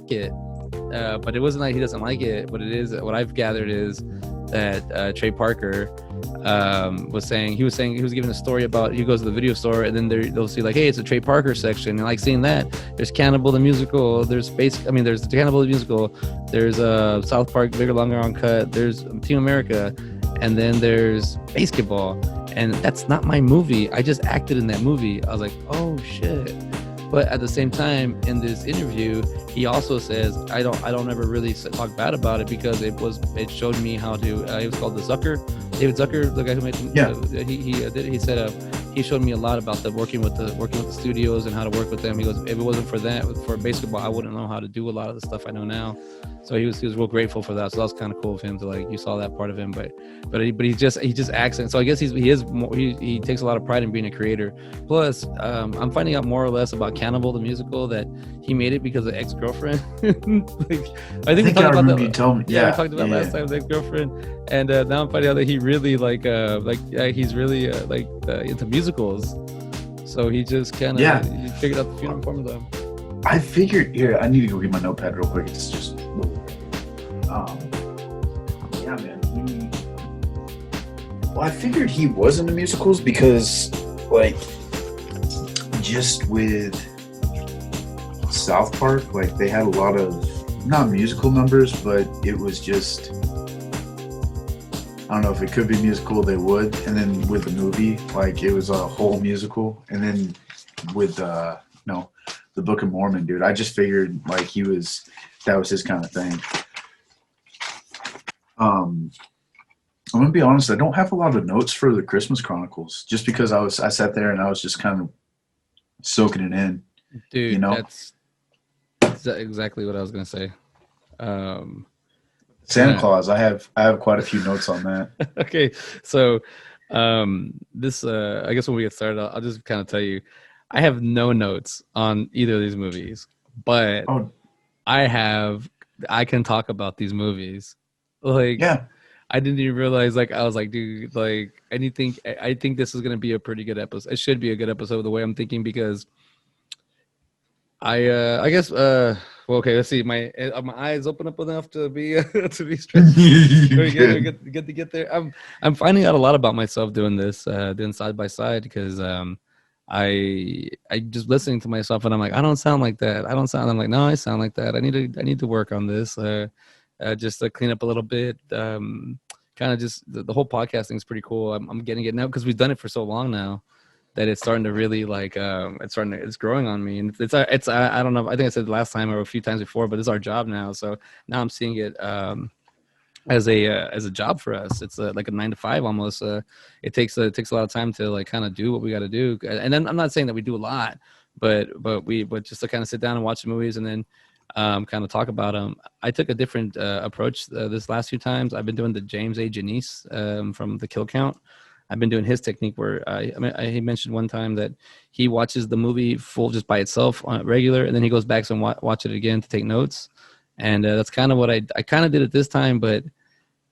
like it, but it wasn't like he doesn't like it. What it is, what I've gathered is that Trey Parker was saying he was giving a story about, he goes to the video store and then they'll see like, hey, it's a Trey Parker section, and like seeing that there's Cannibal the musical, there's there's Cannibal the musical, there's South Park Bigger Longer Uncut, there's Team America, and then there's Basketball, and that's not my movie. I just acted in that movie. I was like, oh shit. But at the same time, in this interview, he also says, I don't ever really talk bad about it because it showed me how to. It was called David Zucker, the guy who made it. Yeah. He said he showed me a lot about working with the studios and how to work with them. He goes, if it wasn't for Basketball, I wouldn't know how to do a lot of the stuff I know now. So he was real grateful for that. So that was kind of cool of him to, like, you saw that part of him. But he just acts. And so I guess he takes a lot of pride in being a creator. Plus, I'm finding out more or less about Cannibal the musical, that he made it because of ex-girlfriend. Like, I think we talked about that. You told me. Yeah, we talked about last time, the ex-girlfriend. And now I'm finding out that he really he's really into musicals. So he just kind of he figured out the funeral formula. I figured here. I need to go get my notepad real quick. It's just yeah, man. I figured he was into musicals because, like, just with South Park, like, they had a lot of not musical numbers, but it was just, I don't know if it could be musical, they would. And then with the movie, like, it was a whole musical. And then with the Book of Mormon, dude, I just figured like that was his kind of thing. I'm gonna be honest, I don't have a lot of notes for the Christmas Chronicles, just because I sat there and I was just kind of soaking it in. Dude, you know, that's exactly what I was gonna say. Santa Claus, I have quite a few notes on that. Okay, so this I guess when we get started, I'll just kind of tell you, I have no notes on either of these movies, but I can talk about these movies. Like, yeah. I didn't even realize, like, I was like, dude, like, I think this is going to be a pretty good episode. It should be a good episode the way I'm thinking, because I guess, well, okay, let's see. My eyes open up enough to be stressed. We get there. I'm finding out a lot about myself doing this, doing side by side, because I just listening to myself and I'm like, I don't sound like that. I'm like, no, I sound like that. I need to work on this, just to clean up a little bit. Kind of just the whole podcasting is pretty cool. I'm getting it now because we've done it for so long now that it's starting to really, like, it's growing on me. And it's I don't know. I think I said last time or a few times before, but it's our job now. So now I'm seeing it as a job for us. It's like a 9 to 5 almost. It takes a lot of time to, like, kind of do what we got to do. And then I'm not saying that we do a lot, but just to kind of sit down and watch the movies and then kind of talk about them. I took a different approach this last few times. I've been doing the James A. Janice from The Kill Count. I've been doing his technique where he mentioned one time that he watches the movie full just by itself on regular, and then he goes back and watch it again to take notes. And that's kind of what I kind of did it this time, but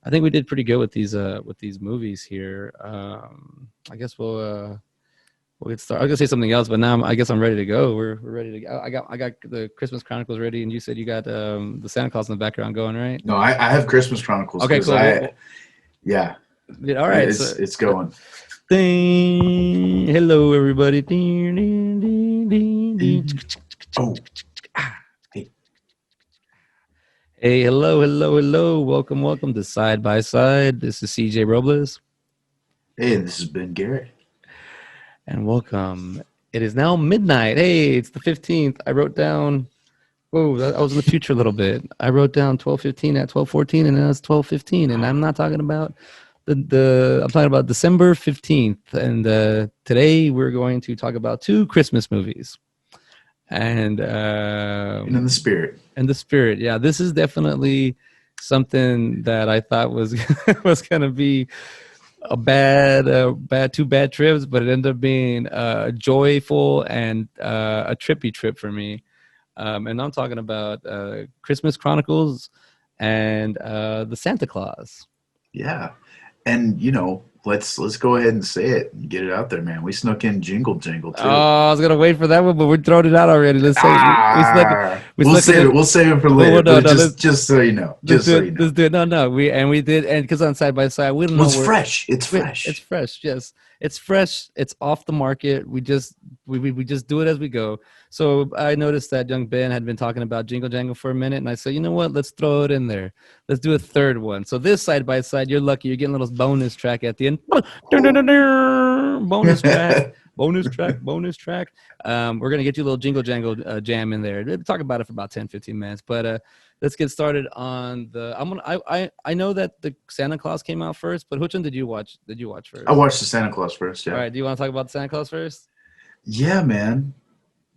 I think we did pretty good with these movies here. I guess we'll get started. I was gonna say something else, but now I guess I'm ready to go. We're ready to go. I got the Christmas Chronicles ready, and you said you got the Santa Claus in the background going, right? No, I have Christmas Chronicles. Okay, cool. Yeah. All right. It's going. Ding. Hello, everybody. Oh. Hey, hello. Welcome to Side by Side. This is CJ Robles. Hey, this is Ben Garrett. And welcome. It is now midnight. Hey, it's the 15th. I wrote down, I was in the future a little bit. I wrote down 12:15 at 12:14, and now it's 12:15. And I'm not talking about I'm talking about December 15th. And today we're going to talk about 2 Christmas movies. And in the spirit. Yeah, this is definitely something that I thought was going to be two bad trips, but it ended up being joyful and a trippy trip for me. And I'm talking about Christmas Chronicles and the Santa Claus. Yeah. And, let's go ahead and say it and get it out there, man. We snuck in Jingle Jangle too. Oh, I was gonna wait for that one, but we're throwing it out already. Let's say we snuck it. We'll save it. We'll save it for later. No, But just so you know, let's just do so it. you know, Let's do it. No. We did, and because on side by side, we don't know. It's fresh. It's fresh. It's fresh. Yes, it's fresh. It's off the market. We just do it as we go. So I noticed that young Ben had been talking about Jingle Jangle for a minute, and I said, you know what? Let's throw it in there. Let's do a third one. So this side by side, you're lucky. You're getting a little bonus track at the end. Bonus track. Bonus track. We're gonna get you a little Jingle Jangle jam in there. We'll talk about it for about 10-15 minutes, but let's get started on the. I know that the Santa Claus came out first, but which one did you watch? First? I watched the Santa Claus first. Yeah. All right. Do you want to talk about the Santa Claus first? Yeah, man.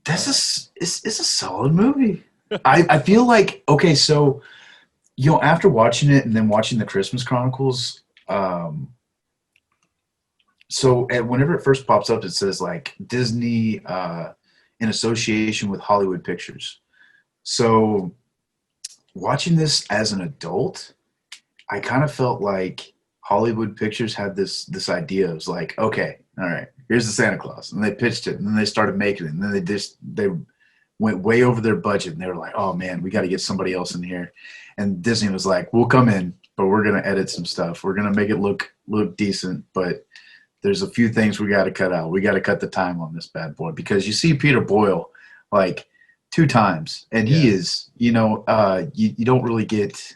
It's a solid movie. I feel like, okay, so after watching it and then watching the Christmas Chronicles, so whenever it first pops up, it says like Disney in association with Hollywood Pictures. So watching this as an adult, I kind of felt like Hollywood Pictures had this idea. It was like, okay, all right, here's the Santa Claus, and they pitched it, and then they started making it, and then they went way over their budget, and they were like, oh man, we got to get somebody else in here, and Disney was like, we'll come in, but we're gonna edit some stuff, we're gonna make it look decent, but there's a few things we got to cut out. We got to cut the time on this bad boy, because you see Peter Boyle like 2 times, and he is, you don't really get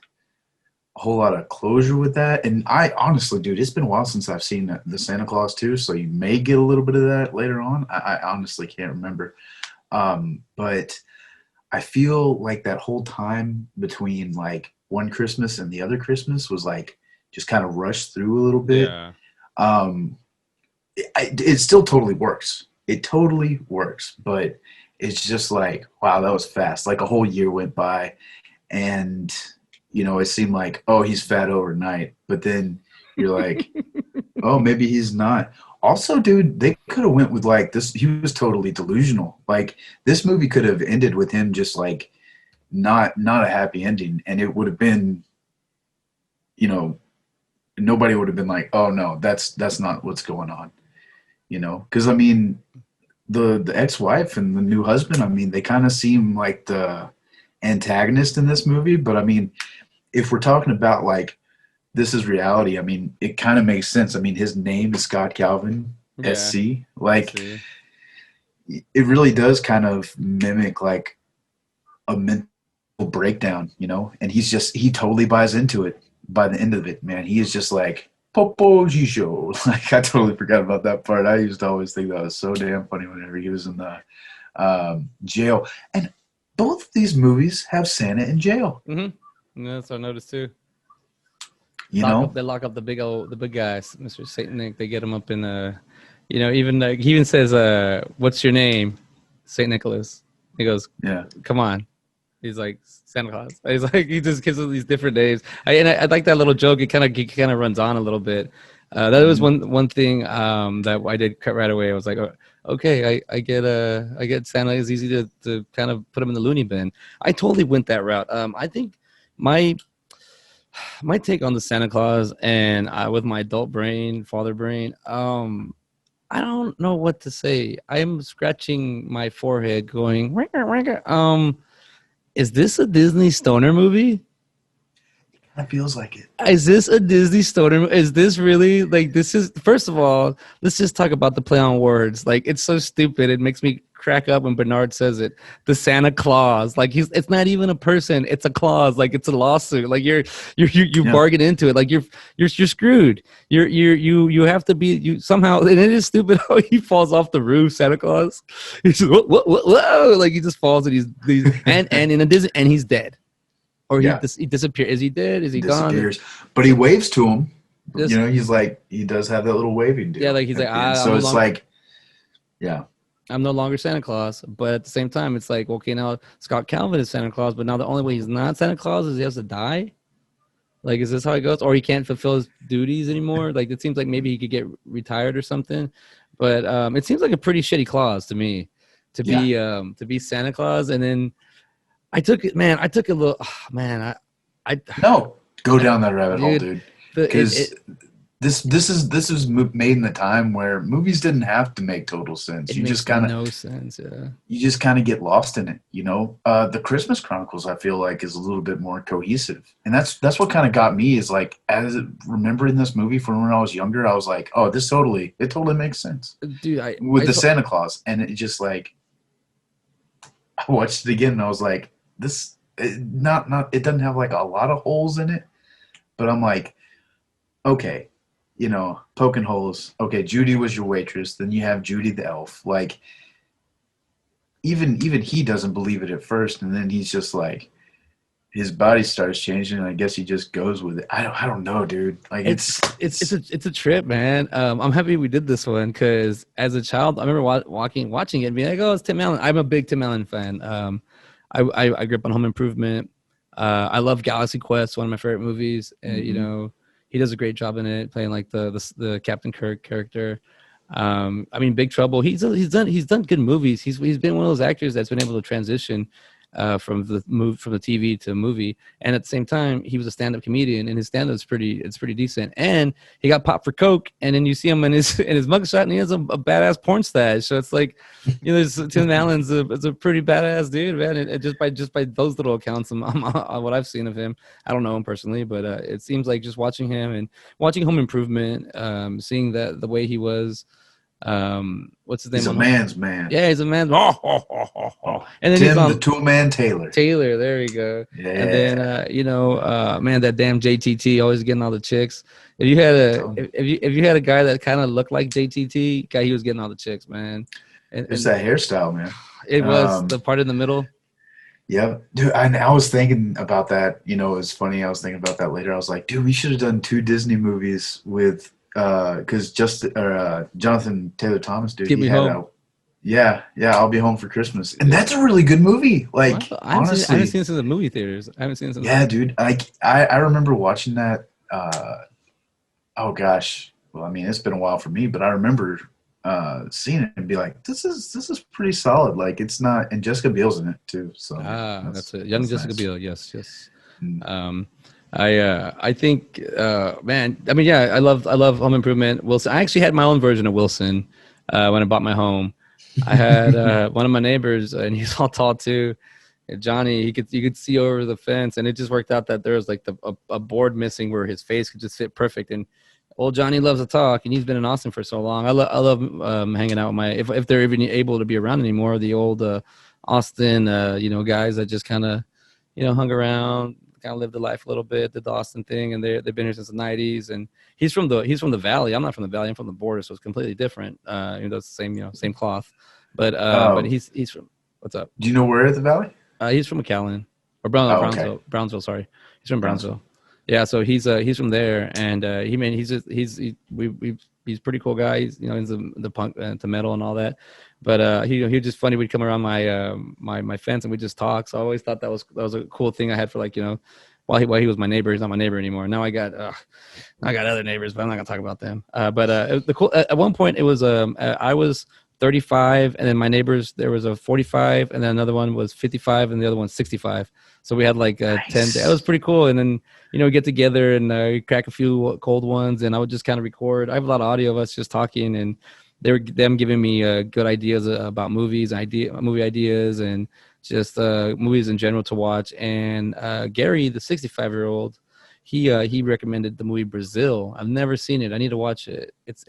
a whole lot of closure with that. And I honestly, dude, it's been a while since I've seen the Santa Claus 2, so you may get a little bit of that later on. I honestly can't remember. But I feel like that whole time between like one Christmas and the other Christmas was like just kind of rushed through a little bit. Yeah. It still totally works. It totally works, but it's just like, wow, that was fast. Like a whole year went by, and it seemed like, oh, he's fat overnight. But then you're like, oh, maybe he's not. Also, dude, they could have went with like this. He was totally delusional. Like this movie could have ended with him just like not a happy ending, and it would have been, nobody would have been like, oh no, that's not what's going on. Because I mean, the ex-wife and the new husband, I mean, they kind of seem like the antagonist in this movie. But I mean, if we're talking about like this is reality, I mean, it kind of makes sense. I mean, his name is Scott Calvin, SC. Like, it really does kind of mimic like a mental breakdown, and he totally buys into it by the end of it, man. He is just like, Popo Gijo. Like, I totally forgot about that part. I used to always think that was so damn funny whenever he was in the jail. And both of these movies have Santa in jail. Mm-hmm. Yeah, that's what I noticed too. They lock up the big guys, Mr. Saint Nick. They get him up in even like he even says, "What's your name?" Saint Nicholas. He goes, "Yeah, come on." He's like Santa Claus. He's like, he just gives us these different names. I like that little joke. It kind of runs on a little bit. That was one thing that I did cut right away. I was like, okay, I get Santa. It's easy to kind of put him in the loony bin. I totally went that route. I think my take on the Santa Claus and with my adult brain, father brain, I don't know what to say. I'm scratching my forehead, going, is this a Disney stoner movie? That feels like it. Is this a Disney stoner? Is this really like this is? First of all, let's just talk about the play on words. Like, it's so stupid. It makes me crack up when Bernard says it. The Santa Claus. Like, it's not even a person. It's a clause. Like, it's a lawsuit. Like, you bargain into it. Like, you're screwed. You have to be somehow. And it is stupid how he falls off the roof. Santa Claus. He's just, whoa. Like, he just falls and he's and in a Disney and he's dead. Or he disappears. Is he dead? Is he gone? But he waves to him. He's like, he does have that little waving dude. Yeah, like he's like, so it's like, yeah. I'm no longer Santa Claus. But at the same time, it's like, okay, now Scott Calvin is Santa Claus, but now the only way he's not Santa Claus is he has to die? Like, is this how it goes? Or he can't fulfill his duties anymore? Like, it seems like maybe he could get retired or something. But it seems like a pretty shitty clause to me to be Santa Claus. And then I took it, man. I took a little, I no, go down that rabbit hole, dude. Because this is made in a time where movies didn't have to make total sense. It makes no sense. Yeah. You just kind of get lost in it, you know. The Christmas Chronicles, I feel like, is a little bit more cohesive, and that's what kind of got me. Is like, as remembering this movie from when I was younger, I was like, oh, it totally makes sense, Dude, with the Santa Claus, and it just like, I watched it again, and I was like, this not it doesn't have like a lot of holes in it, but I'm like, okay, you know, poking holes. Okay, Judy was your waitress, then you have Judy the elf, like. Even he doesn't believe it at first, and then he's just like, his body starts changing, and I guess he just goes with it. I don't know, dude. Like it's a trip, man. I'm happy we did this one because as a child, I remember watching it and being like, oh, it's Tim Allen. I'm a big Tim Allen fan. I grew up on Home Improvement. I love Galaxy Quest, one of my favorite movies. You know, he does a great job in it, playing like the Captain Kirk character. I mean, Big Trouble. He's done good movies. He's been one of those actors that's been able to transition from the TV to movie, and at the same time, he was a stand-up comedian, and his stand-up is pretty decent. And he got popped for coke, and then you see him in his mugshot, and he has a badass porn stash. So it's like, you know, Tim Allen's is a pretty badass dude, man. And just by those little accounts, what I've seen of him, I don't know him personally, but it seems like just watching him and watching Home Improvement, seeing that the way he was. What's his name? He's a man's man. Yeah, he's a man. And then Tim he's on the Tool Man Taylor. Taylor, there you go. Yeah. And then you know, man, that damn JTT always getting all the chicks. If you had if you had a guy that kind of looked like JTT, guy, he was getting all the chicks, man. And it's that hairstyle, man. It was the part in the middle. Yeah, dude. I was thinking about that. You know, it was funny. I was thinking about that later. I was like, dude, we should have done 2 Disney movies with. Because Jonathan Taylor Thomas, dude, Get Me Home. I'll Be Home for Christmas, and that's a really good movie. Like, honestly, I haven't seen this in the movie theaters. I haven't seen this. Dude, I remember watching that. Oh gosh, well, I mean, it's been a while for me, but I remember seeing it and be like, this is pretty solid. Like, it's not, and Jessica Biel's in it too. So that's it. Young Jessica nice. Biel, yes. I think, man. I mean, yeah, I love Home Improvement. Wilson. I actually had my own version of Wilson when I bought my home. I had one of my neighbors, and he's all tall too. Johnny, you could see over the fence, and it just worked out that there was like a board missing where his face could just fit perfect. And old Johnny loves to talk, and he's been in Austin for so long. I love hanging out with my if they're even able to be around anymore. The old Austin, you know, guys that just kind of, you know, hung around. Kind of lived the life a little bit, did the Austin thing, and they've been here since the '90s. And he's from the Valley. I'm not from the Valley. I'm from the border, so it's completely different. Even though it's the same, you know, same cloth. But he's from. What's up? Do you know where at the Valley? He's from McAllen or Brownsville. Okay. Brownsville, sorry. He's from Brownsville. Yeah, so he's from there, and he's pretty cool guy. He's, you know, he's the punk to metal and all that. But he was just funny. We'd come around my fence and we'd just talk. So I always thought that was a cool thing I had for, like, you know, while he was my neighbor. He's not my neighbor anymore. Now I got other neighbors, but I'm not gonna talk about them. But the cool at one point it was I was 35, and then my neighbors, there was a 45, and then another one was 55, and the other one's 65. So we had like nice. 10. That was pretty cool. And then, you know, get together and crack a few cold ones, and I would just kind of record. I have a lot of audio of us just talking, and them giving me good ideas about movie ideas, and just movies in general to watch. And Gary, the 65-year-old, he recommended the movie Brazil. I've never seen it. I need to watch it. It's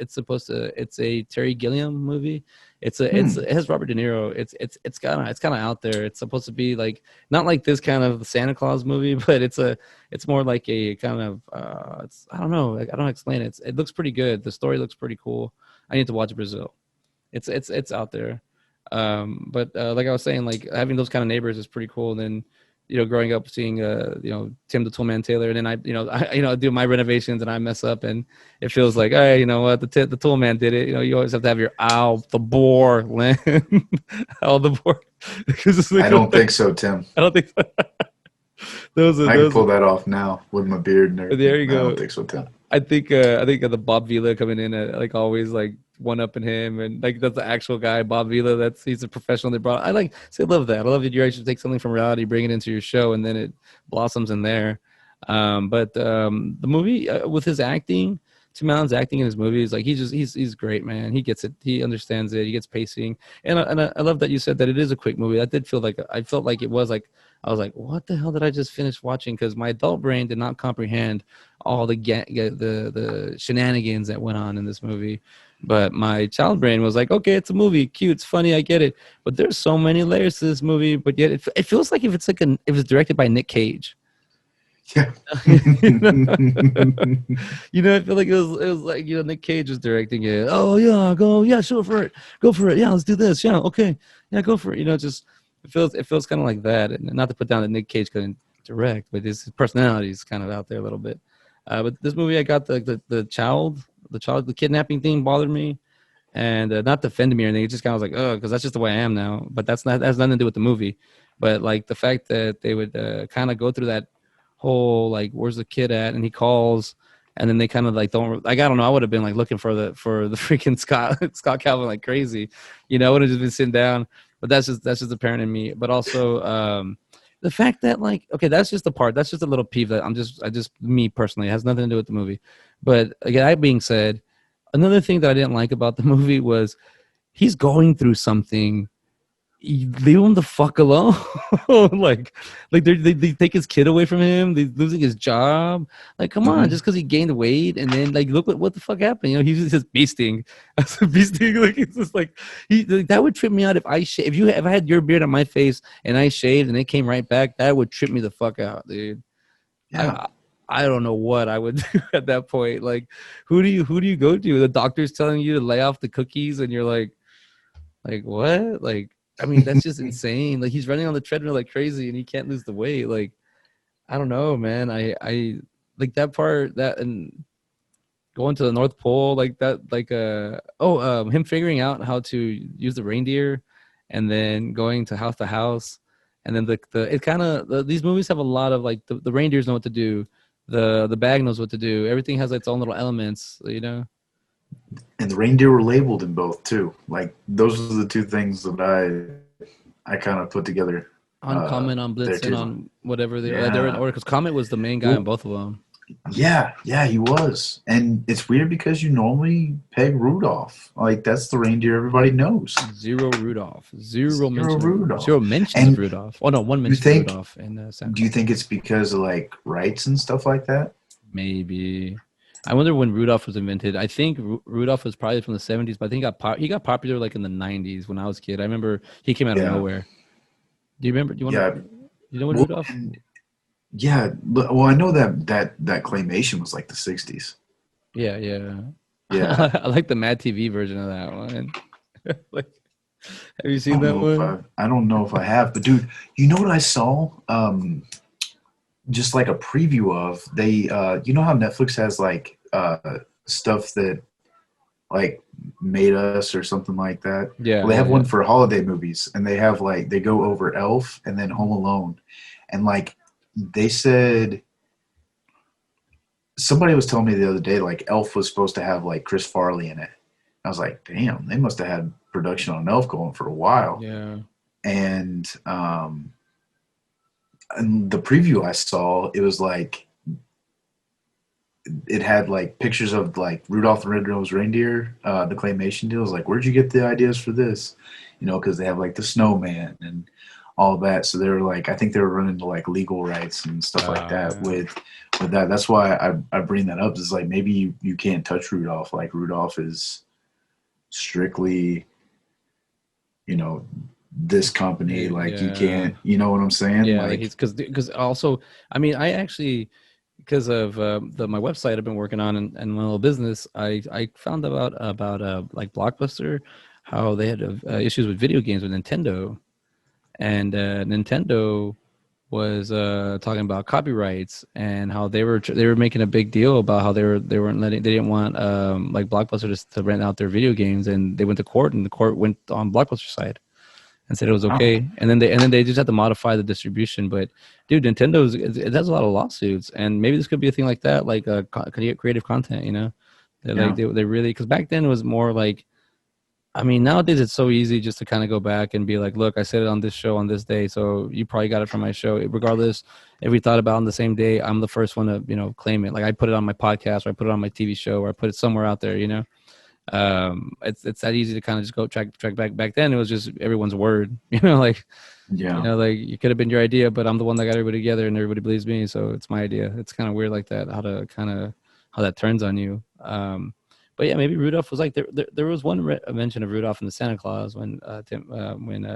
a Terry Gilliam movie. It has Robert De Niro. It's kind of out there. It's supposed to be like, not like this kind of Santa Claus movie, but it's more like a kind of I don't know. I don't explain it. It looks pretty good. The story looks pretty cool. I need to watch Brazil. It's out there. But like I was saying, like, having those kind of neighbors is pretty cool. And then, you know, growing up seeing you know, Tim the Toolman Taylor, and then I do my renovations and I mess up, and it feels like, hey, you know what, the Toolman did it. You know, you always have to have your the bore, Lynn. The bore. I don't think so, Tim. I don't think so. I can pull that off now with my beard and everything. There you go. I don't think so, Tim. I think the Bob Vila coming in like always, like one upping him, and like that's the actual guy, Bob Vila. He's a professional. They brought. I love that. I love that you actually take something from reality, bring it into your show, and then it blossoms in there. But the movie with his acting, Tim Allen's acting in his movies, like he's great, man. He gets it. He understands it. He gets pacing, and I love that you said that it is a quick movie. That did feel like I felt like it was like I was like, what the hell did I just finish watching? Because my adult brain did not comprehend all the shenanigans that went on in this movie, but my child brain was like, okay, it's a movie, cute, it's funny, I get it. But there's so many layers to this movie. But yet it feels like if if it's directed by Nick Cage. Yeah. You know, I feel like it was like, you know, Nick Cage was directing it. Oh yeah, go, yeah, sure for it. Go for it. Yeah, let's do this. Yeah, okay. Yeah, go for it. You know, just it feels kind of like that. And not to put down that Nick Cage couldn't direct, but his personality is kind of out there a little bit. But this movie, I got the kidnapping thing bothered me, and not defending me or anything. It just kind of was like, oh, because that's just the way I am now. But that has nothing to do with the movie. But like the fact that they would kind of go through that whole like, where's the kid at, and he calls, and then they kind of like don't, like, I don't know, I would have been like looking for the freaking Scott Calvin like crazy, you know. I would have just been sitting down. But that's just apparent in me. But also the fact that, like, okay, that's just the part, that's just a little peeve that I just me personally, it has nothing to do with the movie. But again, that being said, another thing that I didn't like about the movie was he's going through something. You leave him the fuck alone. like they take his kid away from him. They're losing his job. Like, come on, just because he gained weight, and then like, look what the fuck happened. You know, he was just beasting. That's a beasting. Like, it's just like that would trip me out if if I had your beard on my face and I shaved and it came right back. That would trip me the fuck out, dude. Yeah. I don't know what I would do at that point. Like, who do you go to? The doctor's telling you to lay off the cookies, and you're like what? Like, I mean, that's just insane. Like, he's running on the treadmill like crazy, and he can't lose the weight. Like, I don't know, man. I like that part, that, and going to the North Pole like that. Like, him figuring out how to use the reindeer, and then going to house, and then it kind of, these movies have a lot of like the reindeers know what to do, the bag knows what to do. Everything has its own little elements, you know. And the reindeer were labeled in both too. Like, those are the two things that I kind of put together. On Comet, on Blitz, and on whatever they're in order. Because Comet was the main guy in both of them. Yeah, he was. And it's weird because you normally peg Rudolph. Like, that's the reindeer everybody knows. Zero Rudolph. Zero Rudolph. Zero mentions of Rudolph. Oh no, one mention of Rudolph. Do you think it's because of like rights and stuff like that? Maybe. I wonder when Rudolph was invented. I think Rudolph was probably from the 70s, but I think he got popular like in the 90s when I was a kid. I remember he came out of nowhere. Do you remember? Do you know what Rudolph? Yeah. Well, I know that claymation was like the 60s. Yeah. I like the Mad TV version of that one. Like, have you seen that one? I don't know if I have, but dude, you know what I saw? Just like a preview of, they you know how Netflix has like stuff that like made us or something like that. Yeah. Well, they have one for holiday movies, and they have like, they go over Elf and then Home Alone, and like they said, somebody was telling me the other day like Elf was supposed to have like Chris Farley in it. I was like, damn, they must have had production on Elf going for a while. Yeah. And the preview I saw, it was like, it had like pictures of like Rudolph the Red-Nosed Reindeer, the claymation deal. I was like, where'd you get the ideas for this? You know, because they have like the snowman and all that. So they were like, I think they were running to like legal rights and stuff like that with that. That's why I bring that up. Is like, maybe you can't touch Rudolph. Like, Rudolph is strictly, you know, this company. Like, you can't, you know what I'm saying? Yeah, like because also, I mean, I actually, because of my website I've been working on and my little business, I found about like Blockbuster, how they had issues with video games with Nintendo, and Nintendo was talking about copyrights and how they were making a big deal about how they didn't want like Blockbuster to rent out their video games, and they went to court, and the court went on Blockbuster's side and said it was okay. And then they just had to modify the distribution. But dude, it has a lot of lawsuits, and maybe this could be a thing like that, like creative content, you know. They really, because back then it was more like I mean, nowadays it's so easy just to kind of go back and be like, look, I said it on this show on this day, so you probably got it from my show. Regardless, if we thought about it on the same day, I'm the first one to, claim it. Like I put it on my podcast or I put it on my TV show or I put it somewhere out there, it's that easy to kind of just go track back then. It was just everyone's word, like, Yeah. like it could have been your idea, but I'm the one that got everybody together and everybody believes me. So it's my idea. It's kind of weird like that, how that turns on you. But yeah, maybe Rudolph was like there was one mention of Rudolph in the Santa Claus when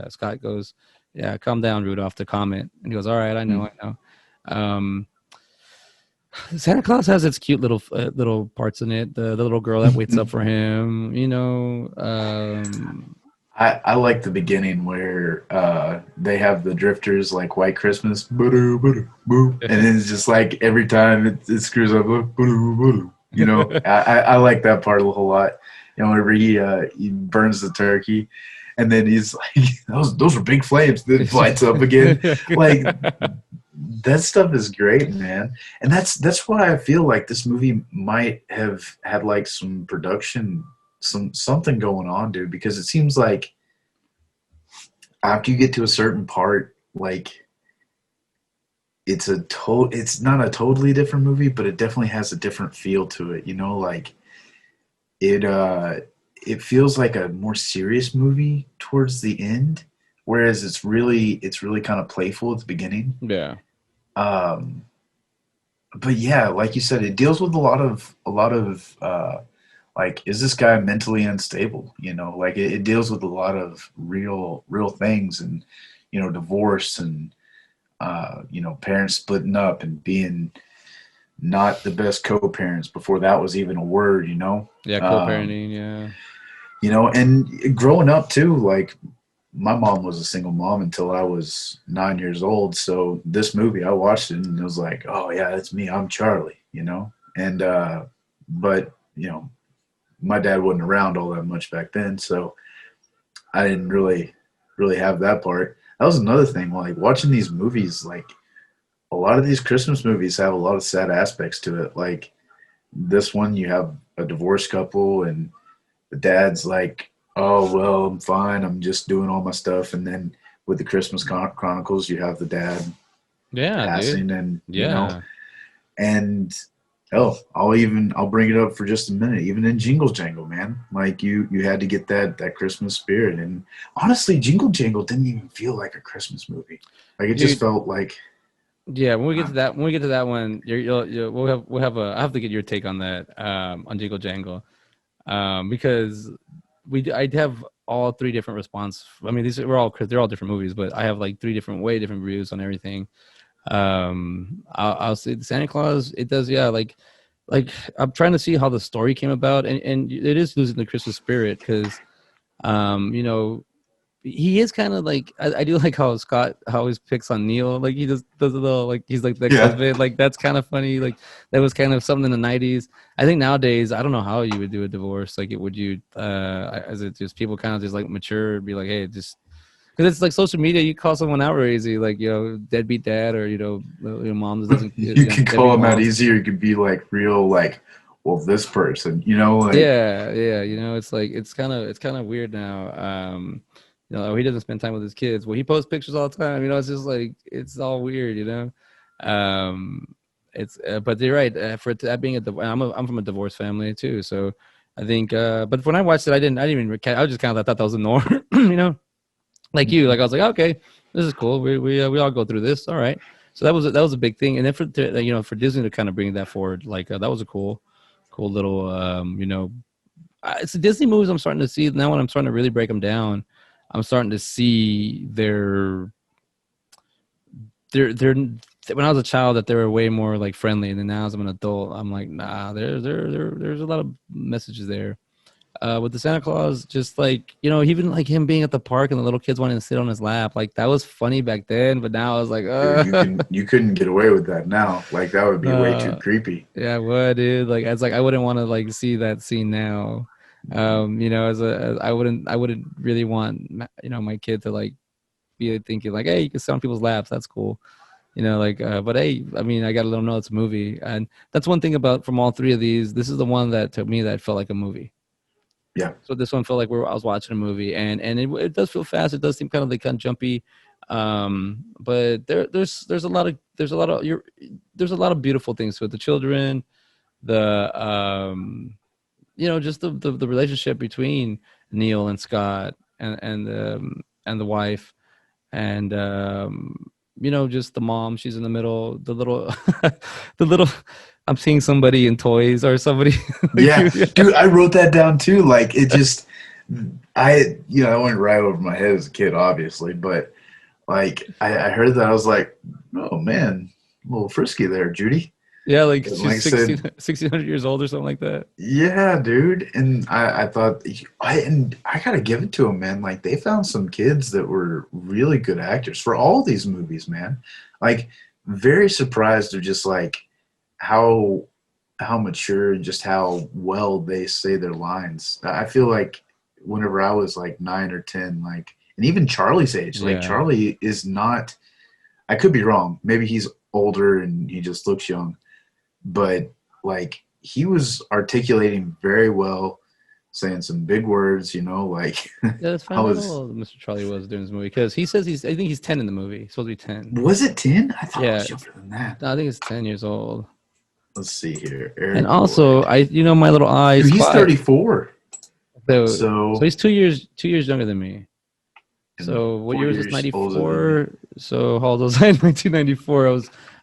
Scott goes, yeah, calm down, Rudolph, to comment, and he goes, all right, I know, I know. Santa Claus has its cute little parts in it. The little girl that waits up for him, I like the beginning where they have the drifters like White Christmas, boo boo boo, and it's just like every time it screws up, boo boo. I like that part a whole lot. Whenever he burns the turkey, and then he's like, those are big flames. Then lights up again, like that stuff is great, man. And that's why I feel like this movie might have had like some production, something going on, dude. Because it seems like after you get to a certain part, like it's not a totally different movie, but it definitely has a different feel to it. Like it feels like a more serious movie towards the end, whereas it's really kind of playful at the beginning. Yeah. But yeah, like you said, it deals with a lot of like, is this guy mentally unstable? Like it deals with a lot of real things, and divorce, and parents splitting up and being not the best co-parents before that was even a word. Yeah, co-parenting. Yeah. And growing up too, like my mom was a single mom until I was 9 years old. So this movie, I watched it and it was like, oh yeah, that's me. I'm Charlie, and, but my dad wasn't around all that much back then. So I didn't really have that part. That was another thing. Like watching these movies, like a lot of these Christmas movies have a lot of sad aspects to it. Like this one, you have a divorced couple and the dad's like, oh, well, I'm fine. I'm just doing all my stuff. And then with the Christmas Chronicles, you have the dad passing, dude. and, Yeah. And I'll bring it up for just a minute. Even in Jingle Jangle, man, like you had to get that Christmas spirit. And honestly, Jingle Jangle didn't even feel like a Christmas movie. Like it just felt like. Yeah, when we get to that one, we'll have I have to get your take on that, on Jingle Jangle, because I'd have all three different response. I mean, they're all different movies, but I have like three different views on everything. I'll say the Santa Claus, it does, yeah, like I'm trying to see how the story came about, and it is losing the Christmas spirit because, he is kind of like, I do like how Scott always picks on Neil, like he just does a little, like he's like the husband, like that's kind of funny, like that was kind of something in the 90s. I think nowadays I don't know how you would do a divorce, like as it just people kind of just like mature, be like, hey, just because it's like social media, you call someone out real easy, like deadbeat dad, or your mom doesn't. You can call them out easy, or you could be like real, like, well, this person, like, yeah, it's like it's kind of weird now. He doesn't spend time with his kids. Well, he posts pictures all the time. It's just like it's all weird. It's but you're right. For that being I'm from a divorced family too, so I think. But when I watched it, I didn't even. I was just kind of thought that was the norm, like you. Like I was like, okay, this is cool. We all go through this. All right. So that was a big thing. And then for Disney to kind of bring that forward, like that was a cool little it's the Disney movies I'm starting to see now. When I'm starting to really break them down, I'm starting to see they're when I was a child that they were way more like friendly, and then now as I'm an adult, I'm like, nah, there's a lot of messages there. With the Santa Claus, just like even like him being at the park and the little kids wanting to sit on his lap, like that was funny back then. But now I was like, dude, you couldn't get away with that now. Like that would be way too creepy. Yeah, I would, dude. Like it's like I wouldn't want to like see that scene as I wouldn't really want my kid to like be thinking like, hey, you can sit on people's laps, that's cool, but hey, I mean, I gotta let them know it's a movie. And that's one thing about from all three of these, this is the one that to me that felt like a movie. Yeah. So this one felt like I was watching a movie, and it does feel fast. It does seem kind of like kind of jumpy, but there's a lot of beautiful things to it. The children, the just the relationship between Neil and Scott and the wife, and just the mom. She's in the middle. The little the little. I'm seeing somebody in toys or somebody. Like Yeah, dude, I wrote that down too. Like it just, I went right over my head as a kid, obviously, but like I heard that I was like, oh man, a little frisky there, Judy. Yeah, like And like I she's said, 1600 years old or something like that. yeah, dude, and I thought I gotta give it to them, man. Like they found some kids that were really good actors for all these movies, man. Like very surprised of just like how mature and just how well they say their lines. I feel like whenever I was like 9 or 10, like, and even Charlie's age, like Yeah. Charlie is not. I could be wrong. Maybe he's older and he just looks young, but like he was articulating very well, saying some big words. Like Yeah, let's I find out how was. old Mr. Charlie was during this movie because he says I think he's 10 in the movie. He's supposed to be 10. Was it 10? I thought it Yeah, was younger than that. I think it's 10 years old. Let's see here. And Eric also, Lloyd. my little eye Dude, he's spot. 34. So So he's 2 years younger than me. and So what 4 year was this? years older than me. 94. So how old was I in 1994?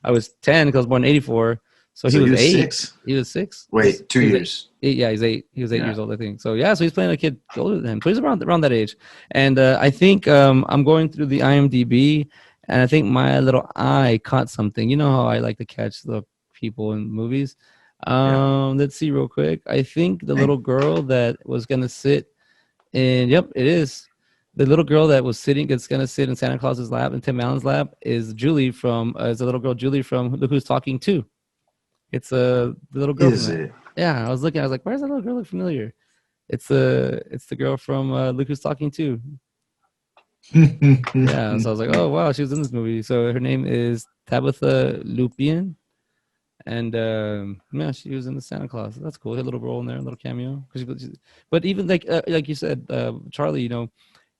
I was 10 because I was born in 84. So he So was he was 8. 6. He was 6. Wait, 2 He was years. 8. Yeah, he's 8. He was 8 Yeah. years old, I think. So yeah, so he's playing a kid older than him. So he's around that age. And I think I'm going through the IMDb, and I think my little eye caught something. You know how I like to catch the people in movies. Let's see real quick. I think the little girl that was gonna sit in. Yep, it is. The little girl that was that's gonna sit in Santa Claus's lap and Tim Allen's lap is Julie is the little girl Julie from Look Who's Talking Too. It's the little girl from Is that. it? Yeah, I was like, why does that little girl look familiar? It's the girl from Look Who's Talking Too. Yeah, so I was like, oh wow, she was in this movie. So her name is Tabitha Lupien, and yeah, she was in the Santa Claus. That's cool. Had a little role in there, a little cameo. But even like you said, Charlie,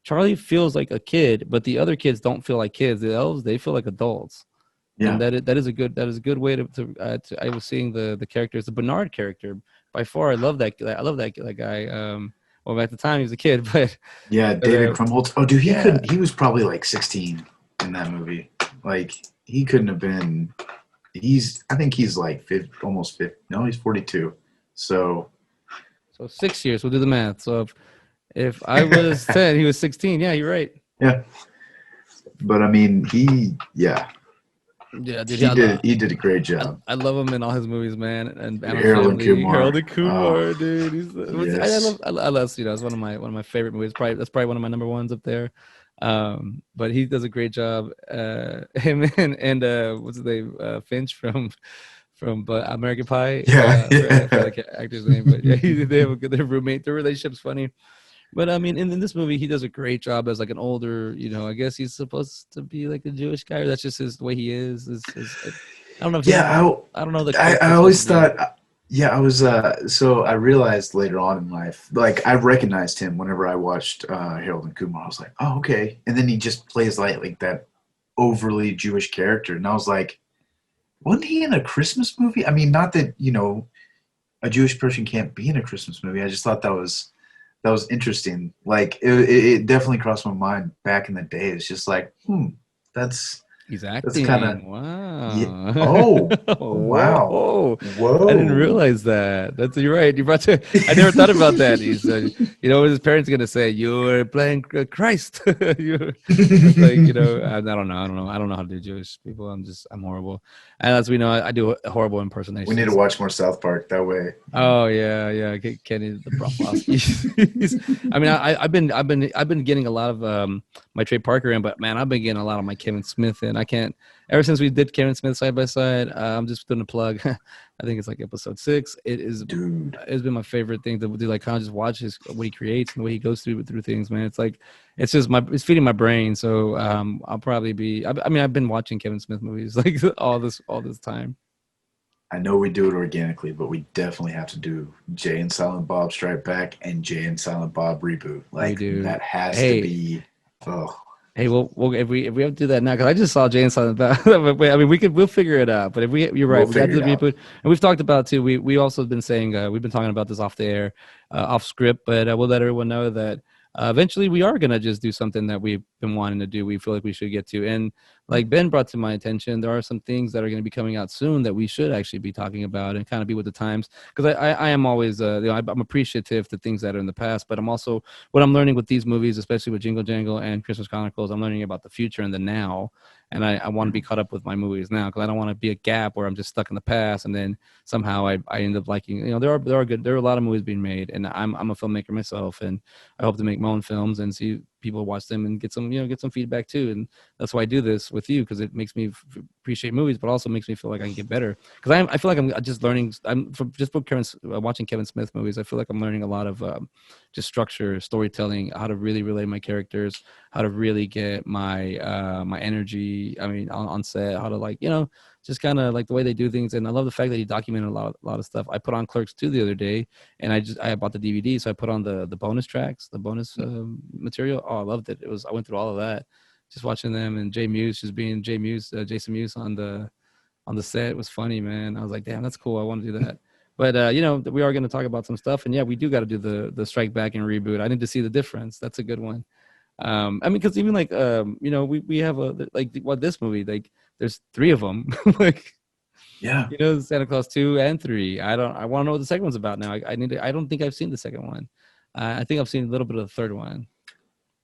Charlie feels like a kid, but the other kids don't feel like kids. The elves, they feel like adults. And Yeah. that is a good way to I was seeing the characters. The Bernard character by far, I love that guy. Well, at the time he was a kid, but Yeah, David Krumholtz. Oh, dude, yeah. he was probably like 16 in that movie. Like he couldn't have been. I think he's like 50, almost 50. No, he's 42. So 6 years. We'll do the math. So if I was 10, he was 16. Yeah, you're right. yeah. But I mean, yeah, Yeah, dude, he did a great job. I love him in all his movies, man. And Harold Family, Kumar. Harold and Kumar, Oh, dude. yes. I love it's one of my favorite movies. That's probably one of my number ones up there. But he does a great job. Him and what's his name? Finch from American Pie. Yeah. I forgot the actor's name, but yeah, they have a good their roommate. Their relationship's funny. But I mean, in this movie, he does a great job as like an older, I guess he's supposed to be like a Jewish guy, or that's just the way he is. I don't know if Yeah, I don't know the I character always supposed to be. thought, yeah, I was, so I realized later on in life, like I recognized him whenever I watched Harold and Kumar. I was like, oh, okay. And then he just plays like that overly Jewish character. And I was like, wasn't he in a Christmas movie? I mean, not that, a Jewish person can't be in a Christmas movie. I just thought that was interesting. Like it definitely crossed my mind back in the day. It's just like, that's He's kind of, acting. yeah. Wow. Oh, wow. Whoa. Whoa. I didn't realize that. You're right. I never thought about that. He's, what his parents gonna say? You're playing Christ. It's like, I don't know. I don't know how to do Jewish people. I'm horrible. And as we know, I do horrible impersonations. We need to watch more South Park that way. Oh yeah. Kenny the Broflovsky. I mean, I've been getting a lot of my Trey Parker in, but man, I've been getting a lot of my Kevin Smith in. I can't. Ever since we did Kevin Smith side by side, I'm just doing a plug. I think it's like episode 6. It is, dude. It's been my favorite thing to do. Like kind of just watch what he creates and the way he goes through things. Man, it's like it's feeding my brain. So I'll probably be. I mean, I've been watching Kevin Smith movies like all this time. I know we do it organically, but we definitely have to do Jay and Silent Bob Strike Back and Jay and Silent Bob Reboot. We Like do. that has to Hey, be. Oh hey, we'll if we have to do that now, because I just saw Jay and Silent Bob. I mean, we'll figure it out. But if you're we'll right, we got figure to it do the out. reboot, and we've talked about too. We also been saying we've been talking about this off the air, off script, but we'll let everyone know that eventually we are gonna just do something that we've been wanting to do. We feel like we should get to, and like Ben brought to my attention, there are some things that are going to be coming out soon that we should actually be talking about and kind of be with the times. Because I am always, I'm appreciative to things that are in the past, but I'm also what I'm learning with these movies, especially with Jingle Jangle and Christmas Chronicles. I'm learning about the future and the now, and I want to be caught up with my movies now because I don't want to be a gap where I'm just stuck in the past and then somehow I end up liking. There are a lot of movies being made, and I'm a filmmaker myself, and I hope to make my own films and see people watch them and get some feedback too. And that's why I do this with you, because it makes me appreciate movies, but also makes me feel like I can get better. Because I feel like I'm just learning. I'm from just from watching Kevin Smith movies. I feel like I'm learning a lot of just structure, storytelling, how to really relate my characters, how to really get my energy. I mean, on set, how to just kind of like the way they do things. And I love the fact that he documented a lot of stuff. I put on Clerks 2 the other day, and I bought the DVD, so I put on the bonus tracks, the bonus material. Oh, I loved it. I went through all of that, just watching them, and Jay Muse just being Jay Muse, Jason Muse on the set was funny, man. I was like, damn, that's cool. I want to do that. But we are going to talk about some stuff, and yeah, we do got to do the Strike Back and reboot. I need to see the difference. That's a good one. I mean, because even like we have this movie, like there's three of them, like Yeah. Santa Claus 2 and 3. I want to know what the second one's about now. I don't think I've seen the second one. I think I've seen a little bit of the third one.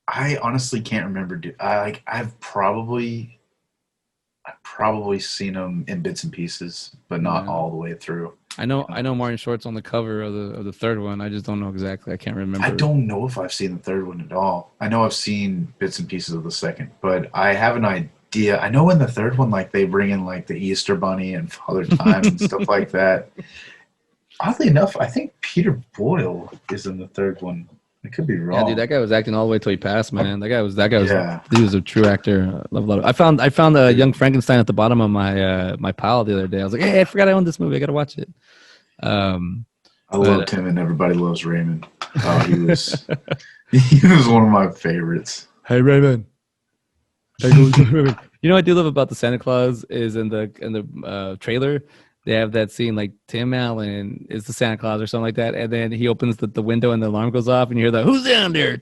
I honestly can't remember. I've probably seen them in bits and pieces, but not Yeah. all the way through. I know Martin Short's on the cover of the third one. I just don't know exactly. I can't I remember. don't know if I've seen the third one at all. I know I've seen bits and pieces of the second, but I have an idea. I know in the third one, like they bring in like the Easter Bunny and Father Time and stuff like that. Oddly enough, I think Peter Boyle is in the third one. I could be Yeah, dude, wrong. that guy was acting all the way till he passed, man. Yeah. He was a true actor. Love it. I found a Young Frankenstein at the bottom of my pile the other day. I was like, hey, I forgot I owned this movie. I gotta watch it. Um, I but loved him and Everybody Loves Raymond. Oh, he was he was one of my favorites. Hey Raymond. Hey, Raymond. What I do love about the Santa Claus is in the trailer, they have that scene like Tim Allen is the Santa Claus or something like that, and then he opens the window and the alarm goes off, and you hear the "Who's down there?"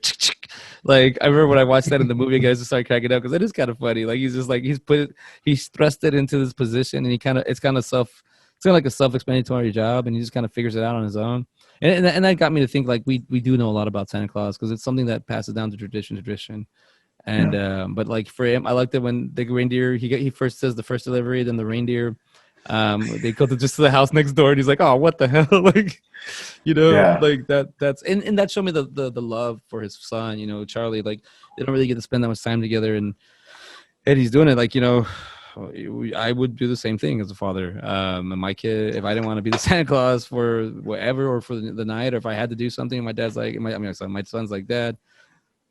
Like I remember when I watched that in the movie, guys just started cracking up because it is kind of funny. Like he's just like he's thrust it into this position, and it's kind of like a self-explanatory job, and he just kind of figures it out on his own. And that got me to think like we do know a lot about Santa Claus because it's something that passes down to tradition. And Yeah. but like for him, I liked it when the reindeer he first says the first delivery, then the reindeer they go to the house next door, and he's like, oh, what the hell? Like, Yeah. like that's and that showed me the love for his son, Charlie. Like they don't really get to spend that much time together, and he's doing it like, I would do the same thing as a father. And my kid, if I didn't want to be the Santa Claus for whatever or for the night, or if I had to do something, my dad's like, my son's like, Dad,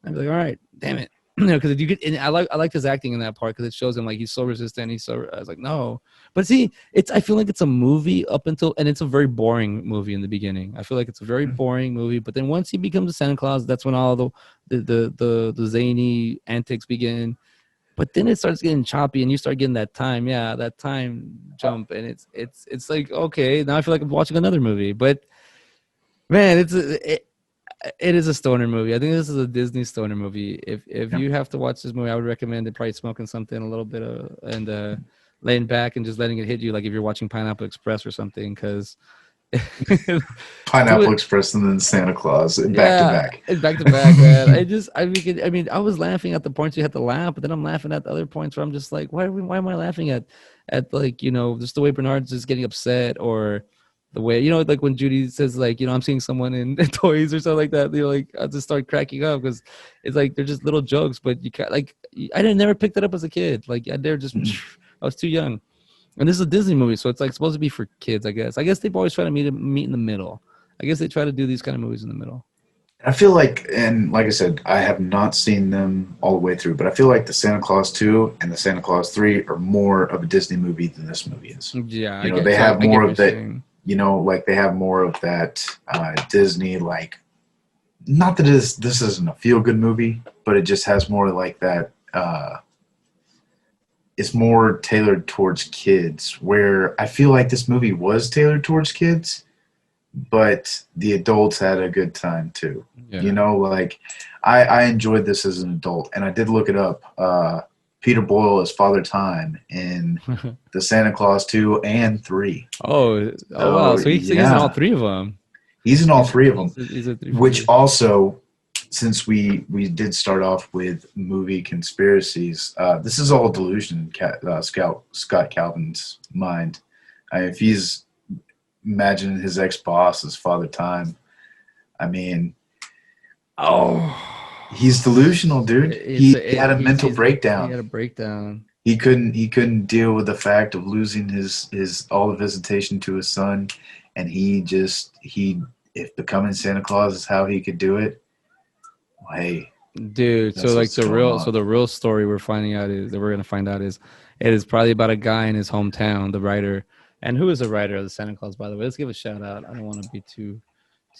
I'd be like, all right, damn it. Because you get, and I like his acting in that part because it shows him like he's so resistant. I was like, no, but see, I feel like it's a movie and it's a very boring movie in the beginning. I feel like it's a very boring movie, but then once he becomes a Santa Claus, that's when all the zany antics begin. But then it starts getting choppy, and you start getting that time jump, and it's like, okay, now I feel like I'm watching another movie, but man, it is a stoner movie. I think this is a Disney stoner movie. If Yeah. you have to watch this movie, I would recommend it. Probably smoking something a little bit and laying back and just letting it hit you, like if you're watching Pineapple Express or something. Because Pineapple Express and then Santa Claus back to yeah, back. it's back to back, man. I was laughing at the points you had to laugh, but then I'm laughing at the other points where I'm just like, why am I laughing at like just the way Bernard's just getting upset, or the way like when Judy says like I'm seeing someone in toys or something like that. Like I just start cracking up because it's like they're just little jokes, but you can't like I didn't never pick that up as a kid. Like they're just I was too young. And this is a Disney movie, so it's like supposed to be for kids, I guess. I guess they've always tried to meet in the middle. I guess they try to do these kind of movies in the middle. I feel like, and like I said, I have not seen them all the way through, but I feel like the Santa Claus 2 and the Santa Claus 3 are more of a Disney movie than this movie is. Yeah, You know, they have I get more what of you're that, saying. like they have more of that Disney, like, not that this isn't a feel good movie, but it just has more like that. It's more tailored towards kids, where I feel like this movie was tailored towards kids, but the adults had a good time too. You Yeah. know, like I enjoyed this as an adult, and I did look it up. Peter Boyle is Father Time in the Santa Claus 2 and 3. Oh wow! So So he's in all yeah, three of them. he's in all three of them. He's a three for Which three. also, since we did start off with movie conspiracies, this is all delusion in Scott Calvin's mind. If he's imagining his ex boss as Father Time, I mean, Oh, he's delusional, dude. it's He it, had a mental he breakdown. had a breakdown. He couldn't deal with the fact of losing his all the visitation to his son, and he if becoming Santa Claus is how he could do it, well, hey, Dude, so that's like what's going so on. the real story we're gonna find out is it is probably about a guy in his hometown, the writer. And who is the writer of the Santa Claus, by the way? Let's give a shout out. I don't want to be too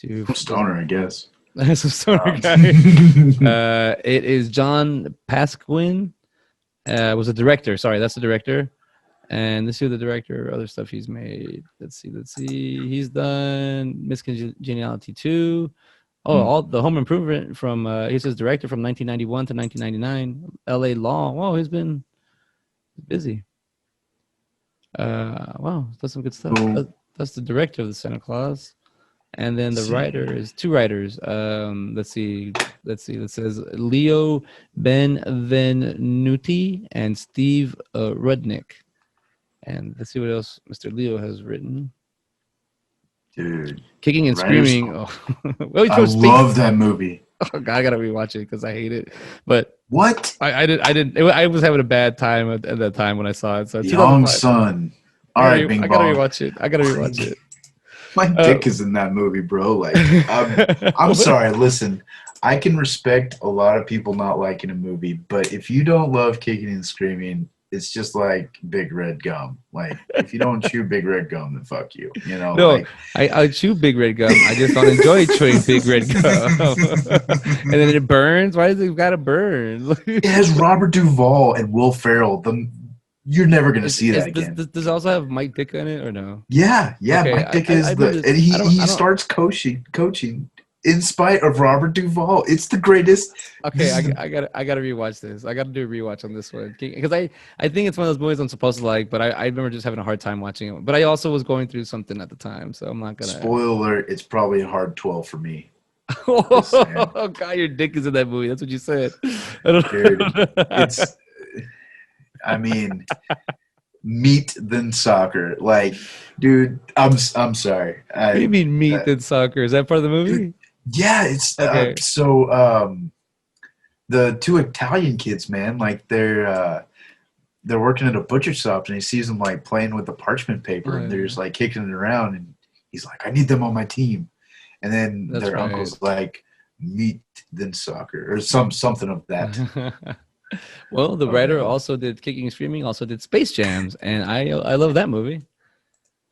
I'm stoner, I guess. that's a stoner Um, guy. It is John Pasquin. Was a director. Sorry, that's the director. And let's see the director, other stuff he's made. Let's see. He's done Miss Congeniality 2. Oh, all the Home Improvement from he says director from 1991 to 1999. L.A. Law. Whoa, he's been busy. Wow, that's some good stuff. so That's the director of the Santa Claus, and then let's the see. writer is two writers. Let's see. It says Leo Benvenuti and Steve Rudnick. And let's see what else Mr. Leo has written. Dude, Kicking and writers. Screaming. Oh, well, he I chose Steve. love that movie. Oh, God, I gotta rewatch it because I hate it. But What? I was having a bad time at that time when I saw it. So Young 2005. Son. All right, Bing I gotta Bong. rewatch it. I gotta rewatch it. My dick is in that movie, bro. Like, I'm What? sorry. Listen, I can respect a lot of people not liking a movie, but if you don't love kicking and screaming, it's just like Big Red Gum. Like, if you don't chew Big Red Gum, then fuck you. You know, No, like. I chew Big Red Gum. I just don't enjoy chewing Big Red Gum. And then it burns. Why does it gotta burn? It has Robert Duvall and Will Ferrell. You're never gonna see that again. Does it also have Mike Dick in it or no? Yeah. Okay, Mike Dick I is remember. and I he don't. starts coaching in spite of Robert Duvall. It's the greatest. Okay, I gotta rewatch this. I gotta do a rewatch on this one because I think it's one of those movies I'm supposed to like, but I remember just having a hard time watching it. But I also was going through something at the time, so I'm not gonna. Spoiler alert! It's probably a hard 12 for me. Just saying. Oh God, your dick is in that movie. That's what you said. I don't Dude, know. it's. I mean, meat than soccer. Like, dude, I'm sorry. What do you mean meat and soccer? Is that part of the movie? Yeah, it's Okay. the two Italian kids, man, like they're working at a butcher shop, and he sees them like playing with the parchment paper, Oh, and they're yeah. just like kicking it around, and he's like, I need them on my team. And then That's their right. uncle's like, meat than soccer, or something of that Well, the of writer that. also did Kicking and Screaming, also did Space Jams, and I love that movie.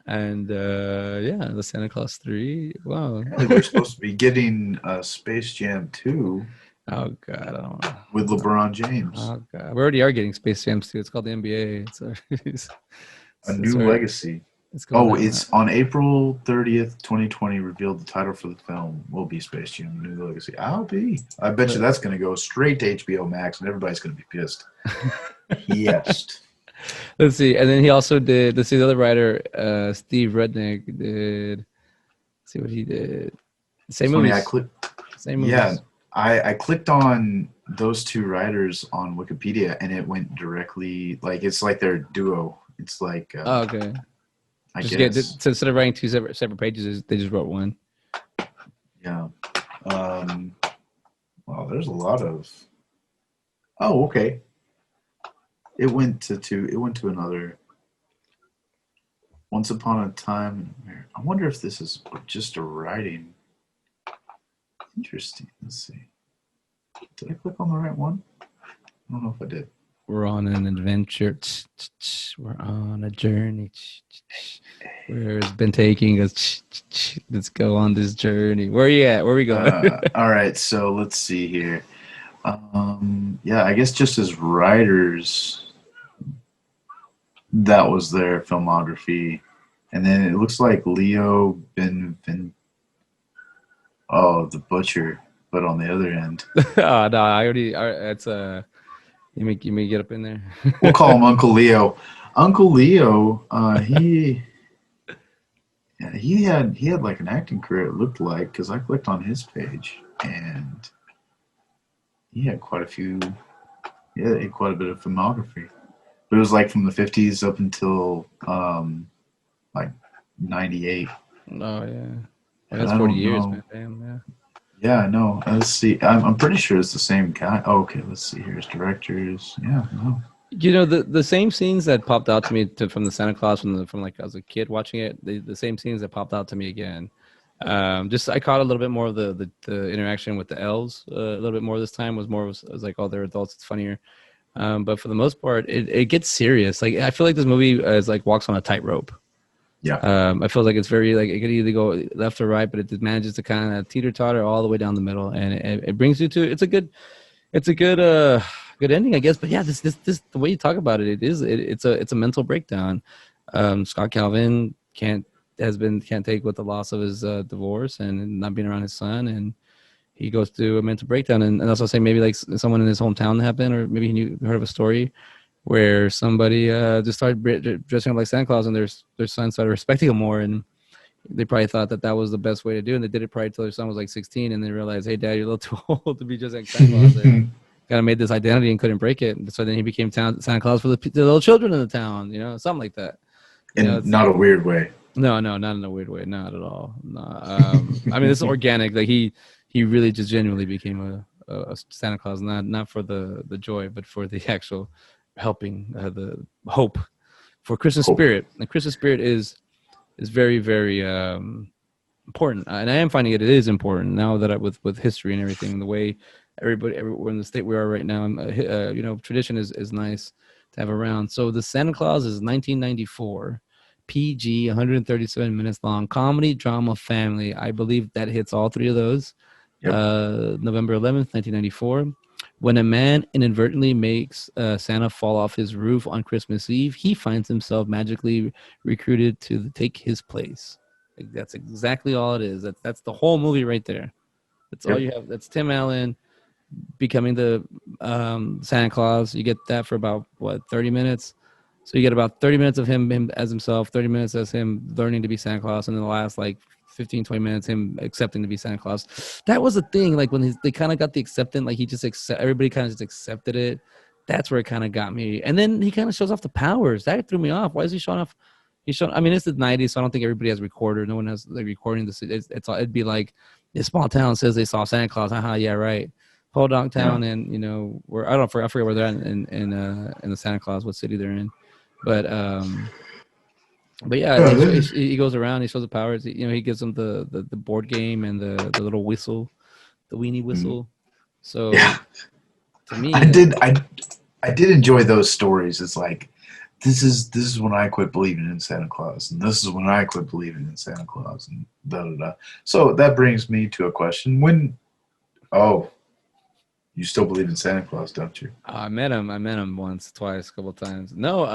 And yeah, the Santa Claus 3. Wow. Apparently, we're supposed to be getting Space Jam 2 Oh God, I don't know. with LeBron James, Oh God, we already are getting Space Jams too. It's called the NBA. a It's new already, legacy. it's going Oh, on. it's on April 30th, 2020, revealed the title for the film will be Space Jam: New Legacy. I bet you that's going to go straight to HBO Max, and everybody's going to be pissed. Yes. Let's see, and then he also did. Let's see, the other writer, Steve Rudnick, did. Let's see what he did. Same It's funny, movies. Same yeah, movies. I clicked on those two writers on Wikipedia, and it went directly, like, it's like their duo. It's like, Oh, okay. I Just guess. so instead of writing two separate pages, they just wrote one. Yeah. Well, there's a lot of. Oh, okay. It went to another. Once Upon a Time. I wonder if this is just a writing. Interesting. Let's see. Did I click on the right one? I don't know if I did. We're on an adventure. We're on a journey. Where it's been taking us. Let's go on this journey. Where are you at? Where are we going? All right, so let's see here. Yeah, I guess just as writers, that was their filmography, and then it looks like Leo the Butcher, but on the other end. Oh no, I already. It's You may get up in there. We'll call him Uncle Leo. Uncle Leo, he had like an acting career. It looked like, because I clicked on his page and he had quite a few. Yeah, he had quite a bit of filmography. But it was like from the 50s up until like 98. Oh yeah, that's 40 years, man. Damn, yeah. Yeah, I know. Let's see. I'm pretty sure it's the same guy. Oh, okay, let's see. Here's directors. Yeah, no. You know, the same scenes that popped out to me from the Santa Claus from like as a kid watching it, the same scenes that popped out to me again. Just I caught a little bit more of the interaction with the elves a little bit more this time. Was like, oh, they're adults, it's funnier. But for the most part, it gets serious. Like I feel like this movie is like walks on a tightrope. Yeah. I feel like it's very like it could either go left or right, but it manages to kind of teeter totter all the way down the middle, and it brings you to it's a good good ending, I guess. But yeah, this the way you talk about it, it's a mental breakdown. Scott Calvin can't take with the loss of his divorce and not being around his son, and he goes through a mental breakdown. And also say maybe like someone in his hometown happened, or maybe he heard of a story where somebody just started dressing up like Santa Claus, and their son started respecting him more, and they probably thought that was the best way to do it. And they did it probably until their son was like 16, and they realized, hey, Dad, you're a little too old to be just like Santa Claus. Kind of made this identity and couldn't break it. So then he became Santa Claus for the little children in the town, something like that. Not a weird way. No, not in a weird way. Not at all. No. I mean, it's organic. Like he really just genuinely became a Santa Claus, not for the joy, but for the actual helping the hope for Christmas spirit. And Christmas spirit is very, very important, and I am finding it is important now that with history and everything, the way everyone in the state we are right now, tradition is nice to have around. So the Santa Claus is 1994, PG, 137 minutes long, comedy, drama, family. I believe that hits all three of those. Yep. November 11th, 1994. When a man inadvertently makes Santa fall off his roof on Christmas Eve, he finds himself magically recruited to take his place. Like, that's exactly all it is. That's the whole movie right there. That's all you have. That's Tim Allen becoming the Santa Claus. You get that for about 30 minutes. So you get about 30 minutes of him as himself, 30 minutes as him learning to be Santa Claus, and then the last 15, 20 minutes, him accepting to be Santa Claus. That was the thing. Like when they kind of got the acceptance, like he just everybody kind of just accepted it. That's where it kind of got me. And then he kind of shows off the powers. That threw me off. Why is he showing off? I mean, it's the 90s, so I don't think everybody has a recorder. No one has recording this. It'd be like a small town says they saw Santa Claus. Yeah, right. Podunk town, and I forget where they're at in the Santa Claus, what city they're in, but yeah, he goes around. He shows the powers. He gives them the board game and the little whistle, the weenie whistle. Mm-hmm. So, to me, I did enjoy those stories. It's like this is when I quit believing in Santa Claus, and this is when I quit believing in Santa Claus, and da da da. So that brings me to a question: you still believe in Santa Claus, don't you? I met him once, twice, a couple of times. No,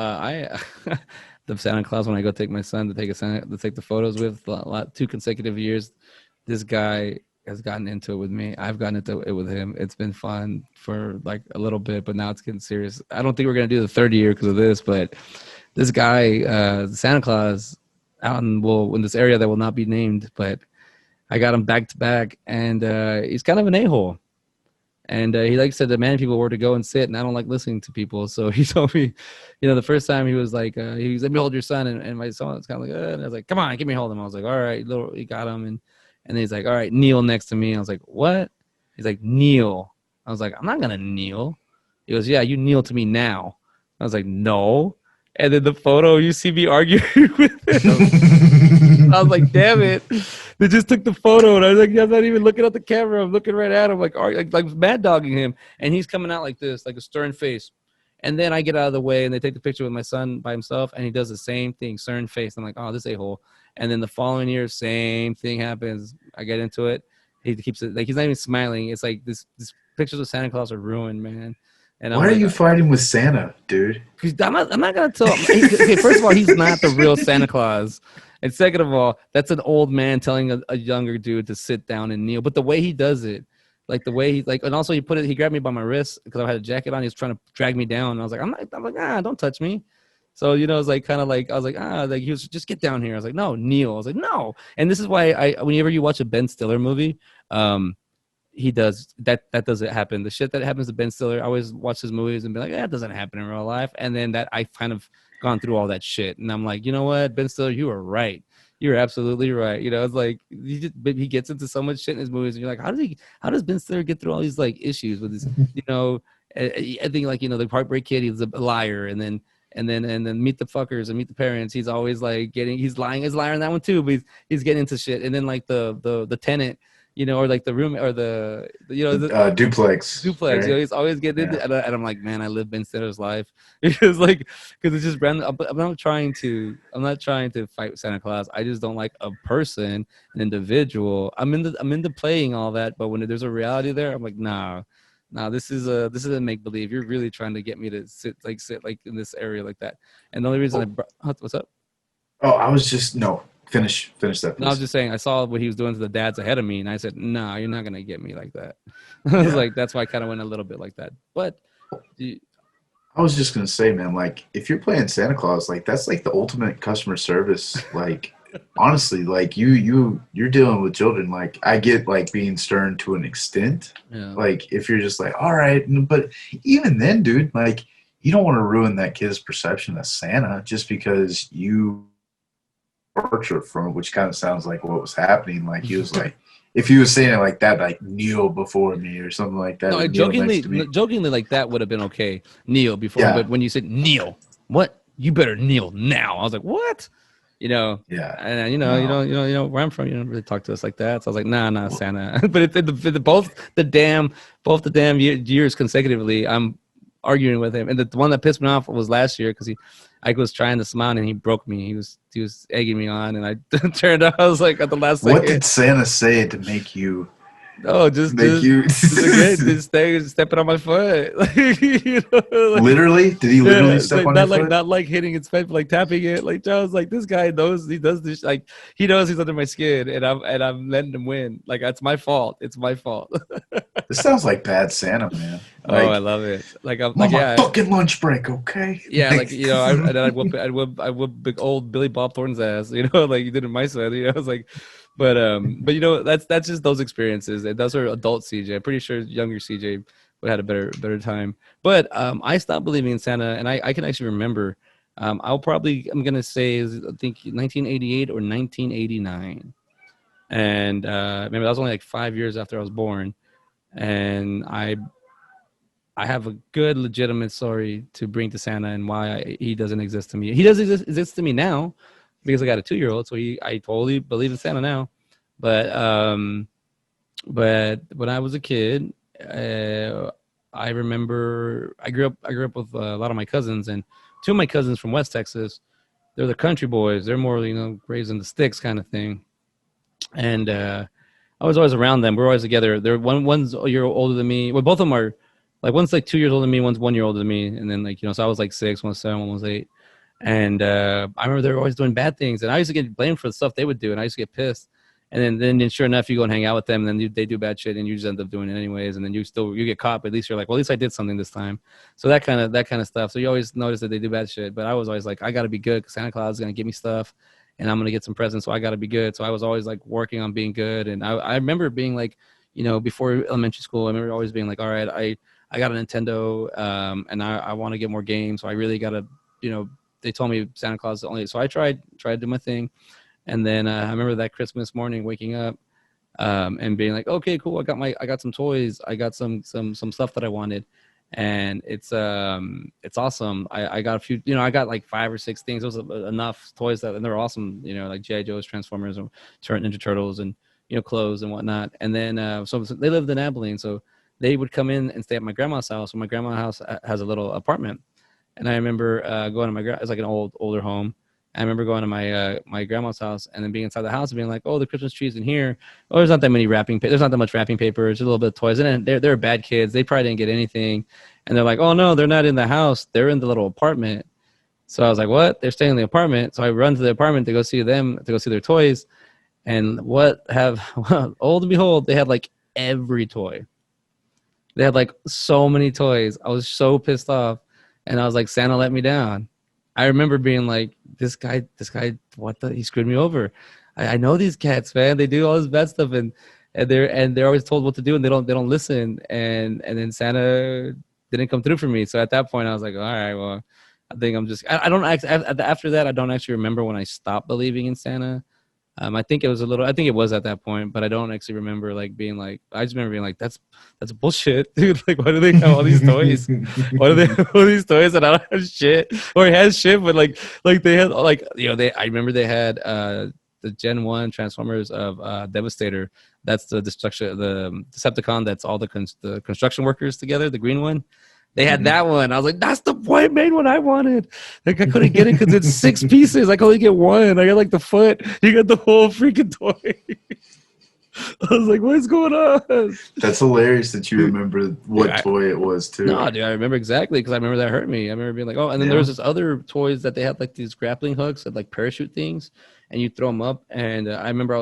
the Santa Claus, when I go take my son to take the photos with 2 consecutive years, this guy has gotten into it with me. I've gotten into it with him. It's been fun for like a little bit, but now it's getting serious. I don't think we're gonna do the third year because of this, but this guy, Santa Claus, out in this area that will not be named, but I got him back to back, and he's kind of an a-hole. And he said demanding people where to go and sit, and I don't like listening to people. So he told me, the first time he was like, let me hold your son, and my son was kind of like, and I was like, come on, give me hold him. I was like, all right, he got him, and then he's like, all right, kneel next to me. I was like, what? He's like, kneel. I was like, I'm not gonna kneel. He goes, yeah, you kneel to me now. I was like, no. And then the photo, you see me arguing with him. I was like, damn it. They just took the photo, and I was like, yeah, I'm not even looking at the camera. I'm looking right at him, like mad dogging him, and he's coming out like this, like a stern face. And then I get out of the way, and they take the picture with my son by himself, and he does the same thing, stern face. I'm like, oh, this a-hole. And then the following year, same thing happens. I get into it. He keeps it like he's not even smiling. It's like this pictures of Santa Claus are ruined, man. And I'm Why are like, you fighting with Santa, dude? I'm not gonna tell. Okay, first of all, he's not the real Santa Claus, and second of all, that's an old man telling a younger dude to sit down and kneel. But the way he does it, like the way he like, and also he grabbed me by my wrist because I had a jacket on. He was trying to drag me down, and I was like, I'm like, don't touch me. So it's like kind of like I was like like he was just get down here. I was like, no, kneel. I was like, no. And this is why whenever you watch a Ben Stiller movie, he does that doesn't happen. The shit that happens to Ben Stiller, I always watch his movies and be like, that doesn't happen in real life. And then that I kind of gone through all that shit, and I'm like, you know what, Ben Stiller, you are right. You're absolutely right. It's like he gets into so much shit in his movies, and you're like, how does Ben Stiller get through all these like issues with his, I think like the Heartbreak Kid, he's a liar, and then Meet the Fuckers and Meet the Parents, he's always like he's lying on that one too, but he's getting into shit, and then like the Tenant. Or like the room or the Duplex. Duplex. Right? He's always getting into, and I'm like, man, I live Ben Stiller's life. Because it's just random. I'm not trying to fight Santa Claus. I just don't like a person, an individual. I'm into playing all that, but when there's a reality there, I'm like, nah, this is a make believe. You're really trying to get me to sit like in this area like that. And the only reason what's up? Oh, I was just no. Finish that, please. No, I was just saying I saw what he was doing to the dads ahead of me, and I said, "No, you're not gonna get me like that." I was like, that's why I kind of went a little bit like that. But I was just gonna say, man, like if you're playing Santa Claus, like that's like the ultimate customer service. Like honestly, like you're dealing with children. Like I get like being stern to an extent. Yeah. Like if you're just like, all right, but even then, dude, like you don't want to ruin that kid's perception of Santa just because you departure from it, which kind of sounds like what was happening. Like he was like, if he was saying it like that, like kneel before me or something like that. No, jokingly like that would have been okay. Kneel before, yeah. But when you said kneel, what? You better kneel now. I was like, what? Yeah. And where I'm from, you don't really talk to us like that. So I was like, nah, Santa. But both the damn years consecutively, I'm arguing with him, and the one that pissed me off was last year because I was trying to smile and he broke me. He was egging me on, and I turned out I was like at the last second. What did Santa say to make you? Oh, just stepping on my foot. Literally? Did he literally step on your foot? Not like hitting its foot, like tapping it. Like I was like, this guy knows he does this. Like he knows he's under my skin, and I'm letting him win. Like that's my fault. It's my fault. This sounds like bad Santa, man. Like, I love it. Like I'm like, yeah, fucking lunch break, okay? Yeah, like I'd whoop big old Billy Bob Thornton's ass. Like you did in my side. I was like. But that's just those experiences, and those are adult CJ. I'm pretty sure younger CJ would have had a better time. But I stopped believing in Santa, and I can actually remember. I'm gonna say I think 1988 or 1989, and remember that was only like 5 years after I was born, and I have a good legitimate story to bring to Santa and why he doesn't exist to me. He does exist to me now. Because I got a 2-year-old, so I totally believe in Santa now. But when I was a kid, I remember I grew up with a lot of my cousins, and 2 of my cousins from West Texas. They're the country boys. They're more raised in the sticks kind of thing. And I was always around them. We're always together. They're one's a year older than me. Well, both of them are like one's like 2 years older than me, one's 1 year older than me, and then so I was like 6, one was 7, one was 8. And I remember they were always doing bad things, and I used to get blamed for the stuff they would do, and I used to get pissed. And then sure enough, you go and hang out with them, and then they do bad shit, and you just end up doing it anyways. And then you get caught, but at least you're like, well, at least I did something this time. So that kind of stuff. So you always notice that they do bad shit, but I was always like, I got to be good because Santa Claus is gonna give me stuff, and I'm gonna get some presents, so I got to be good. So I was always like working on being good, and I remember being like, before elementary school, I remember always being like, all right, I got a Nintendo, and I want to get more games, so I really got to, they told me Santa Claus is only, so I tried to do my thing. And then I remember that Christmas morning waking up and being like, okay, cool. I got some toys. I got some stuff that I wanted. and it's awesome. I got a few, I got like 5 or 6 things. Those was enough toys that, and they're awesome, like GI Joe's, Transformers, and Ninja Turtles, and clothes and whatnot. And then so they lived in Abilene, so they would come in and stay at my grandma's house. And my grandma's house has a little apartment, and I remember going to it's like an older home. I remember going to my grandma's house and then being inside the house and being like, "Oh, the Christmas tree's in here. Oh, there's not that many there's not that much wrapping paper. It's a little bit of toys." And then they're bad kids. They probably didn't get anything. And they're like, "Oh no, they're not in the house. They're in the little apartment." So I was like, "What? They're staying in the apartment?" So I run to the apartment to go see them, to go see their toys. And oh and behold, they had like every toy. They had like so many toys. I was so pissed off, and I was like, Santa let me down. I remember being like, this guy, he screwed me over. I know these cats, man. They do all this bad stuff, and they're always told what to do, and they don't listen. And then Santa didn't come through for me. So at that point, I was like, all right, well, I think I'm just. I don't after that. I don't actually remember when I stopped believing in Santa. I think it was I think it was at that point, but I don't actually remember like being like, I just remember being like, that's bullshit, dude. Like, why do they have all these toys? Why do they have all these toys and I don't have shit? Or it has shit, but like they had like, I remember they had the Gen 1 Transformers of Devastator. That's the Decepticon. That's all the construction workers together, the green one. They had that one. I was like, that's the main one I wanted. Like, I couldn't get it because it's 6 pieces. I could only get one. I got like the foot. You got the whole freaking toy. I was like, what's going on? That's hilarious that you remember what toy it was, too. No, dude, I remember exactly because I remember that hurt me. I remember being like, oh, and then there was this other toys that they had like these grappling hooks that like parachute things, and you throw them up. And I remember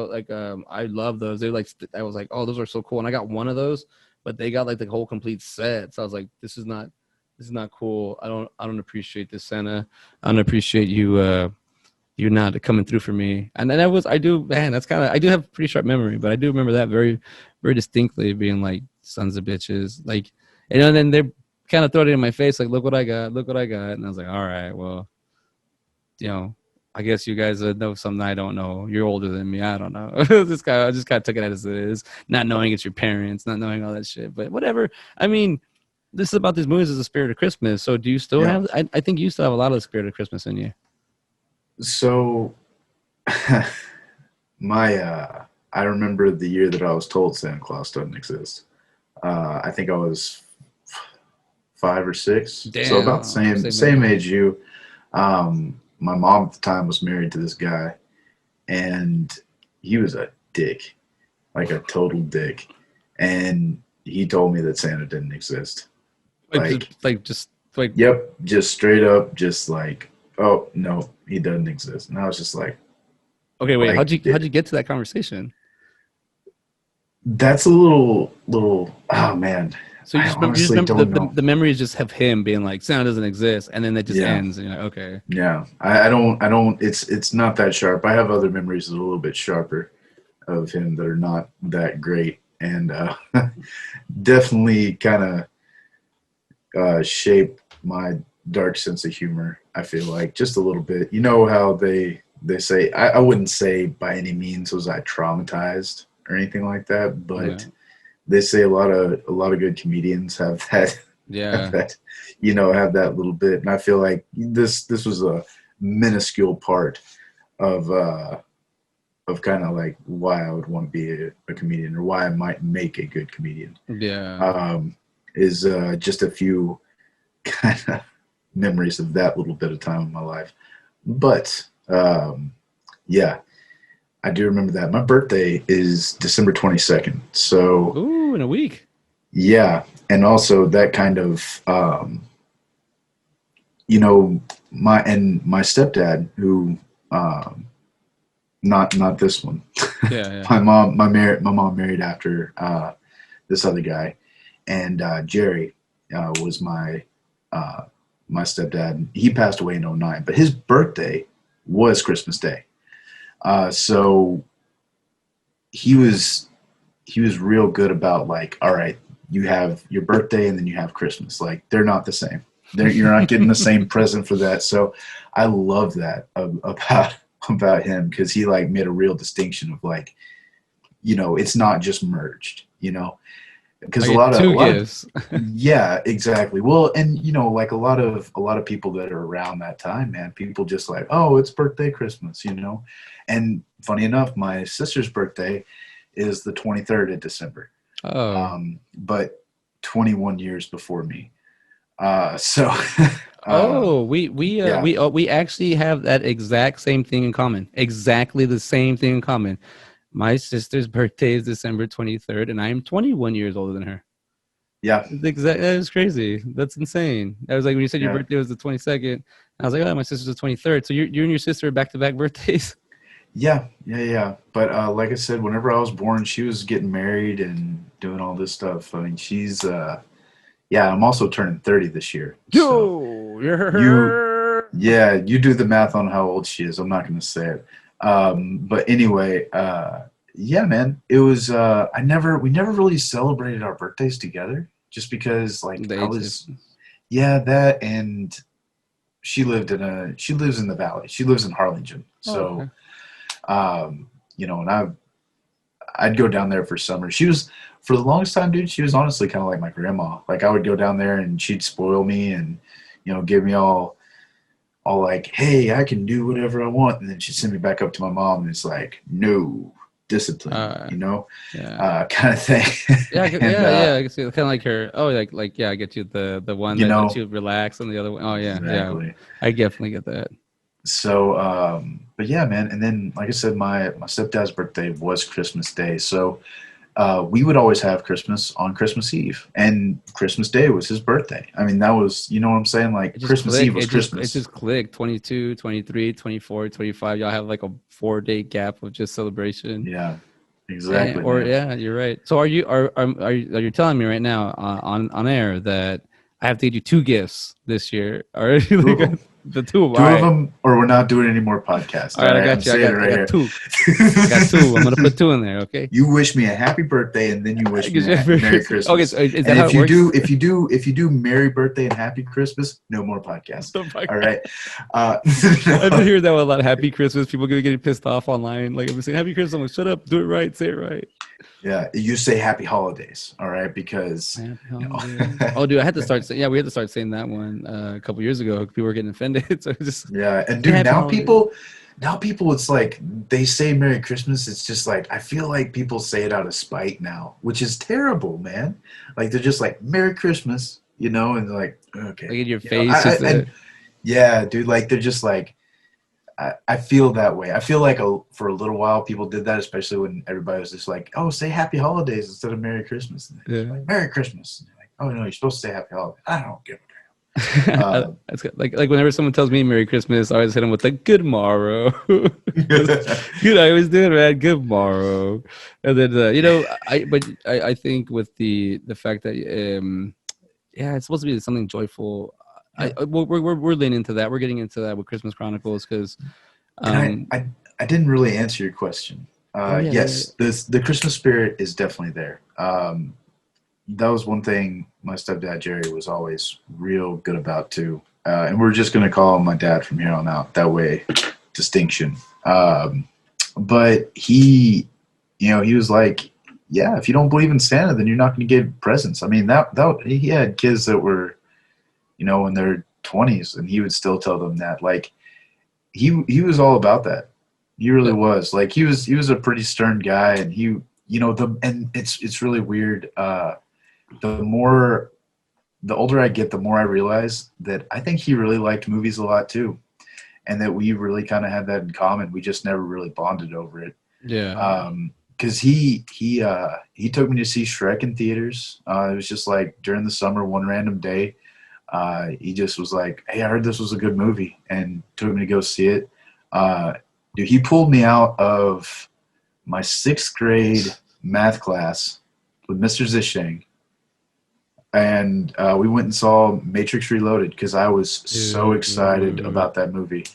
I love those. They I was like, oh, those are so cool. And I got one of those. But they got like the whole complete set. So I was like, this is not cool. I don't appreciate this, Santa. I don't appreciate you not coming through for me. And then I do have pretty sharp memory, but I do remember that very, very distinctly, being like, sons of bitches. Like, and then they kind of throw it in my face, like, look what I got. And I was like, all right, well, I guess you guys know something I don't know. You're older than me. I don't know. I just kind of took it as it is, not knowing it's your parents, not knowing all that shit. But whatever. I mean, this is about these movies as a spirit of Christmas. So do you still have? I think you still have a lot of the spirit of Christmas in you. So, I remember the year that I was told Santa Claus doesn't exist. I think I was 5 or 6. Damn, so about the same age you. My mom at the time was married to this guy, and he was a dick, like a total dick. And he told me that Santa didn't exist. Yep, just straight up, just like, oh no, he doesn't exist. And I was just like, okay, wait, how'd you get to that conversation? That's a little. Oh man. So you just remember the memories just of him being like, Santa doesn't exist, and then it just ends, and you're like, okay. Yeah, I don't. It's not that sharp. I have other memories that are a little bit sharper of him that are not that great, and definitely kind of shape my dark sense of humor. I feel like just a little bit. You know how they say, I wouldn't say by any means was I traumatized or anything like that, but. Yeah. They say a lot of good comedians have that, have that little bit, and I feel like this was a minuscule part of kind of like why I would want to be a comedian, or why I might make a good comedian. Yeah, is just a few kind of memories of that little bit of time in my life, but yeah. I do remember that. My birthday is December 22nd. So, ooh, in a week. Yeah. And also that kind of, my stepdad, who, not this one. Yeah. My mom married after, this other guy, and, Jerry, was my stepdad. He passed away in 2009, but his birthday was Christmas Day. So he was real good about like, all right, you have your birthday and then you have Christmas. Like, they're not the same. You're not getting the same present for that. So I love that about him, because he like made a real distinction of like, it's not just merged, because I a get lot of two gifts. yeah, exactly. Well, and like a lot of people that are around that time, man, people just like, oh, it's birthday, Christmas, and funny enough, my sister's birthday is the 23rd of December, Oh. but 21 years before me. So Oh, yeah, we actually have that exact same thing in common. Exactly the same thing in common. My sister's birthday is December 23rd, and I am 21 years older than her. yeah, That is crazy. That's insane. I was like, when you said your yeah. birthday was the 22nd, I was like, oh, my sister's the 23rd. So you and your sister are back to back birthdays. Yeah, yeah, yeah. But like I said, whenever I was born, she was getting married and doing all this stuff. I mean, she's yeah. I'm also turning 30 this year. So Yo, you, you're yeah, you do the math on how old she is. I'm not going to say it. But anyway, yeah, man. It was. We never really celebrated our birthdays together, just because like the I age was, difference. yeah, that and she lives in the valley. She lives in Harlingen. Oh, So okay. and I'd go down there for summer. She was for the longest time, dude. She was honestly kind of like my grandma. Like I would go down there and she'd spoil me and give me all like, hey, I can do whatever I want, and then she'd send me back up to my mom and it's like, no discipline, Uh, yeah. kind of thing. Yeah, And yeah. I can see kind of like her. Oh, like yeah, I get you the one you that lets know you relax, and the other one. Oh yeah, yeah. exactly. I definitely get that. So, but yeah, man. And then, like I said, my stepdad's birthday was Christmas Day. So, we would always have Christmas on Christmas Eve, and Christmas Day was his birthday. I mean, that was, you know what I'm saying? It Like just Christmas Eve clicked. was It Christmas. just clicked. 22, 23, 24, 25. Y'all have like a 4 day gap of just celebration. Yeah, And, exactly, or man. yeah, you're right. So are you telling me right now on air that I have to get you two gifts this year? Or Two of them. the two of them? All Two of right, them, or we're not doing any more podcasts. all All right. I right, I'm got you. saying it I right got here. two. I got two. I'm gonna put two in there. Okay. You wish me a happy birthday, and then you wish me a Merry Merry Christmas. Okay, Christmas. so is And that how it if you works? do, if you do Merry birthday and Happy Christmas, no more podcasts. All right. I've been No. hearing that one a lot. Happy Christmas. People getting pissed off online. Like I'm saying, Happy Christmas. I'm like, shut up. Do it right. Say it right. Yeah, you say Happy Holidays. All right, because Happy you know. holidays. Oh, dude, I had to start saying. Yeah, we had to start saying that one a couple years ago. People were getting offended. So just Yeah, and say dude, Happy holidays. now people, it's like they say Merry Christmas. It's just like I feel like people say it out of spite now, which is terrible, man. Like they're just like Merry Christmas, and they're like, Like okay, in your face, I just and yeah, dude, like they're just like I feel that way. I feel like for a little while people did that, especially when everybody was just like, oh, say Happy Holidays instead of Merry Christmas. And they're yeah. like Merry Christmas. And they're like, oh no, you're supposed to say Happy Holidays. I don't give a damn. That's good. Like whenever someone tells me Merry Christmas, I always hit them with like Good morrow. Good, I always do it, man. Good morrow. And then I think with the fact that yeah, it's supposed to be something joyful. Yeah. We're leaning into that. We're getting into that with Christmas Chronicles because And um I didn't really answer your question. oh yeah. Yes, the Christmas spirit is definitely there. That was one thing my stepdad Jerry was always real good about too. And we're just gonna call him my dad from here on out. That way, distinction. But he was like, yeah, if you don't believe in Santa, then you're not going to get presents. I mean, that he had kids that were, in their 20s, and he would still tell them that. Like, he was all about that. He really was. Like, he was a pretty stern guy, and and it's really weird. The older I get, the more I realize that I think he really liked movies a lot too, and that we really kind of had that in common. We just never really bonded over it. Yeah. Because he took me to see Shrek in theaters. It was just like during the summer, one random day. He just was like, "Hey, I heard this was a good movie," and took me to go see it. Dude, he pulled me out of my 6th grade math class with Mr. Zisheng, and we went and saw Matrix Reloaded because I was so excited Dude. about that movie,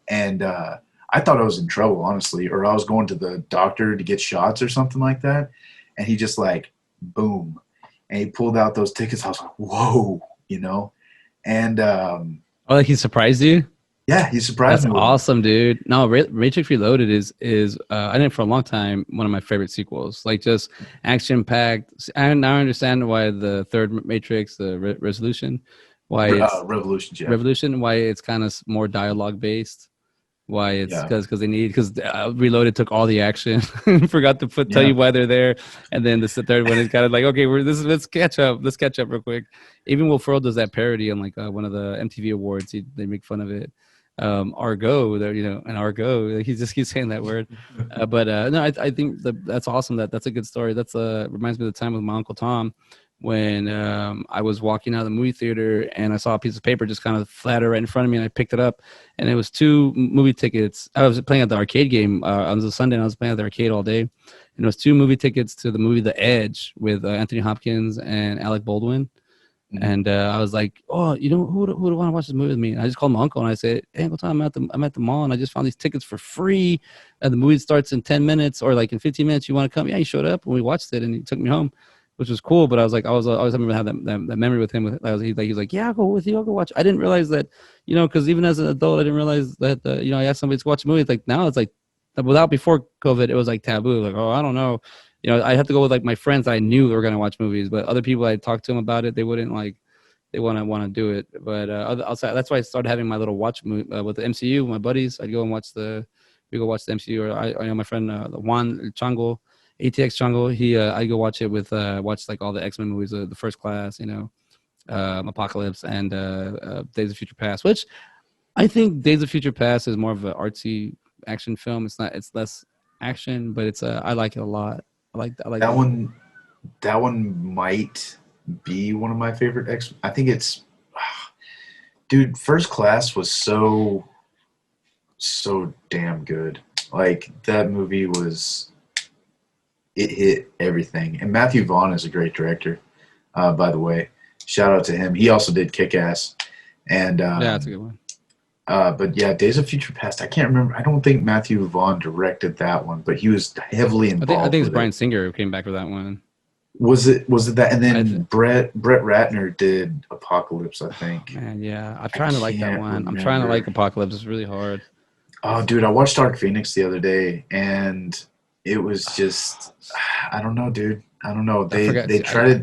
and I thought I was in trouble, honestly, or I was going to the doctor to get shots or something like that, and he just like, boom, and he pulled out those tickets. I was like, whoa, and Oh, like he surprised you? Yeah, he surprised That's me with him. awesome, dude. No, Matrix Reloaded is I think for a long time one of my favorite sequels. Like just action packed. And now I understand why the third Matrix, the Resolution, why it's Revolutions, yeah. Revolution, why it's kind of more dialogue based. Why it's Yeah. because they need because Reloaded took all the action, forgot to tell Yeah. you why they're there, and then the third one is kind of like okay, let's catch up, real quick. Even Will Ferrell does that parody on like one of the MTV awards. They make fun of it. Argo, there, and Argo. He just keeps saying that word. But no, I think that's awesome. That's a good story. That's reminds me of the time with my Uncle Tom when I was walking out of the movie theater and I saw a piece of paper just kind of flatter right in front of me, and I picked it up, and it was 2 movie tickets. I was playing at the arcade game on the Sunday, and I was playing at the arcade all day, and it was 2 movie tickets to the movie The Edge with Anthony Hopkins and Alec Baldwin. Mhm. And I was like, oh, who would want to watch this movie with me? And I just called my uncle and I said, hey, Uncle Tom, I'm at the mall and I just found these tickets for free. And the movie starts in 10 minutes or like in 15 minutes. You want to come? Yeah, he showed up and we watched it and he took me home, which was cool. But I was like, I was always having to have that memory with him. He's like, yeah, I'll go with you. I'll go watch. I didn't realize that, because even as an adult, I didn't realize that, I asked somebody to watch a movie. It's like now it's like, before COVID, it was like taboo. Like, oh, I don't know. I had to go with like my friends I knew were going to watch movies, but other people I talked to them about it, they wouldn't like. They want to do it, but outside, that's why I started having my little watch with the MCU. With my buddies, I'd go and watch the MCU, or I know my friend Juan Chango, ATX Chango. I go watch it with watch like all the X-Men movies, the First Class, Apocalypse, and Days of Future Past. Which I think Days of Future Past is more of an artsy action film. It's less action, but it's I like it a lot. I like that one. That one might be one of my favorite X. I think it's, dude. First Class was so damn good. Like that movie was, it hit everything. And Matthew Vaughn is a great director, by the way. Shout out to him. He also did Kick Ass, and yeah, that's a good one. But yeah, Days of Future Past. I can't remember. I don't think Matthew Vaughn directed that one, but he was heavily involved. I think it's Bryan Singer who came back for that one. Was it that? And then Brett Ratner did Apocalypse, I think. Man, yeah, I'm trying to like that one. Remember. I'm trying to like Apocalypse. It's really hard. Oh, dude, I watched Dark Phoenix the other day, and it was just, I don't know, dude. I don't know. They try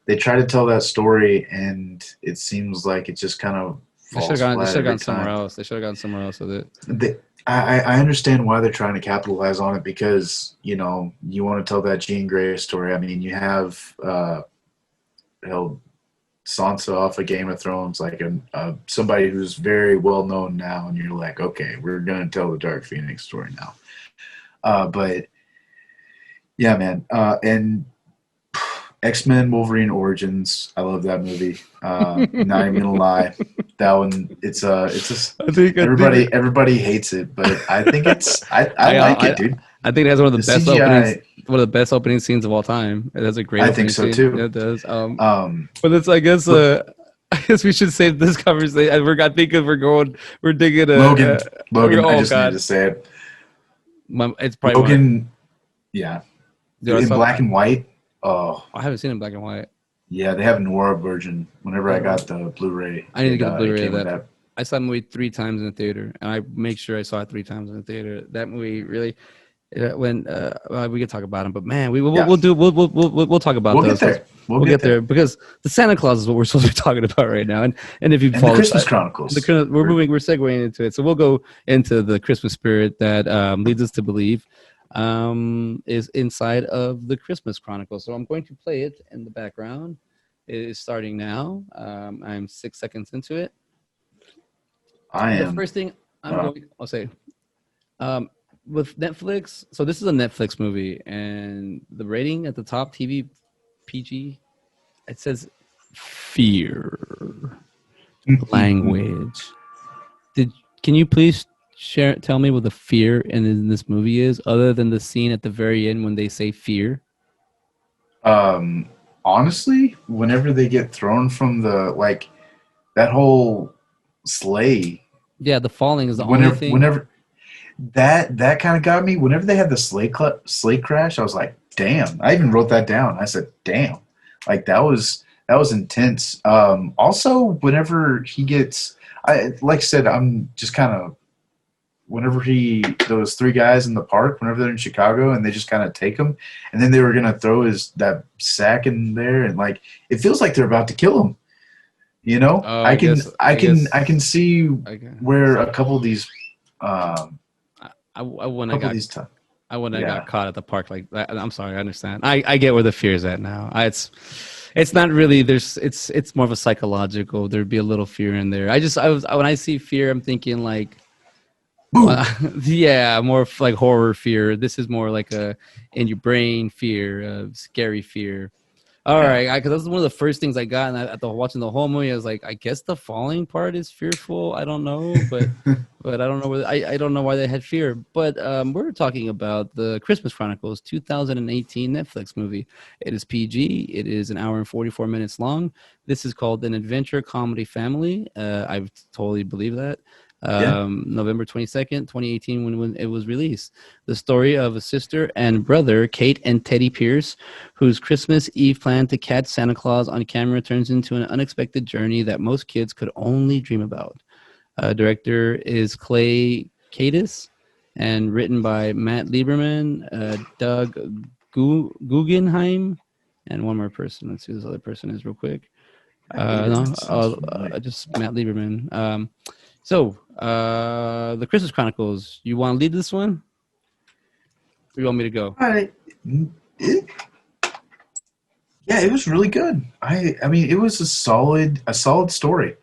to tell that story, and it seems like it just kind of falls flat. They should have gone somewhere else. They should have gone somewhere else with it. I understand why they're trying to capitalize on it because, you want to tell that Jean Grey story. I mean, you have Sansa off of Game of Thrones, like somebody who's very well known now, and you're like, okay, we're going to tell the Dark Phoenix story now. But, yeah, man. And X-Men Wolverine Origins, I love that movie. Not even gonna lie, that one everybody hates it, but I think I like it, dude. I think it has one of the best openings, one of the best opening scenes of all time. It has a great. I think so too. Yeah, it does. But it's I guess we should save this conversation. I forgot because we're digging Logan. I just need to say it. It's probably Logan. Yeah, in black and white. Oh, I haven't seen it in black and white. Yeah, they have a noir version. Whenever I got the Blu-ray, I need to get the Blu-ray of that. I saw the movie 3 times in the theater, and I make sure I saw it 3 times in the theater. That movie really, when we could talk about it, but man, we'll talk about we'll those. Get there. We'll get there because the Santa Claus is what we're supposed to be talking about right now, and if you follow the Christmas Chronicles, we're segueing into it, so we'll go into the Christmas spirit that leads us to believe is inside of the Christmas Chronicles. So I'm going to play it in the background. It is starting now. I'm 6 seconds into it. The first thing I'll say, with Netflix, so this is a Netflix movie, and the rating at the top, TV PG, it says fear language. Can you please tell me what the fear in this movie is, other than the scene at the very end when they say fear? Honestly, whenever they get thrown from that whole sleigh. Yeah, the falling is the only thing. Whenever that kind of got me. Whenever they had the sleigh crash, I was like, damn. I even wrote that down. I said, damn. Like that was That was intense. Also, whenever he gets, I like I said, I'm just kind of whenever those three guys in the park, whenever they're in Chicago, and they just kind of take him, and then they were gonna throw that sack in there, and like it feels like they're about to kill him. You know, Oh, I can I I can guess I can see okay. where So a couple of these, I when I couple of got these times, I when I got yeah, caught at the park like that. I'm sorry, I understand. I get where the fear is at now. It's not really it's more of a psychological. There'd be a little fear in there. I was when I see fear, I'm thinking like boom, yeah, more of like horror fear. This is more like a in your brain fear, scary fear. All yeah, right, because that was one of the first things I got, and at the watching the whole movie, I was like, I guess the falling part is fearful. I don't know, but I don't know whether I don't know why they had fear. But we're talking about the Christmas Chronicles, 2018 Netflix movie. It is PG. It is an hour and 44 minutes long. This is called an adventure comedy family. I totally believe that. yeah. November 22nd, 2018, when it was released. The story of a sister and brother, Kate and Teddy Pierce, whose Christmas Eve plan to catch Santa Claus on camera turns into an unexpected journey that most kids could only dream about. Director is Clay Cadis, and written by Matt Lieberman, Doug Guggenheim, and one more person. Let's see who this other person is real quick. Matt Lieberman No, sounds familiar. just Matt Lieberman. The Christmas Chronicles. You want to lead this one? Or you want me to go? I, it, yeah, it was really good. I mean, it was a solid story.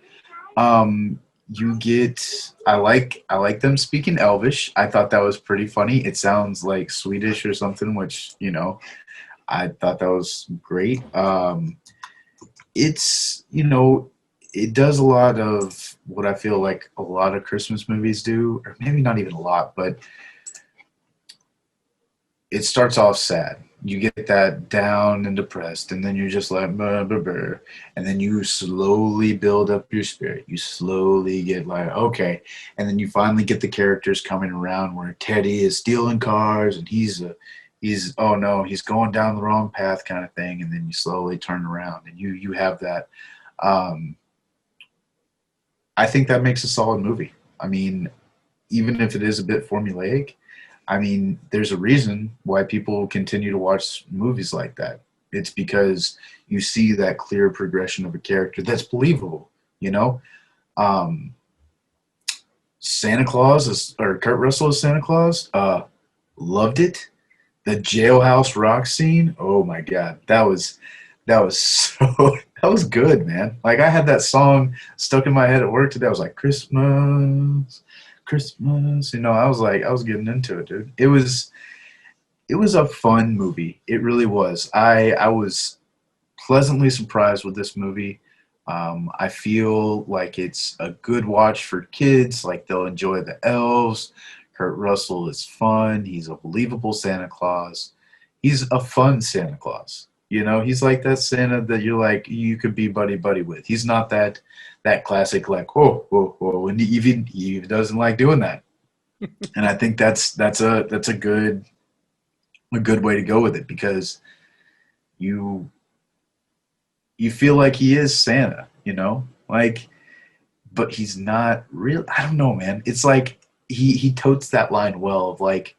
Um, you get I like them speaking Elvish. I thought that was pretty funny. It sounds like Swedish or something, which I thought that was great. It's it does a lot of what I feel like a lot of Christmas movies do, or maybe not even a lot, but it starts off sad. You get that down and depressed, and then you're just like, "Buh, buh, buh," and then you slowly build up your spirit. You slowly get like, okay, and then you finally get the characters coming around where Teddy is stealing cars, and he's oh no, he's going down the wrong path, kind of thing, and then you slowly turn around, and you have that. Um, I think that makes a solid movie. I mean, even if it is a bit formulaic, I mean, there's a reason why people continue to watch movies like that. It's because you see that clear progression of a character that's believable, you know? Um, Santa Claus or Kurt Russell as Santa Claus, loved it. The jailhouse rock scene, oh my god, that was so that was good, man. Like I had that song stuck in my head at work today. I was like, Christmas, Christmas. I was getting into it, dude. It was a fun movie. It really was. I was pleasantly surprised with this movie. I feel like it's a good watch for kids. Like they'll enjoy the elves. Kurt Russell is fun. He's a believable Santa Claus. He's a fun Santa Claus. He's like that Santa that you're like you could be buddy buddy with. He's not that classic like whoa whoa whoa, and he even doesn't like doing that. And I think that's a good way to go with it because you feel like he is Santa, like, but he's not real. I don't know, man. It's like he totes that line well of like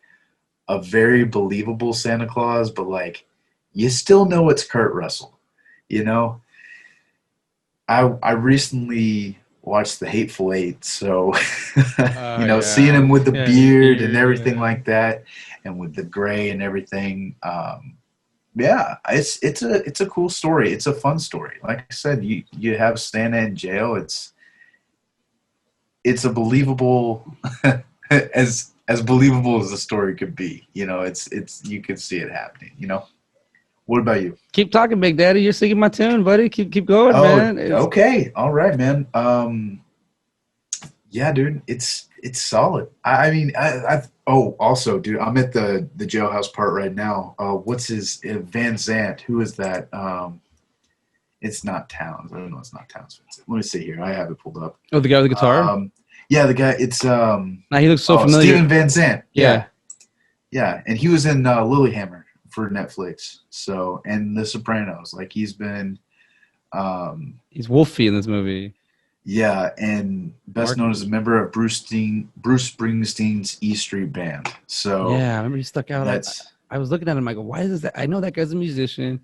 a very believable Santa Claus, but like you still know it's Kurt Russell. You know, I recently watched The Hateful Eight, so Oh seeing him yeah, with the yeah, the beard and beard. everything Yeah. like that, and with the gray and everything. Yeah, it's a cool story. It's a fun story. Like I said, you have Santa in jail. It's a believable as believable as the story could be. It's you could see it happening. What about you? Keep talking, Big Daddy. You're singing my tune, buddy. Keep going, Oh, man. It's okay, all right, man. Yeah, dude, it's solid. I mean, oh, also, dude, I'm at the jailhouse part right now. What's his Van Zant? Who is that? It's not Towns. I don't know. It's not Towns. Let me see here. I have it pulled up. oh, the guy with the guitar. Yeah, the guy. It's Nah, he looks so oh, familiar. Steven Van Zant. Yeah. Yeah, yeah, and he was in Lilyhammer for Netflix. So and The Sopranos. Like he's been He's Wolfie in this movie. Yeah, and best known as a Marky. member of Bruce Springsteen's E Street Band. So Yeah, I remember he stuck out. that's I was looking at him. I go, why is that? I know that guy's a musician.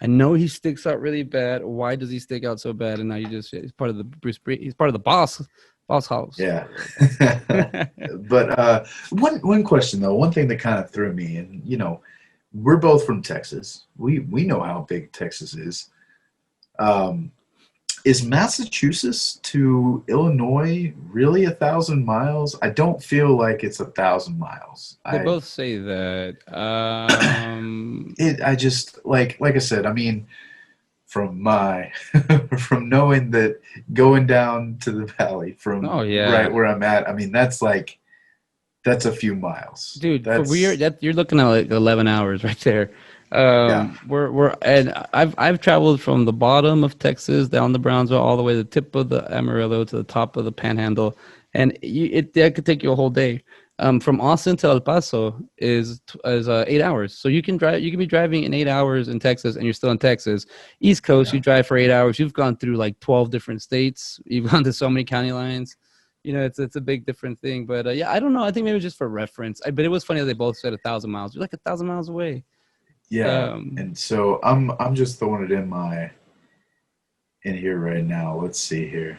I know he sticks out really bad. Why does he stick out so bad? And now you just he's part of the he's part of the boss house. yeah. But one question though, one thing that kind of threw me, and we're both from Texas. We know how big Texas is. Um, is Massachusetts to Illinois really 1,000 miles? I don't feel like it's 1,000 miles. They I both say that. I just like I said. I mean, from my from knowing that going down to the valley from Oh right yeah, where I'm at. I mean, that's a few miles. dude. For weird, That's that you're looking at like 11 hours right there. yeah, We're and I've traveled from the bottom of Texas down the Brownsville all the way to the tip of the Amarillo to the top of the Panhandle, and that could take you a whole day. From Austin to El Paso is 8 hours, so you can drive. You can be driving in 8 hours in Texas, and you're still in Texas. East Coast, yeah, you drive for 8 hours. You've gone through like 12 different states. You've gone to so many county lines. It's a big different thing. But yeah, I don't know. I think maybe just for reference. But it was funny that they both said 1,000 miles. You're like 1,000 miles away. yeah. Um, And so I'm just throwing it in here right now. Let's see here.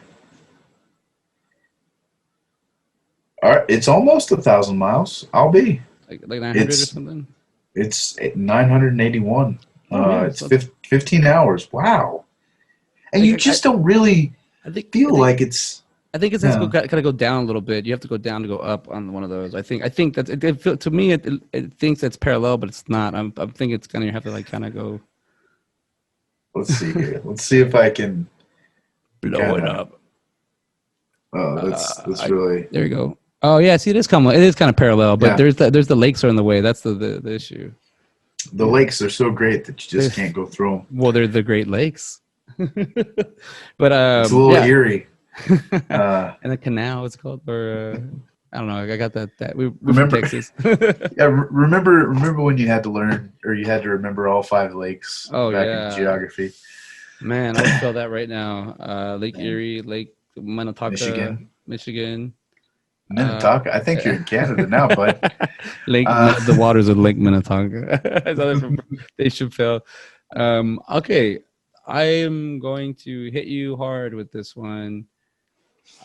All right, it's almost 1,000 miles. I'll be. like 900 or It's something. it's 981. Oh yeah, It's so 15 hours. Wow. And you like just don't really I think I feel think like it's I think it has to go yeah. kind of go down a little bit. You have to go down to go up on one of those. I think that's to me it thinks it's parallel, but it's not. I'm thinking it's gonna have to like kind of go Let's see here. Let's see if I can blow kind it of. up. Oh, that's really There you go. Oh yeah, see it is kind of parallel, but yeah. there's the lakes are in the way. That's the issue. The lakes are so great that you just can't go through them. Well, they're the Great Lakes. But It's a little yeah. eerie. And the canal is called, or I don't know. I got that we're from Remember, Texas. yeah. Remember when you had to learn or you had to remember all five lakes Oh back in yeah, geography? man, I would feel that right now. Lake Man, Erie, Lake Minnetonka, Michigan, Michigan. Uh, Minnetonka. I think you're in Canada now, bud. The waters of Lake Minnetonka. I saw that from Dave Chappelle. Okay, I am going to hit you hard with this one.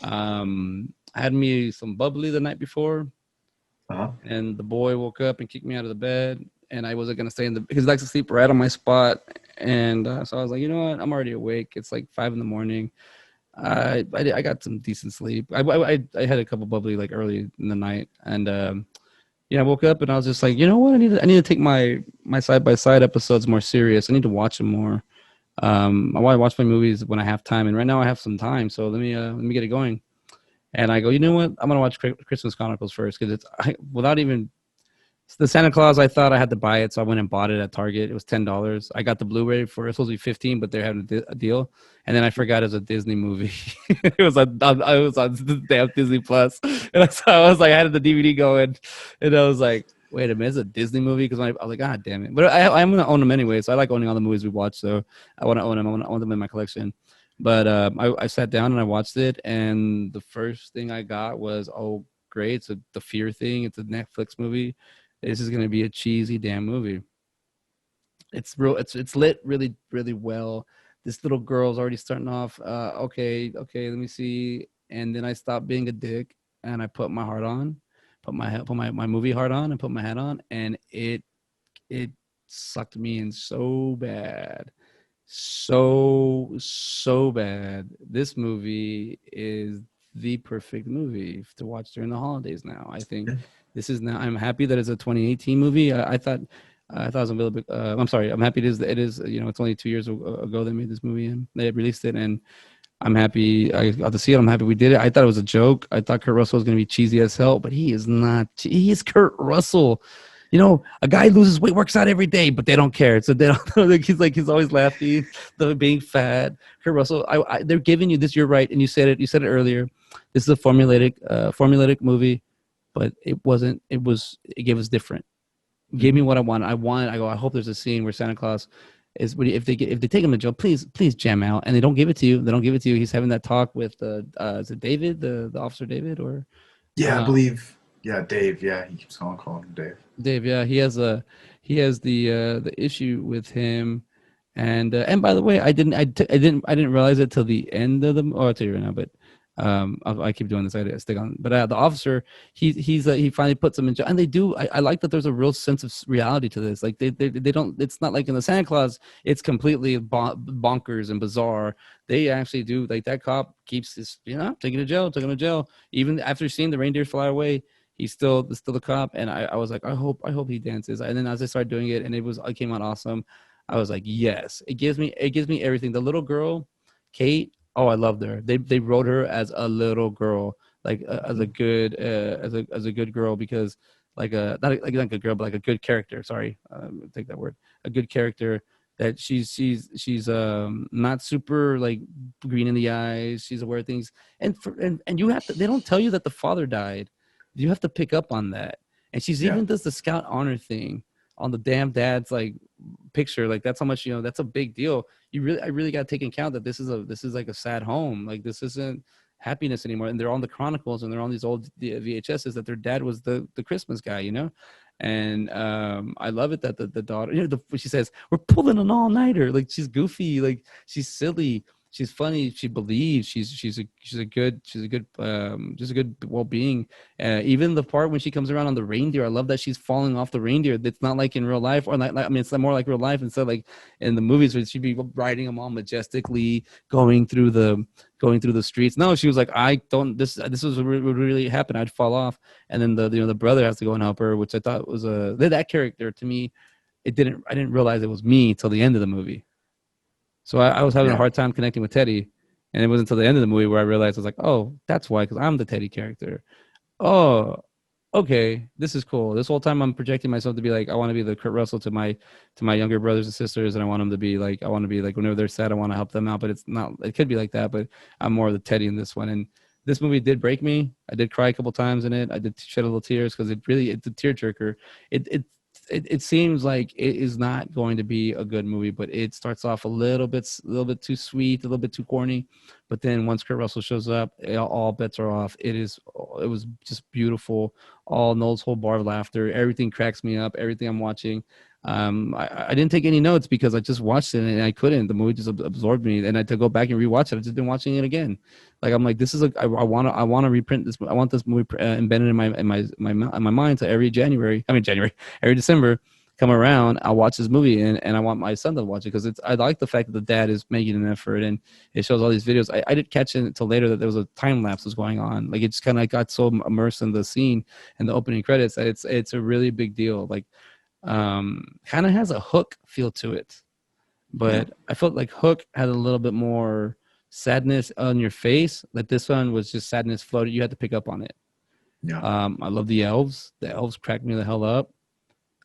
I had me some bubbly the night before, uh-huh. and the boy woke up and kicked me out of the bed, and I wasn't gonna stay in the because he likes to sleep right on my spot, and so I was like, you know what, I'm already awake. It's like 5 in the morning. I got some decent sleep. I had a couple bubbly like early in the night, and yeah, I woke up and I was just like, you know what, I need to take my side by side episodes more serious. I need to watch them more. I want to watch my movies when I have time, and right now I have some time, so let me get it going. And I go, you know what? I'm gonna watch Christmas Chronicles first because without even the Santa Claus. I thought I had to buy it, so I went and bought it at Target. It was $10. I got the Blu-ray for it was supposed to be 15, but they're having a deal. And then I forgot it was a Disney movie. It was on I was on damn Disney Plus, and I was like, I had the DVD going, and I was like, wait a minute, it's a Disney movie because I was like, God damn it! But I'm gonna own them anyway, so I like owning all the movies we watch. So I want to own them. I want them in my collection. But I sat down and I watched it, and the first thing I got was, oh, great! It's the Fear thing. It's a Netflix movie. This is gonna be a cheesy damn movie. It's real. It's lit really really well. This little girl's already starting off. Okay. Let me see. And then I stopped being a dick, and I put my heart on, put my movie heart on, and put my hat on, and it sucked me in so bad, so bad. This movie is the perfect movie to watch during the holidays. Now I think this is now. I'm happy that it's a 2018 movie. I thought it was a little bit. I'm sorry. I'm happy it is. It's only 2 years ago they made this movie and they released it, and I'm happy I got to see it. I'm happy we did it. I thought it was a joke. I thought Kurt Russell was going to be cheesy as hell, but he is not. He is Kurt Russell. A guy loses weight, works out every day, but they don't care. So they don't he's always laughing, the being fat. Kurt Russell, they're giving you this. You're right, and you said it. You said it earlier. This is a formulaic movie, but it wasn't. It gave us different. Gave me what I wanted. I go. I hope there's a scene where Santa Claus is if they take him to jail, please jam out, and they don't give it to you. They don't give it to you. He's having that talk with is it David, the officer David, or Yeah, I uh, believe. Yeah, Dave. Yeah, he keeps on calling him Dave. Dave? Yeah, he has the issue with him. And by the way, I didn't realize it till the end of the. Oh, I'll tell you right now, but I keep doing this. I stick on. But the officer, he finally puts him in jail, and they do. I like that there's a real sense of reality to this. Like they don't. It's not like in the Santa Claus. It's completely bonkers and bizarre. They actually do, like, that cop keeps his, taking him to jail, even after seeing the reindeer fly away. He's still the cop, and I was like, I hope he dances. And then as I started doing it, and it came out awesome. I was like, yes, it gives me everything. The little girl, Kate. Oh, I loved her. They wrote her as a little girl, like as a good as a good girl, because like not a good girl, but like a good character. Sorry, take that word. A good character, that she's not super like green in the eyes. She's aware of things, and you have to. They don't tell you that the father died. You have to pick up on that. And she's Yeah, even does the scout honor thing on the damn dad's like picture. Like, that's how much, that's a big deal. I really got to take into account that this is like a sad home. Like, this isn't happiness anymore. And they're on the Chronicles, and they're on these old VHSs that their dad was the Christmas guy. And I love it that the daughter, she says, we're pulling an all-nighter. Like, she's goofy, like she's silly, she's funny, she believes she's a good just a good well-being. Even the part when she comes around on the reindeer, I love that she's falling off the reindeer. That's not like in real life, or like I mean, it's more like real life instead of like in the movies where she'd be riding them all majestically, going through the streets. No, she was like, I don't. This was what really happened. I'd fall off, and then the brother has to go and help her, which I thought was that character to me. I didn't realize it was me till the end of the movie. So I was having a yeah, hard time connecting with Teddy, and it wasn't until the end of the movie where I realized I was like, oh, that's why, because I'm the Teddy character. Oh, okay, this is cool. This whole time I'm projecting myself to be like, I want to be the Kurt Russell to my younger brothers and sisters, and I want them to be like, I want to be like, whenever they're sad, I want to help them out. But it's not. It could be like that, but I'm more of the Teddy in this one. And this movie did break me. I did cry a couple times in it. I did shed a little tears because it's a tearjerker. It seems like it is not going to be a good movie, but it starts off a little bit too sweet, a little bit too corny. But then once Kurt Russell shows up, all bets are off. It was just beautiful. All Noel's whole bar of laughter. Everything cracks me up. Everything I'm watching. I didn't take any notes because I just watched it and I couldn't. The movie just absorbed me, and I had to go back and rewatch it. I've just been watching it again. Like, I'm like, this is I want to reprint this. I want this movie embedded in my mind. So every January, every December come around, I'll watch this movie, and I want my son to watch it because I like the fact that the dad is making an effort, and it shows all these videos. I didn't catch it until later that there was a time lapse was going on. Like, it just kind of got so immersed in the scene and the opening credits that it's a really big deal. Like, kind of has a Hook feel to it, yeah, but I felt like Hook had a little bit more sadness on your face. Like, this one was just sadness floated. You had to pick up on it. yeah, I love the elves. The elves cracked me the hell up.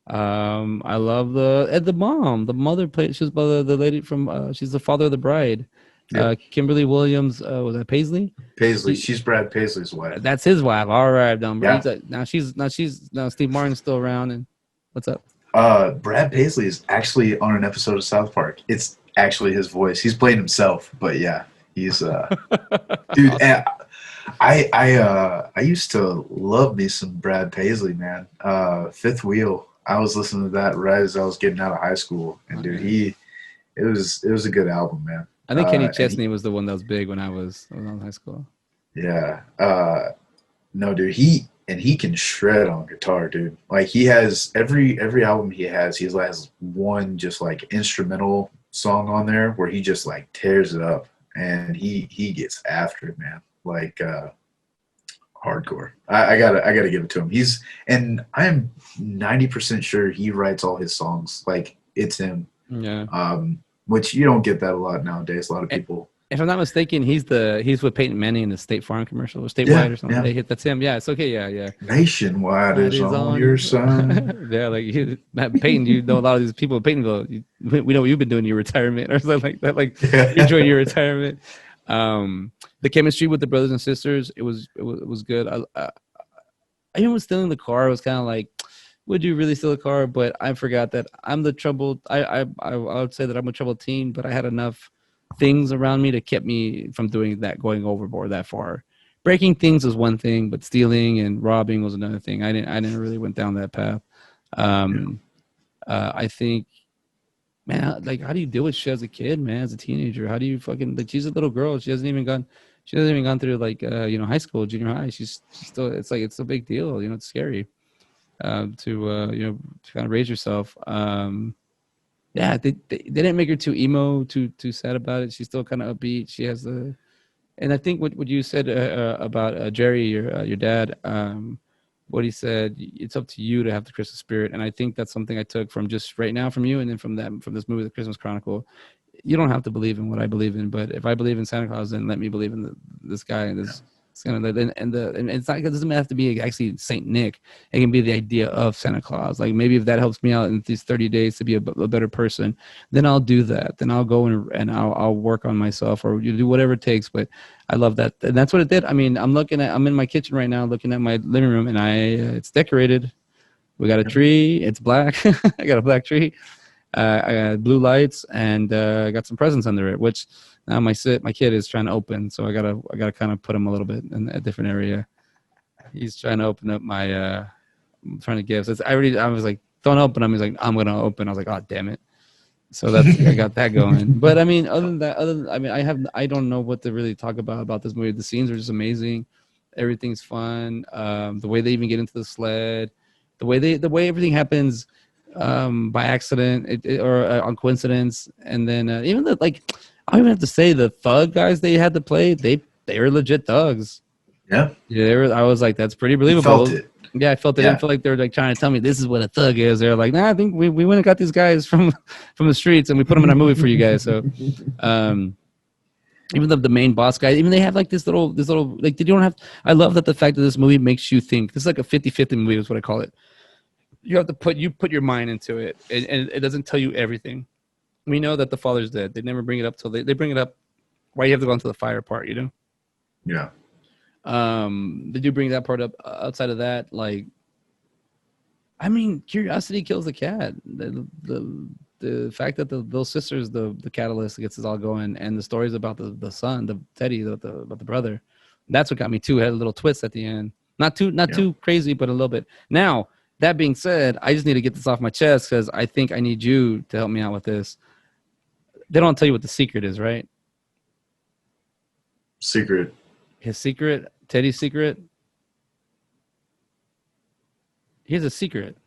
I love the mom. The mother played. She was the lady from. She's the father of the bride. yep. Kimberly Williams. Was that Paisley? Paisley. She. She's Brad Paisley's wife. That's his wife. All right, done. Yeah. Now Steve Martin's still around. And what's up? Brad Paisley is actually on an episode of South Park. It's actually his voice. He's playing himself, but yeah, he's dude. Awesome. And I used to love me some Brad Paisley, man. Fifth Wheel. I was listening to that right as I was getting out of high school, and dude, it was a good album, man. I think Kenny And Chesney was the one that was big when I was in high school. yeah, no, dude, he can shred on guitar, dude. Like, he has every album he has one just like instrumental song on there where he just like tears it up, and he gets after it, man. Like, hardcore. I gotta give it to him. And I'm 90% sure he writes all his songs. Like, it's him. Yeah. Which you don't get that a lot nowadays. A lot of people. If I'm not mistaken, he's with Peyton Manning in the State Farm commercial or Statewide Yeah, or something. yeah. That's him. Yeah, it's okay. Yeah. Nationwide is on your son. Yeah, like Peyton, you know a lot of these people in Peytonville. We know what you've been doing in your retirement or something like that. Like, enjoying your retirement. The chemistry with the brothers and sisters, it was good. I even was still in the car. I was kind of like, would you really steal a car? But I forgot that I'm the troubled. I would say that I'm a troubled teen, but I had enough things around me to keep me from doing that, going overboard that far. Breaking things was one thing, but stealing and robbing was another thing. I didn't really went down that path. Yeah. Um, I think, man, like, how do you deal with shit as a kid, man, as a teenager? How do you fucking, like, she's a little girl. She hasn't even gone through like, high school, junior high. She's still, it's like, it's a big deal. It's scary, to kind of raise yourself. Yeah, they didn't make her too emo, too sad about it. She's still kind of upbeat. She has the, and I think what you said about Jerry, your dad, what he said, it's up to you to have the Christmas spirit, and I think that's something I took from just right now from you, and then from this movie, The Christmas Chronicle. You don't have to believe in what I believe in, but if I believe in Santa Claus, then let me believe in this guy and Yeah. this. It's gonna and it's not, it doesn't have to be actually Saint Nick. It can be the idea of Santa Claus. Like, maybe if that helps me out in these 30 days to be a better person, then I'll do that. Then I'll go and I'll work on myself, or you do whatever it takes. But I love that, and that's what it did. I mean, I'm in my kitchen right now, looking at my living room, and it's decorated. We got a tree. It's black. I got a black tree. I got blue lights, and I got some presents under it, which now my kid is trying to open. So I gotta kind of put him a little bit in a different area. He's trying to open up my I'm trying to give. So I was like, don't open them. He's like, I'm gonna open. I was like, oh damn it. So I got that going. But I mean, I mean, I don't know what to really talk about this movie. The scenes are just amazing. Everything's fun. The way they even get into the sled, the way everything happens by accident, or on coincidence, and then even the, like, I don't even have to say, the thug guys they had to play. They were legit thugs. Yeah. Yeah, they were. I was like, that's pretty You believable. felt it. Yeah, I felt it. I Yeah. didn't feel like they were like trying to tell me this is what a thug is. They're like, nah, I think we went and got these guys from from the streets, and we put them in our movie for you guys. So, um, even the main boss guy, even they have like this little, like, they don't have. I love that the fact that this movie makes you think. This is like a 50-50 movie is what I call it. You have to put your mind into it, and it doesn't tell you everything. We know that the father's dead. They never bring it up till they bring it up. Why you have to go into the fire part, Yeah. They do bring that part up. Outside of that, like, I mean, curiosity kills the cat. The fact that the little sister's the catalyst that gets us all going, and the stories about the son, the Teddy, about the brother, that's what got me too. It had a little twist at the end. Not too crazy, but a little bit. Now, that being said, I just need to get this off my chest because I think I need you to help me out with this. They don't tell you what the secret is, right? Secret. His secret, Teddy's secret. Here's a secret.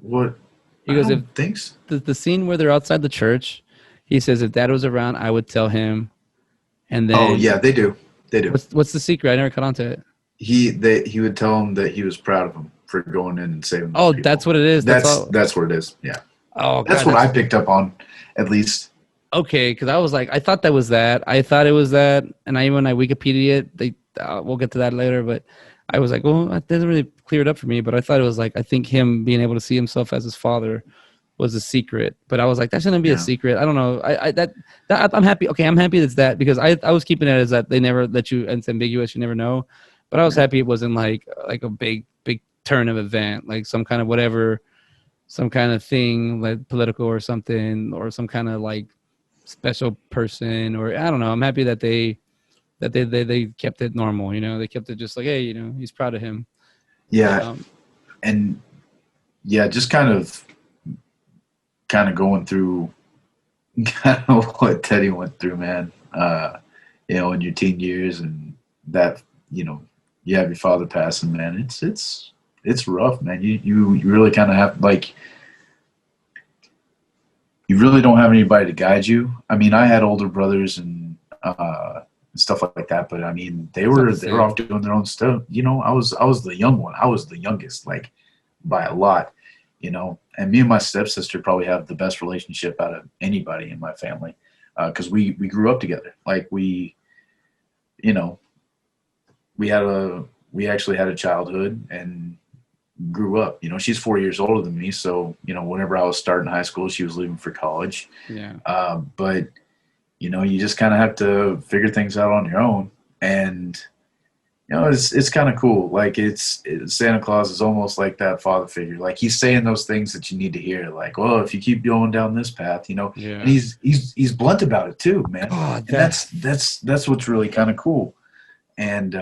What? He I goes, if don't think so. the scene where they're outside the church, he says, if Dad was around, I would tell him. And Oh then yeah, they do. They do. what's the secret? I never caught on to it. He would tell him that he was proud of him for going in and saving those Oh, people. that's what it is. That's all. That's what it is. Yeah. Oh, That's God, what I picked up on, at least. okay. Because I was like, I thought that was that. I thought it was that, and when I Wikipedia it, we'll get to that later. But I was like, well, that doesn't really clear it up for me. But I thought it was like, I think him being able to see himself as his father was a secret. But I was like, that shouldn't be a secret. I don't know. I'm happy. Okay, I'm happy it's that, because I was keeping it as that they never let you, and it's ambiguous. You never know. But I was happy it wasn't like a big turn of event, like some kind of whatever, some kind of thing like political or something, or some kind of like special person, or I don't know. I'm happy that they kept it normal. They kept it just like, hey, he's proud of him. Yeah. And yeah, just kind of going through kind of what Teddy went through, man. In your teen years, and that, you have your father passing, man. It's rough, man. You really kind of have, like, you really don't have anybody to guide you. I mean, I had older brothers and stuff like that, but I mean, they were off doing their own stuff. I was the young one. I was the youngest, like, by a lot. And me and my stepsister probably have the best relationship out of anybody in my family, because we grew up together. Like, we actually had a childhood and grew up. She's 4 years older than me, so whenever I was starting high school, she was leaving for college. Yeah. But you just kind of have to figure things out on your own. And it's kind of cool. Like Santa Claus is almost like that father figure. Like he's saying those things that you need to hear. Like, well, if you keep going down this path, and Yeah. he's blunt about it too, man. Oh, And that. that's what's really kind of cool. And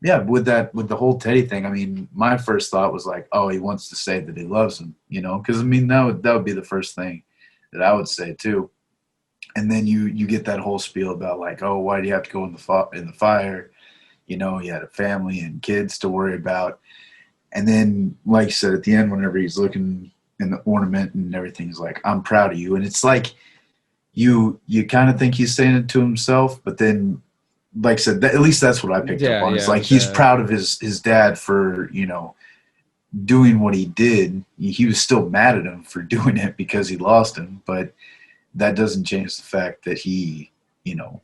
yeah, with the whole Teddy thing, I mean, my first thought was like, oh, he wants to say that he loves him, because I mean that would be the first thing that I would say too. And then you get that whole spiel about like, oh, why do you have to go in the fire? He had a family and kids to worry about. And then, like you said, at the end, whenever he's looking in the ornament and everything, he's like, I'm proud of you. And it's like you kind of think he's saying it to himself, but then, like I said, at least that's what I picked up Yeah, on. It's yeah, like he's proud of his dad for, doing what he did. He was still mad at him for doing it because he lost him, but that doesn't change the fact that you know,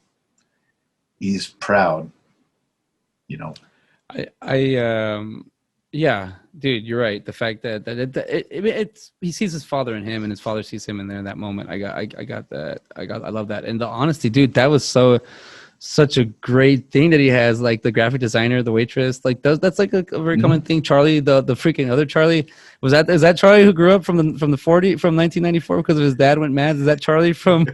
he's proud, you know. I yeah, dude, you're right. The fact it's he sees his father in him, and his father sees him in there in that moment. I got that. I love that, and the honesty, dude. That was such a great thing that he has, like the graphic designer, the waitress, like that's like a very common thing. Charlie, the freaking other Charlie, is that Charlie who grew up from the 1994 because of his dad went mad? Is that Charlie from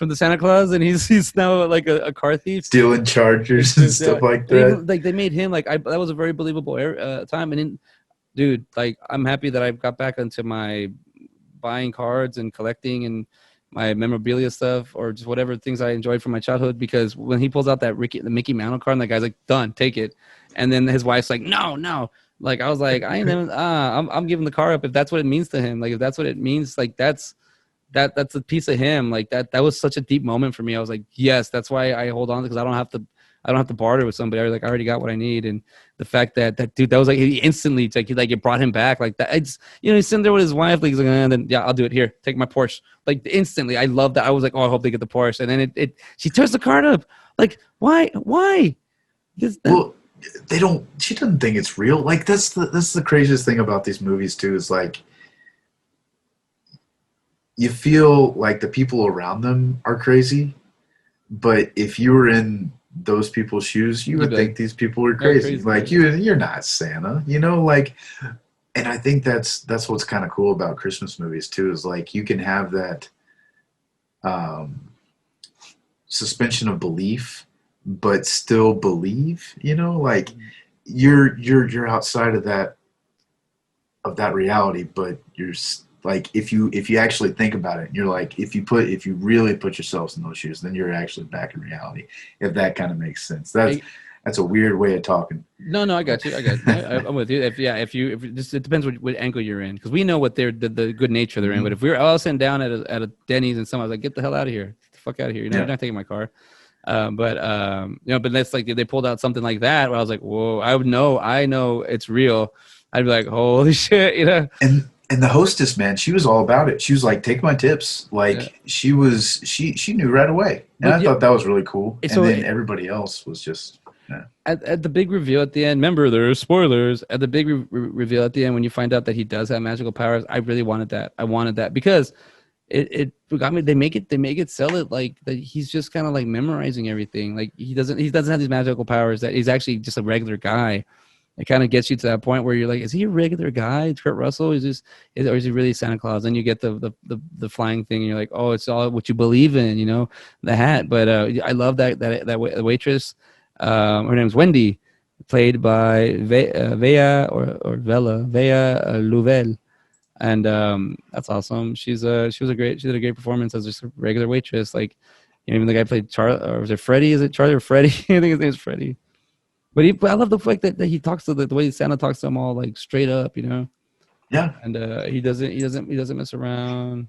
the Santa Claus, and he's now like a car thief? Stealing chargers and stuff Yeah, like and that. even like they made him like that was a very believable time, and then dude, like I'm happy that I got back into my buying cards and collecting and my memorabilia stuff or just whatever things I enjoyed from my childhood. Because when he pulls out the Mickey Mantle card, and that guy's like, "Done, take it," and then his wife's like, "No, no." Like I was like, I ain't even. I'm giving the car up if that's what it means to him. Like if that's what it means, like that's a piece of him. Like that was such a deep moment for me. I was like, yes, that's why I hold on, because I don't have to barter with somebody. I already got what I need. And the fact that dude, that was like he instantly like it brought him back like that. It's he's sitting there with his wife, like he's like, and then yeah, I'll do it here. Take my Porsche. Like instantly, I love that. I was like, oh, I hope they get the Porsche. And then she tears the card up. Like why? Well, they don't. She doesn't think it's real. Like that's the craziest thing about these movies too. Is like you feel like the people around them are crazy, but if you were in those people's shoes, you You'd would be think like, these people were they're crazy. crazy. Like Yeah. you're not Santa, like. And I think that's what's kind of cool about Christmas movies too. Is like you can have that um, suspension of belief, but still believe. Like you're outside of that reality, but like if you actually think about it, you're like if you really put yourselves in those shoes, then you're actually back in reality. If that kind of makes sense, I, that's a weird way of talking. no, I got you. I'm with you. If just it depends what angle you're in, because we know what the good nature they're in. But Mm-hmm. if we were all sitting down at a Denny's and someone's like, "Get the hell out of here! Get the fuck out of here! You're Yeah, not taking my car." But that's like they pulled out something like that where I was like, "Whoa!" I know it's real. I'd be like, "Holy shit!" and the hostess, man, she was all about it. She was like, "Take my tips." Yeah. Like she knew right away, and But I yeah, thought that was really cool. And so then everybody else was just, yeah. at the big reveal at the end, remember there's spoilers at the big reveal at the end when you find out that he does have magical powers. I really wanted that. I wanted that because it got me. They make it sell it like that he's just kind of like memorizing everything. Like he doesn't have these magical powers. That he's actually just a regular guy. It kind of gets you to that point where you're like, is he a regular guy? Kurt Russell or is he really Santa Claus? And you get the flying thing, and you're like, oh, it's all what you believe in, the hat. But I love that waitress. Her name's Wendy, played by Vea or Vela Vea Louvel, and that's awesome. She did a great performance as just a regular waitress. Like, even the guy played Charlie, or was it Freddie? Is it Charlie or Freddie? I think his name's Freddie. But I love the fact that he talks to the way Santa talks to him all like straight up. Yeah. And he doesn't mess around.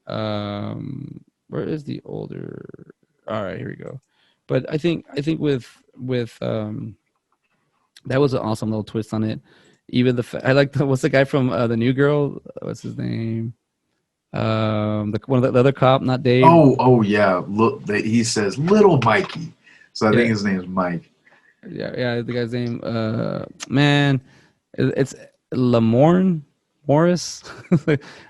Where is the older? All right, here we go. But I think with that was an awesome little twist on it. Even I like what's the guy from the New Girl? What's his name? One of the other cop, not Dave. Oh yeah. Look, he says little Mikey, so I think Yeah, his name is Mike. yeah. The guy's name. Man, it's Lamorne Morris.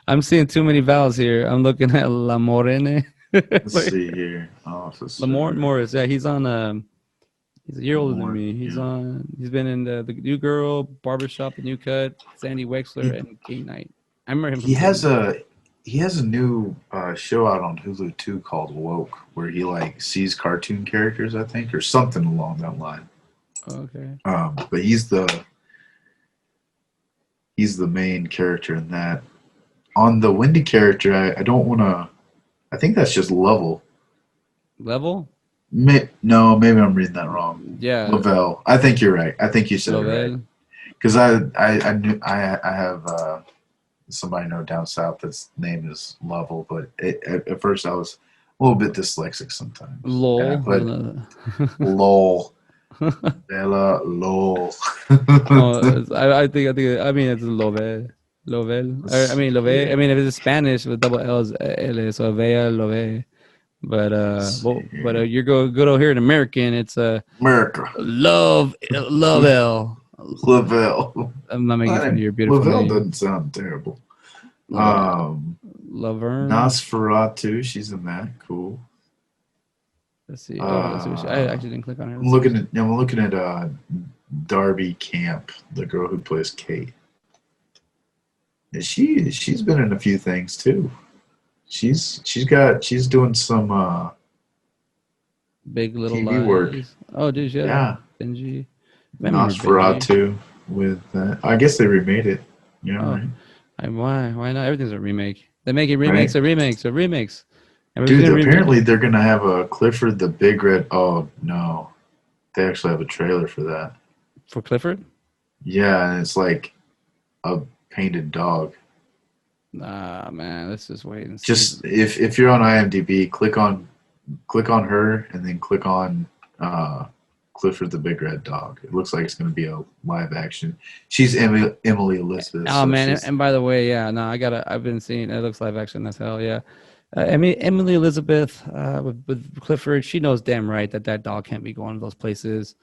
I'm seeing too many vowels here. I'm looking at Lamorene. Let's Like, see here. Officer. Lamorne Morris. Yeah, he's on. He's a year older than More, me. you know. He's been in the New Girl, Barbershop, The New Cut, Sandy Wexler, He, and Game Night. I remember him he from Game has Night. a new show out on Hulu too called Woke, where he like sees cartoon characters, I think, or something along that line. Okay. But he's the main character in that. On the Wendy character, I don't want to. I think that's just Lovell. Level? No, maybe I'm reading that wrong. Yeah. Lavelle. I think you're right. I think you said it right. Lovell. Because I knew I have somebody I know down south that's name is Lovell, but at first I was a little bit dyslexic sometimes, and I Lol. put lol, Bella, lol. No, I mean it's Lovell. Lovell. I mean Love. I Yeah. mean if it's Spanish with double L's, L, so Vea Love. Let's see here. You're good over here in American. It's America. Love L. Lavelle. I'm not making fun of your beautiful Lavelle name. doesn't sound terrible. La, Um, Laverne. Nosferatu, she's in that. Cool. Let's see. Oh, let's see. I Uh, actually didn't click on her. Let's see. I'm looking at Darby Camp, the girl who plays Kate. And she's been in a few things too. She's doing some Big Little TV work. Lies. Oh, dude, yeah. Yeah, Benji. I remember Benji. Nosferatu with I guess they remade it. Yeah, Oh, right. why not? Everything's a remake. They make it remakes, Right. a remakes, a remakes. Everybody's Dude, gonna remake apparently they're gonna have a Clifford the Big Red. Oh no, they actually have a trailer for that. for Clifford. Yeah, and it's like a painted dog. Nah, man. Let's just wait and see. Just if you're on IMDb, click on her and then click on Clifford the Big Red Dog. It looks like it's going to be a live action. She's Emily Elizabeth. Oh So man, she's and by the way, yeah, no, I've been seeing. It looks live action as hell. Yeah, I mean Emily Elizabeth with Clifford. She knows damn right that that dog can't be going to those places,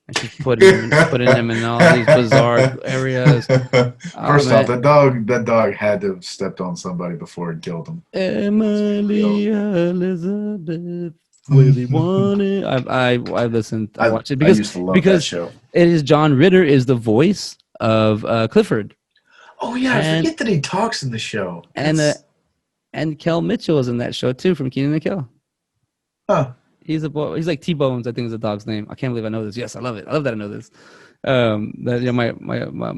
and she's putting him in all these bizarre areas. Oh First off, man, that dog had to have stepped on somebody before it killed him. Emily Elizabeth. Really want it. I listened. I watched it I used to love that because show. it is John Ritter is the voice of Clifford, Oh yeah, I and forget that he talks in the show. and That's, and Kel Mitchell is in that show too from Keenan and Kel. huh. He's a boy. He's like T Bones. I think is the dog's name. I can't believe I know this. Yes, I love it. I love that I know this. That my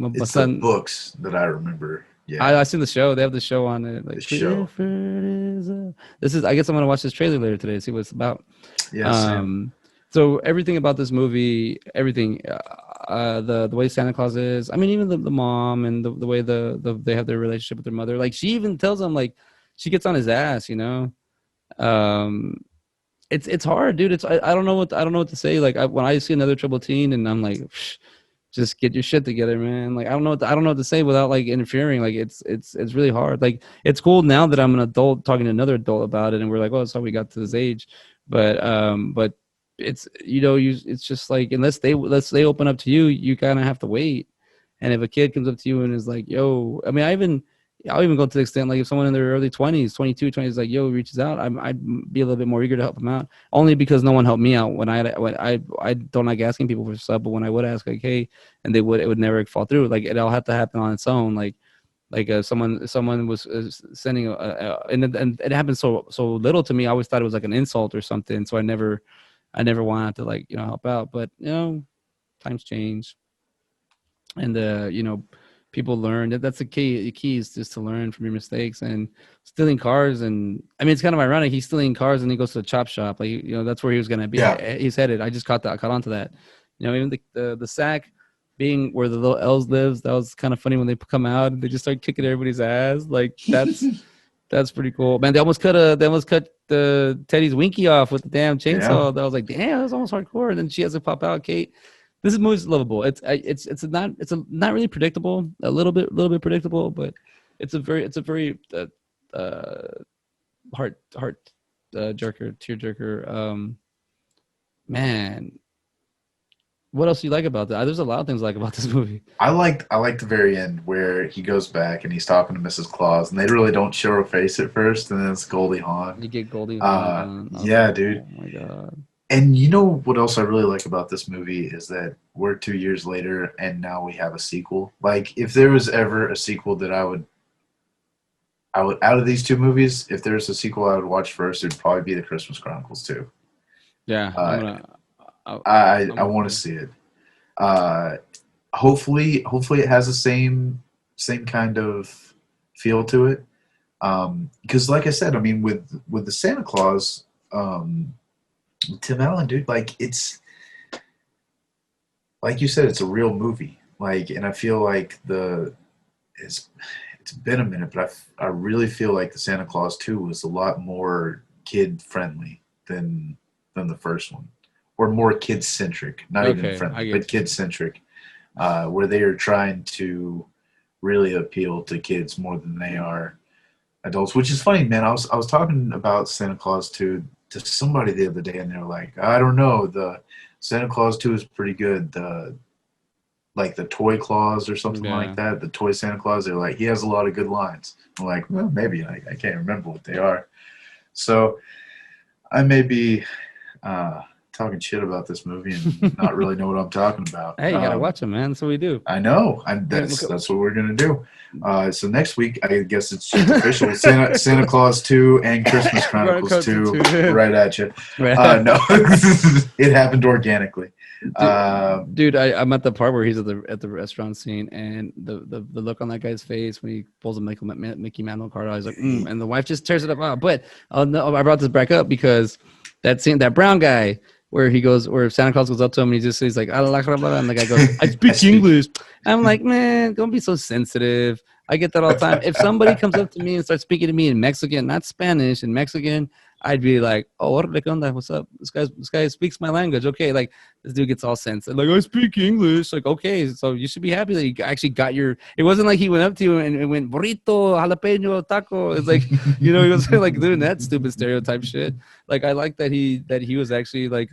It's the son. books that I remember. Yeah, I seen the show. They have the show on it. Like the show. Clifford is a. This is. I guess I'm gonna watch this trailer later today to see what it's about. Yeah, same. So everything about this movie, everything, the way Santa Claus is. I mean, even the mom and the way they have their relationship with their mother. Like she even tells him like she gets on his ass. You know. Um, it's hard, dude. I don't know what to say. Like when I see another troubled teen, and I'm like, "Psh, just get your shit together, man. Like I don't know what to say without like interfering. Like it's really hard. Like it's cool now that I'm an adult talking to another adult about it, and we're like, oh, that's how we got to this age. But it's it's just like unless they open up to you, you kind of have to wait. And if a kid comes up to you and is like, yo, I mean, I'll even go to the extent like if someone in their early 20s, 22, 20s, like yo reaches out, I'd be a little bit more eager to help them out. Only because no one helped me out when I don't like asking people for stuff, but when I would ask like hey, and it would never fall through. Like it all had to happen on its own. Like someone was sending and it happened so little to me. I always thought it was like an insult or something. So I never wanted to like help out. But times change, and people learn. That's the key. The key is just to learn from your mistakes. And stealing cars, and I mean, it's kind of ironic. He's stealing cars, and he goes to the chop shop. Like that's where he was gonna be. Yeah. He's headed. I just caught onto that. Even the sack being where the little elves lives. That was kind of funny when they come out and they just start kicking everybody's ass. Like that's pretty cool, man. They almost cut the Teddy's Winky off with the damn chainsaw. Yeah. That was like, damn, that was almost hardcore. And then she has to pop out, Kate. This movie's lovable. It's not really predictable. A little bit predictable, but it's a very heart jerker, tear jerker. Man, what else do you like about that? There's a lot of things I like about this movie. I like the very end where he goes back and he's talking to Mrs. Claus, and they really don't show her face at first, and then it's Goldie Hawn. You get Goldie Yeah, dude. Oh my god. And you know what else I really like about this movie is that we're 2 years later and now we have a sequel. Like, if there was ever a sequel that I would out of these two movies, if there's a sequel I would watch first, it'd probably be the Christmas Chronicles 2. Yeah, Uh, I, I I'm with want to you. see it. Uh, hopefully it has the same kind of feel to it. Because like I said, I mean, with the Santa Claus, Tim Allen, dude, like it's like you said, it's a real movie. Like, and I feel like it's it's been a minute, but I really feel like the Santa Claus 2 was a lot more kid friendly than the first one, or more kid centric. Not even Okay, I friendly, but get you. kid centric, where they are trying to really appeal to kids more than they are adults. Which is funny, man. I was talking about Santa Claus 2 to somebody the other day, and they were like, I don't know, the Santa Claus 2 is pretty good. The like the toy Claus or something like Yeah. that, the toy Santa Claus, they're like, he has a lot of good lines. I'm like, well, maybe I can't remember what they are. So I may be uh, talking shit about this movie and not really know what I'm talking about. Hey, you gotta watch them, man. That's what we do. I know. Okay, look at- That's what we're gonna do. So next week, I guess it's just official. Santa Claus 2 and Christmas Chronicles Chronicles 2, 2. right at you. Right. No, it happened organically. Uh, Dude, I'm at the part where he's at the restaurant scene, and the look on that guy's face when he pulls a Mickey Mantle card out, he's like, and the wife just tears it up. Oh, but no, I brought this back up because that scene, that brown guy, where he goes, where Santa Claus goes up to him, and he just says like, "Ah, la, la, la," and the guy goes, "I speak English." I'm like, man, don't be so sensitive. I get that all the time. If somebody comes up to me and starts speaking to me in Mexican, not Spanish, in Mexican, I'd be like, "Oh, órale, ¿qué onda? What's up? This guy speaks my language. Okay, like." This dude gets all sensitive. Like, I speak English. Like, okay, so you should be happy that you actually got your. It wasn't like he went up to you and went burrito, jalapeno, taco. It's like, he was like doing that stupid stereotype shit. Like, I like that he was actually like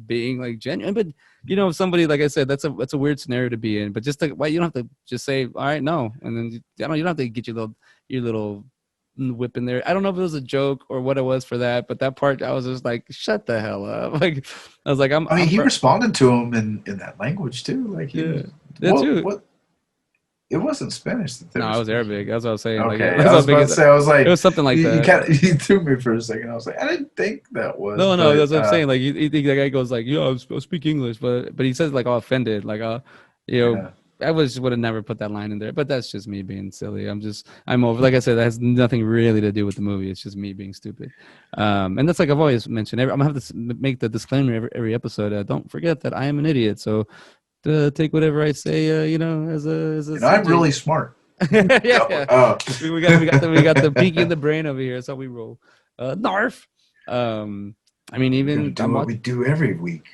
being like genuine. But somebody like I said, that's a weird scenario to be in. But just like, why you don't have to just say, all right, no, and then you don't have to get your little whip in there. I don't know if it was a joke or what it was for that, but that part I was just like, shut the hell up. Like, I was like, I'm I mean, I'm he for responded to him in that language too. Like he yeah. was That too. what? It wasn't Spanish that they No, were I was speaking. Arabic. That's what I was saying. Like, Okay, that's I how was big about to is it? say. I was It like, was something like you that. kind of he threw me for a second. I was like, I didn't think that was, No, no, but that's what I'm saying. Like, you think the guy goes like, "Yo, I speak English," but he says like all offended, like, you know, yeah. I would have never put that line in there. But that's just me being silly. I'm over. Like I said, that has nothing really to do with the movie. It's just me being stupid. And that's like I've always mentioned. I'm gonna have to make the disclaimer every episode. Don't forget that I am an idiot. So take whatever I say, as a And I'm subject. really smart. Yeah, No, yeah. We got the peaky in the brain over here. That's how we roll. Narf. Um, I mean, we're gonna even do I'm what watching. we do every week,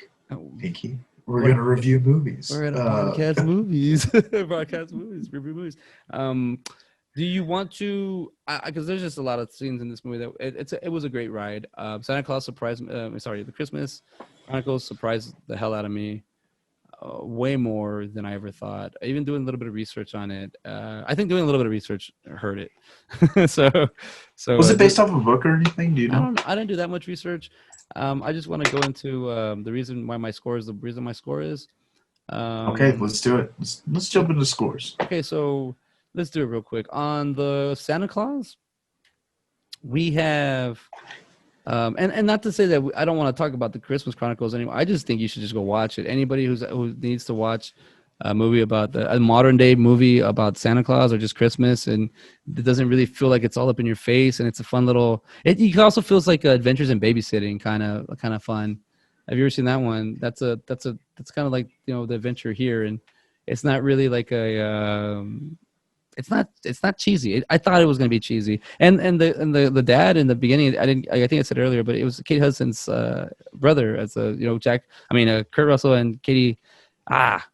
Pinky. We're What gonna review movies. we're at a podcast movies, podcast movies, review movies. Um, do you want to? Because there's just a lot of scenes in this movie that it was a great ride. Santa Claus surprised. Sorry, the Christmas Chronicles surprised the hell out of me. Way more than I ever thought. Even doing a little bit of research on it, I think doing a little bit of research hurt it. so, Was it just based off a book or anything? Do you know? I didn't do that much research. I just want to go into the reason why my score is the reason my score is. Okay, Um, let's do it. Let's jump into scores. okay, so let's do it real quick. On the Santa Claus, we have and not to say that I don't want to talk about the Christmas Chronicles anymore. I just think you should just go watch it. Anybody who needs to watch a movie about a modern day movie about Santa Claus or just Christmas, and it doesn't really feel like it's all up in your face, and it's a fun little. It also feels like Adventures in Babysitting, kind of fun. Have you ever seen that one? That's kind of like the adventure here, and it's not really like it's not cheesy. I thought it was going to be cheesy. And the dad in the beginning, I think I said earlier, but it was Kate Hudson's brother as Jack. I mean Kurt Russell and Katie,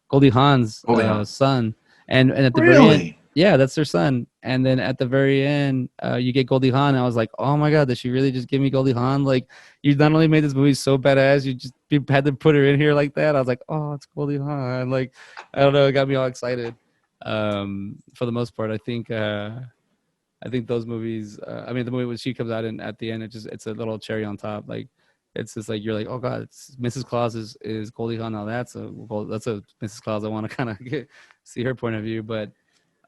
Goldie Hawn's Holding on. son. And at the very end, Really? yeah, that's their son. And then at the very end, you get Goldie Hawn. And I was like, oh my god, did she really just give me Goldie Hawn? Like, you not only made this movie so badass, you had to put her in here like that. I was like, oh, it's Goldie Hawn. Like, I don't know, it got me all excited. For the most part, I think those movies. I mean, the movie when she comes out and at the end, it's a little cherry on top. Like, it's just like you're like, oh god, it's Mrs. Claus is Goldie Hawn. Now that's a Mrs. Claus. I want to kind of see her point of view, but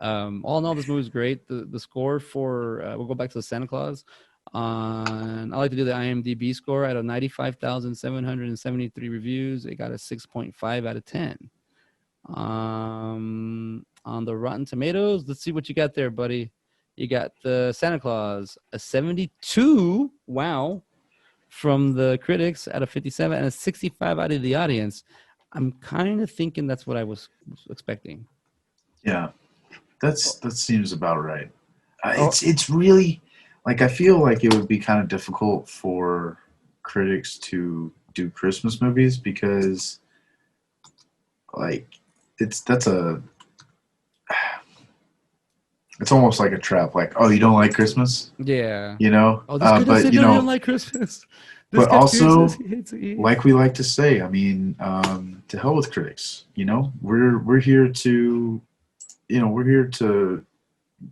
all in all, this movie is great. The score for we'll go back to the Santa Claus. I like to do the IMDb score out of 95,773 reviews. It got a 6.5 out of 10. On the Rotten Tomatoes, let's see what you got there, buddy. You got the Santa Claus, a 72. Wow. From the critics out of 57 and a 65 out of the audience. I'm kind of thinking that's what I was expecting. Yeah, that seems about right. It's really like I feel like it would be kind of difficult for critics to do Christmas movies because like it's almost like a trap. Like, oh, you don't like Christmas? Yeah. You know? Oh, this guy doesn't you don't like Christmas. But also, like we like to say, I mean, to hell with critics. You know, we're here to, we're here to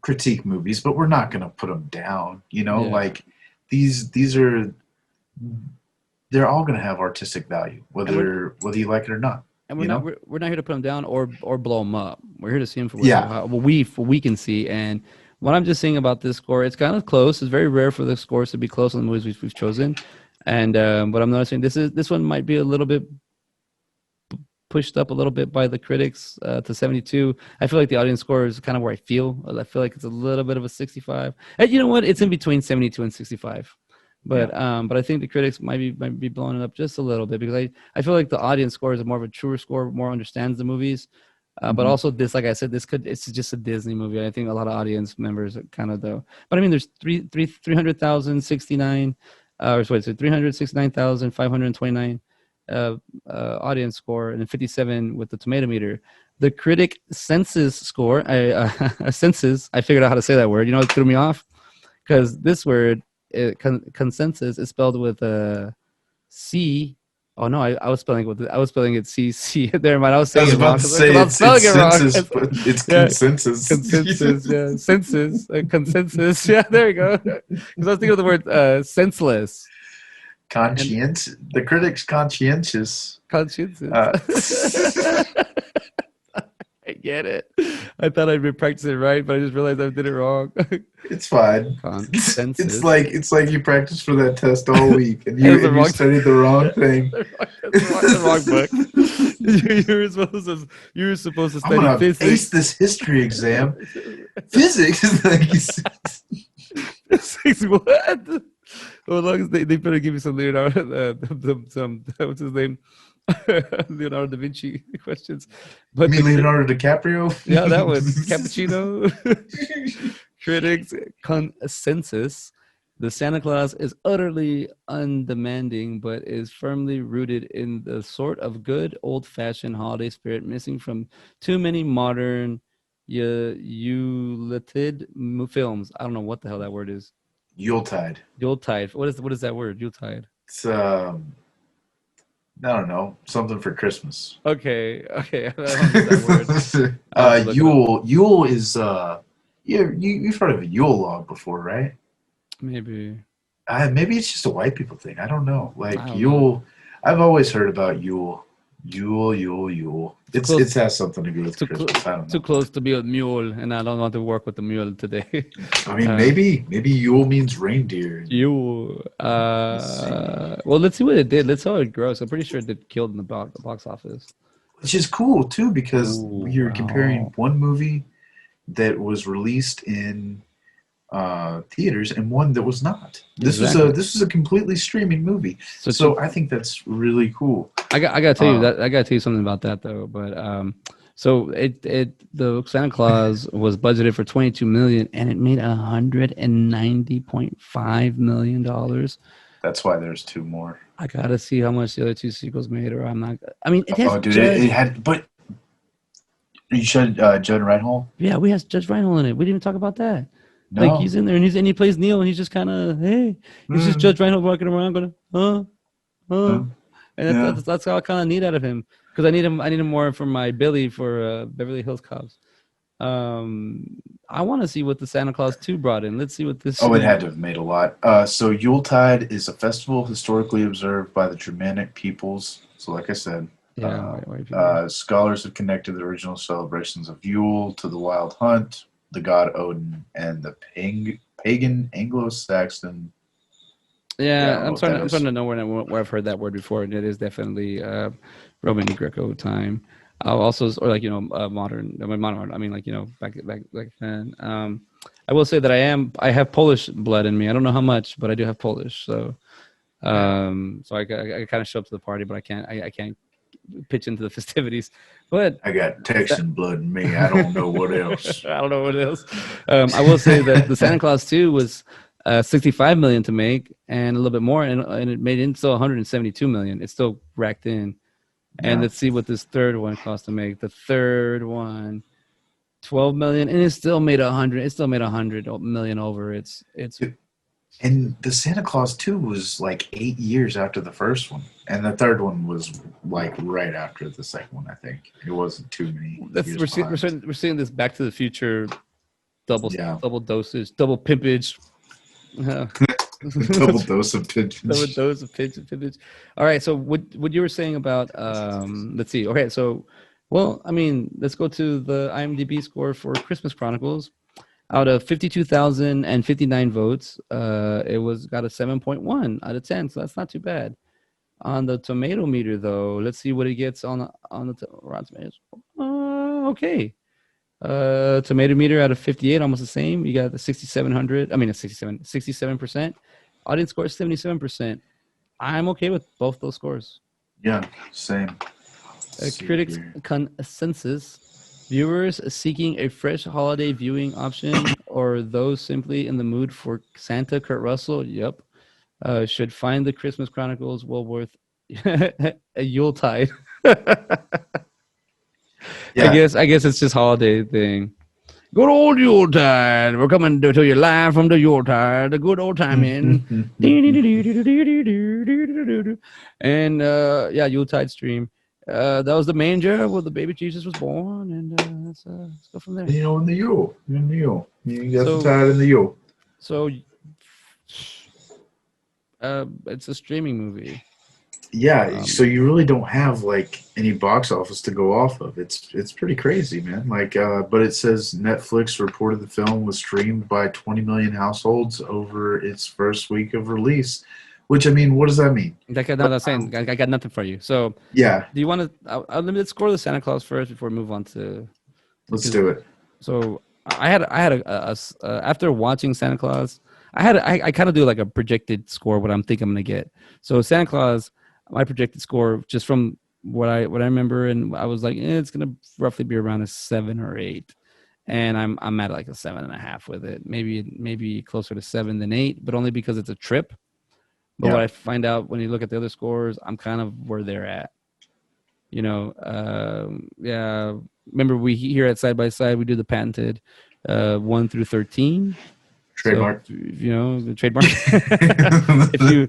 critique movies, but we're not going to put them down. You know, like these are, they're all going to have artistic value, whether you like it or not. And we're not here to put them down or blow them up. We're here to see them for what we can see. And what I'm just saying about this score, it's kind of close. It's very rare for the scores to be close on the movies we've chosen. And what I'm noticing, this one might be a little bit pushed up a little bit by the critics to 72. I feel like the audience score is kind of where I feel like it's a little bit of a 65. And you know what? It's in between 72 and 65. But I think the critics might be blowing it up just a little bit because I feel like the audience score is more of a truer score, more understands the movies. But also this, like I said, it's just a Disney movie. I think a lot of audience members kind of though. But I mean, there's 369, 369,529 audience score, and then 57 with the tomato meter. The critic census score, census. I figured out how to say that word. You know, it threw me off because this word. Consensus is spelled with a C. Oh no, I was spelling it C. There, man. I was saying it wrong. It's census, but it's consensus. Consensus, yeah. Census, consensus. Yeah, there you go. Because I was thinking of the word senseless. The critic's conscientious. I get it. I thought I'd been practicing it right, but I just realized I did it wrong. It's fine. It's like you practiced for that test all week, and you studied the wrong thing. the wrong book. You were supposed to study I'm gonna physics. ace this history exam. Physics. Physics. What? Well, as long as they better give you some Leonardo, some what's his name? Leonardo da Vinci questions. But you mean Leonardo DiCaprio? Yeah, that one. Cappuccino. Critics consensus. The Santa Claus is utterly undemanding, but is firmly rooted in the sort of good old-fashioned holiday spirit missing from too many modern Yuletide films. I don't know what the hell that word is. Yuletide. What is that word? Yuletide. It's I don't know, something for Christmas. Okay. I don't know that word. Yule is you've heard of a Yule log before, right? Maybe. Maybe it's just a white people thing. I don't know. Like Yule, I've always heard about Yule. Yule. It has something to do with Christmas. I don't know. Too close to be a mule, and I don't want to work with the mule today. I mean, maybe Yule means reindeer. Yule. Well, let's see what it did. Let's see how it grows. I'm pretty sure it did killed in the box office. Which is cool too, because you're comparing one movie that was released in theaters and one that was not. This was a completely streaming movie. So I think that's really cool. I gotta tell you I gotta tell you something about that though. But so the Santa Claus was budgeted for $22 million and it made $190.5 million. That's why there's two more. I gotta see how much the other two sequels made, or I'm not. I mean, it had. But you said Judge Reinhold. Yeah, we have Judge Reinhold in it. We didn't even talk about that. No. Like he's in there and he plays Neil and he's just kind of he's just Judge Reinhold walking around going and that's all I kind of need out of him because I need him more for my Billy for Beverly Hills Cops. I want to see what the Santa Claus 2 brought in. Let's see what this. Oh, it had to have made a lot. So Yuletide is a festival historically observed by the Germanic peoples. So, like I said, Yeah, white people. scholars have connected the original celebrations of Yule to the wild hunt, the god Odin, and the pagan Anglo-Saxon. Yeah, I Yeah, don't know what that I'm trying is. to know where I've heard that word before, and it is definitely Roman Greco time. Also, or like modern, I mean modern. I mean like back then. I will say that I have Polish blood in me. I don't know how much, but I do have Polish. So Yeah, so I kind of show up to the party, but I can't pitch into the festivities. But I got Sa- Texan blood in me. I don't know what I else. don't know what it is. I will say that the Santa Claus 2 was 65 million to make and a little bit more, and it made in still 172 million. It's still racked in. And Yeah. let's see what this third one cost to make. The third one, 12 million, and it still made 100. It still made 100 million over. It's And the Santa Claus 2 was like 8 years after the first one. And the third one was like right after the second one, I think. It wasn't too many that's years behind. we're seeing this Back to the Future Yeah. double dosage, double pimpage. Double dose of Double pigeons. dose of pimpage. All right. So what you were saying about let's see. Okay. So well, I mean, let's go to the IMDb score for Christmas Chronicles. Out of 52,059 votes, it was got a 7.1 out of 10. So that's not too bad. On the tomato meter, though, let's see what it gets on the Rotten Tomatoes. Okay. Tomato meter out of 58, almost the same. You got the 6,700. I mean, a 67%. Audience score is 77%. I'm okay with both those scores. Yeah, same. A Let's see critics here. consensus. Viewers seeking a fresh holiday viewing option or those simply in the mood for Santa Kurt Russell, yep, should find the Christmas Chronicles well worth a Yuletide. Yeah. I guess it's just holiday thing. Good old Yuletide. We're coming to you live from the Yuletide, the good old time in. And yeah, Yuletide stream. That was the manger where the baby Jesus was born, and let's go from there. You know, in the Yule. In the Yule. You got the So tide in the Yule. so it's a streaming movie. Yeah, so you really don't have like any box office to go off of. It's pretty crazy, man. Like, but it says Netflix reported the film was streamed by 20 million households over its first week of release. Which I mean, what does that mean? Like no, that's saying I got nothing for you. So Yeah, do you want to? Let's score the Santa Claus first before we move on to. let's do it. So I had after watching Santa Claus, I kind of do like a projected score what I'm thinking I'm gonna get. So Santa Claus, my projected score just from what I remember, and I was like, it's gonna roughly be around a 7 or 8, and I'm at like a 7.5 with it, maybe closer to 7 than 8, but only because it's a trip. But what Yeah, I find out when you look at the other scores, I'm kind of where they're at. Yeah. Remember we here at Side by Side we do the patented 1 through 13. So trademark. the trademark. If you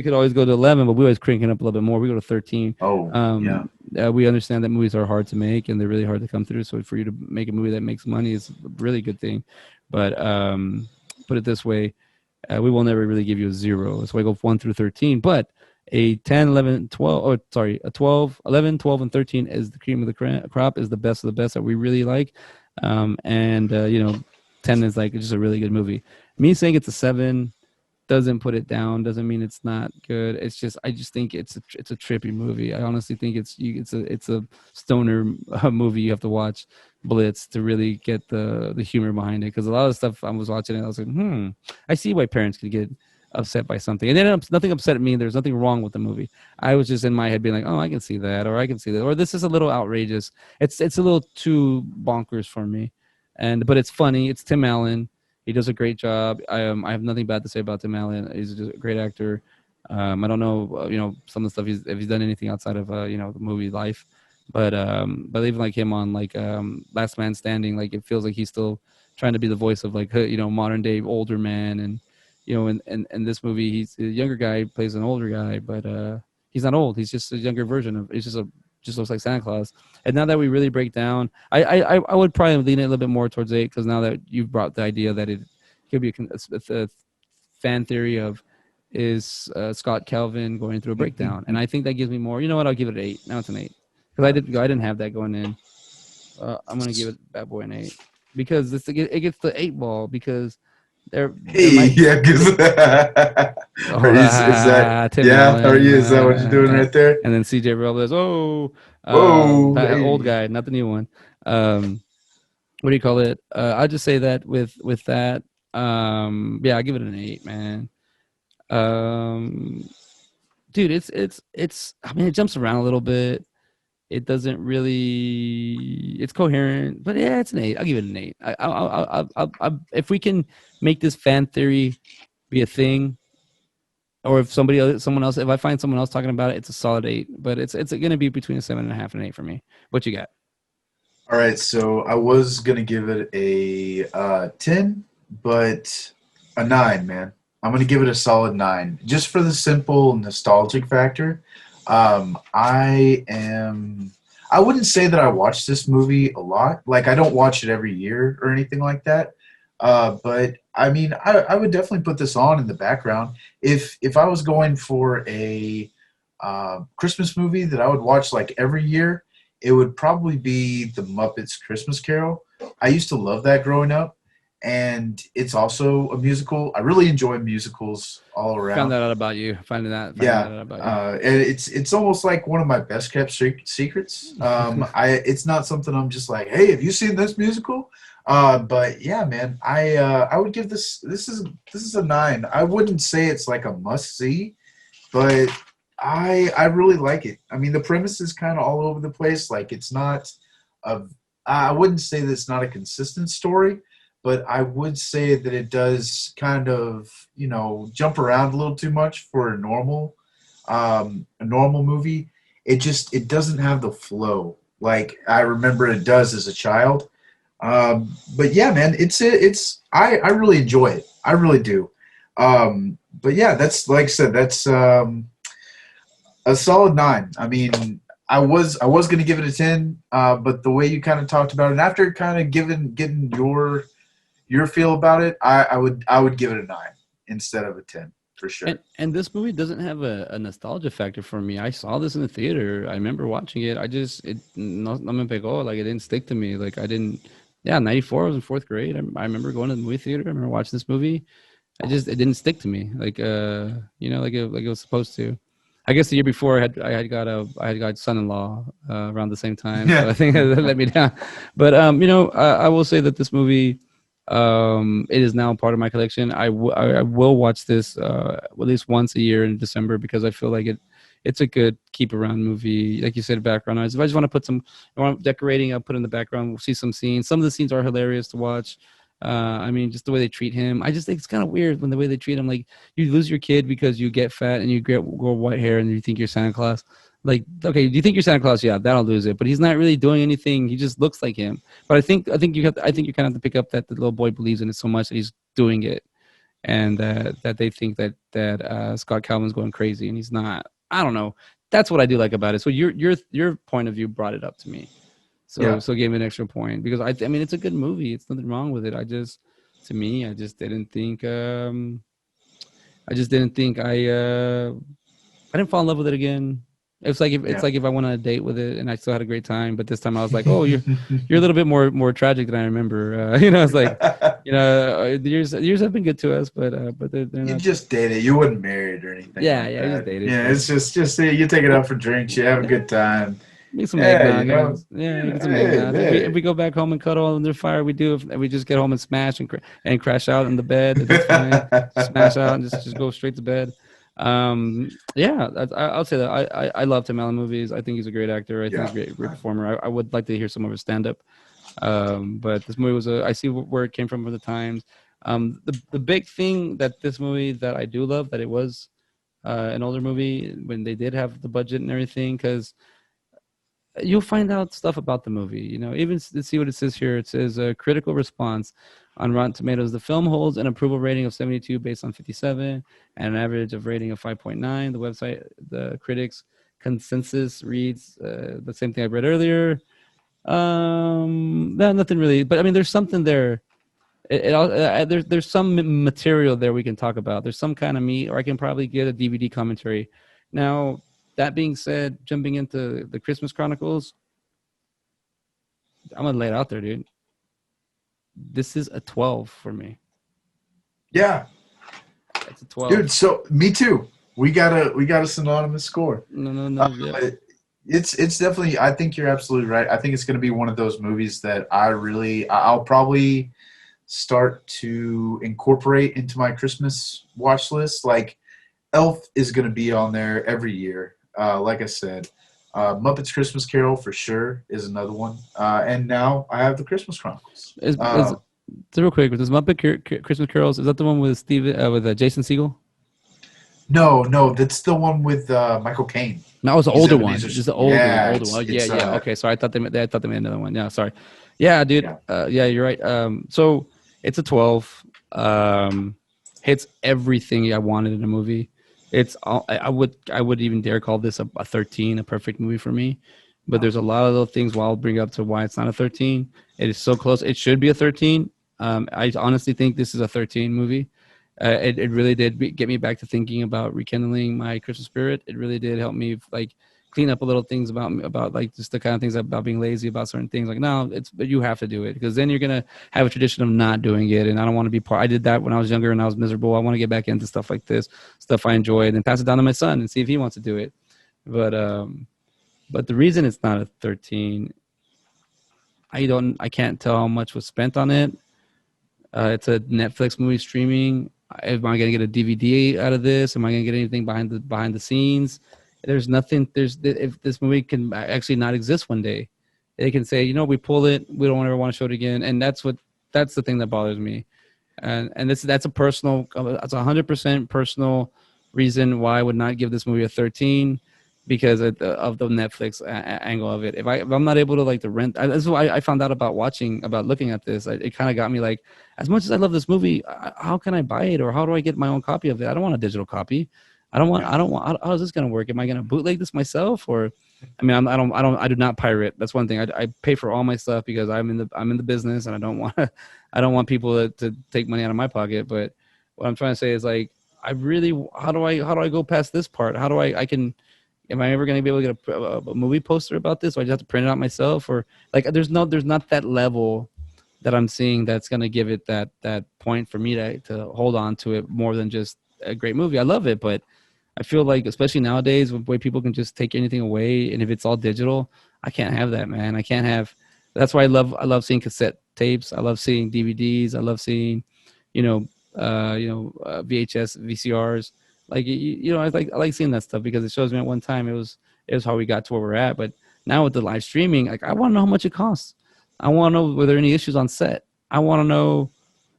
could always go to 11, but we always cranking up a little bit more. We go to 13. Oh, yeah. We understand that movies are hard to make and they're really hard to come through. So for you to make a movie that makes money is a really good thing. But put it this way, we will never really give you a 0. So I go 1 through 13. But a 10, 11, 12, or sorry, a 12, 11, 12, and 13 is the cream of the crop, is the best of the best that we really like. And 10 is like just a really good movie. Me saying it's a 7 doesn't put it down, doesn't mean it's not good. I just think it's a trippy movie. I honestly think it's a stoner movie you have to watch Blitz to really get the humor behind it, because a lot of stuff I was watching it, I was like, I see why parents could get upset by something, and then nothing upset me. There's nothing wrong with the movie. I was just in my head being like, oh, I can see that, or I can see that, or this is a little outrageous. It's a little too bonkers for me, but it's funny. It's Tim Allen. He does a great job. I have nothing bad to say about Tim Allen. He's just a great actor. I don't know, some of the stuff if he's done anything outside of the movie life, but even like him on like Last Man Standing, like it feels like he's still trying to be the voice of like modern day older man, and in this movie he's a younger guy, plays an older guy, but he's not old. He's just a younger version of. He's just a just looks like Santa Claus. And now that we really break down, I would probably lean it a little bit more towards 8 because now that you've brought the idea that it could be a fan theory of is Scott Calvin going through a breakdown, and I think that gives me more. You know what? I'll give it an 8. Now it's an 8 because I didn't have that going in. I'm gonna give it Bad Boy an 8 because it gets the 8 ball because there Hey, might yeah, because oh is that Tim yeah? Are Allen you? Is that what you're doing right there? and then CJ Robles Whoa, that old hey. guy, not the new one. Um, what do you call it? I'll just say that with that, yeah, I give it an 8, man. Um, dude, it's. I mean, it jumps around a little bit. It doesn't really. It's coherent, but yeah, it's an 8. I'll give it an 8. If we can make this fan theory be a thing, or if someone else, if I find someone else talking about it, it's a solid 8. But it's going to be between a 7.5 and 8 for me. What you got? All right, so I was gonna give it a 10, but a 9, man. I'm gonna give it a solid 9, just for the simple nostalgic factor. I am. I wouldn't say that I watch this movie a lot. Like I don't watch it every year or anything like that. But I mean, I would definitely put this on in the background if I was going for a Christmas movie that I would watch like every year. It would probably be The Muppets Christmas Carol. I used to love that growing up, and it's also a musical. I really enjoy musicals all Found around. that out about you. Finding that Yeah, out about you. and it's almost like one of my best kept secrets. It's not something I'm just like, hey, have you seen this musical? But yeah, man, I would give this is a 9. I wouldn't say it's like a must see, but I really like it. I mean, the premise is kind of all over the place. Like it's not a I wouldn't say that it's not a consistent story, but I would say that it does kind of, jump around a little too much for a normal movie. It doesn't have the flow like I remember it does as a child. But yeah, man, I really enjoy it. I really do. But yeah, that's like I said, that's a solid 9. I mean, I was gonna give it a 10, but the way you kind of talked about it, and after kind of getting your feel about it, I would give it a 9 instead of a 10 for sure. And this movie doesn't have a nostalgia factor for me. I saw this in the theater. I remember watching it. No me pegó. Like it didn't stick to me. Like I didn't. Yeah, '94. I was in fourth grade. I remember going to the movie theater. I remember watching this movie. It didn't stick to me. Like like it was supposed to. I guess the year before I had got son-in-law around the same time, so Yeah, I think that let me down. But I will say that this movie it is now part of my collection. I will watch this at least once a year in December because I feel like it's a good keep around movie. Like you said, background noise. If I just want to put some decorating, I'll put in the background. We'll see some scenes. Some of the scenes are hilarious to watch. I mean, just the way they treat him. I just think it's kind of weird when the way they treat him. Like you lose your kid because you get fat and you grow white hair and you think you're Santa Claus. Like, okay, do you think you're Santa Claus? Yeah, that'll lose it. But he's not really doing anything. He just looks like him. But I think you kind of have to pick up that the little boy believes in it so much that he's doing it, and that they think that Scott Calvin's going crazy and he's not. I don't know. That's what I do like about it. So your point of view brought it up to me. yeah, So gave me an extra point because I mean it's a good movie. It's nothing wrong with it. To me I just didn't think I didn't fall in love with it again. It's yeah. like if I went on a date with it and I still had a great time, but this time I was like, oh, you're a little bit more tragic than I remember. It's like, the years have been good to us, but they're You not. just date it. You wouldn't marry it or anything Yeah, like yeah, I just that. dated. Yeah, it's just you take it out for drinks. You have a Yeah, good time. make some Yeah, eggnog. Yeah, get some hey, eggnog. If we hey. go back home and cuddle under the fire, we do. If we just get home and smash and crash out in the bed, that's fine. Just smash out and just go straight to bed. Yeah, I'll say that I love Tim Allen movies. I think he's a great actor. I think he's Yeah, a great performer. I would like to hear some of his stand up. But this movie I see where it came from for the times. The big thing that this movie that I do love that it was an older movie when they did have the budget and everything because you'll find out stuff about the movie. Even let's see what it says here. It says a critical response on Rotten Tomatoes. The film holds an approval rating of 72 based on 57 and an average of rating of 5.9. The critics consensus reads the same thing I read earlier. No, nothing really, but I mean, there's something there. There's some material there we can talk about. There's some kind of meat, or I can probably get a DVD commentary. Now, that being said, jumping into the Christmas Chronicles, I'm gonna lay it out there, dude. This is a 12 for me. Yeah, It's a 12. dude. So me too. We got a synonymous score. No. Yeah. It's definitely. I think you're absolutely right. I think it's going to be one of those movies that I'll probably start to incorporate into my Christmas watch list. Like Elf is going to be on there every year. Like I said, Muppets Christmas Carol for sure is another one. And now I have the Christmas Chronicles. Is so real quick, with this Christmas Carols, is that the one with Jason Segel? No, that's the one with Michael Caine. No, it was the He's older a one. musician. Just the older Yeah, one. Oh, yeah, it's yeah. Okay, sorry. I thought they made another one. Yeah, sorry. Yeah, dude. Yeah. Yeah, you're right. So it's a 12. Hits everything I wanted in a movie. It's all, I would even dare call this a 13, a perfect movie for me. But there's a lot of those things I'll bring up to why it's not a 13. It is so close. It should be a 13. I honestly think this is a 13 movie. It really did get me back to thinking about rekindling my Christmas spirit. It really did help me like clean up a little things about like just the kind of things about being lazy about certain things. Like, no, but you have to do it, because then you're gonna have a tradition of not doing it. And I don't want to be part. I did that when I was younger and I was miserable. I want to get back into stuff like this, stuff I enjoy, and then pass it down to my son and see if he wants to do it. But the reason it's not a 13, I can't tell how much was spent on it. It's a Netflix movie streaming. Am I going to get a DVD out of this? Am I going to get anything behind the scenes? There's nothing. If this movie can actually not exist one day, they can say, we pull it. We don't ever want to show it again. And that's the thing that bothers me. And that's a personal. It's 100% personal reason why I would not give this movie a 13. Because of the Netflix angle of it. If I'm not able to like to rent, that's what I found out about looking at this. It kind of got me like, as much as I love this movie, how can I buy it, or how do I get my own copy of it? I don't want a digital copy. I don't want. How is this going to work? Am I going to bootleg this myself, or? I mean, I do not pirate. That's one thing. I pay for all my stuff because I'm in the business, and I don't want people to take money out of my pocket. But what I'm trying to say is like, how do I go past this part? How do I can. Am I ever going to be able to get a movie poster about this? Or I just have to print it out myself? Or like, there's not that level that I'm seeing that's going to give it that point for me to hold on to it more than just a great movie. I love it, but I feel like, especially nowadays, with the way people can just take anything away, and if it's all digital, I can't have that, man. I can't have. That's why I love seeing cassette tapes. I love seeing DVDs. I love seeing, VHS, VCRs. Like I like seeing that stuff because it shows me at one time it was how we got to where we're at. But now with the live streaming, like I want to know how much it costs. I want to know were there any issues on set. I want to know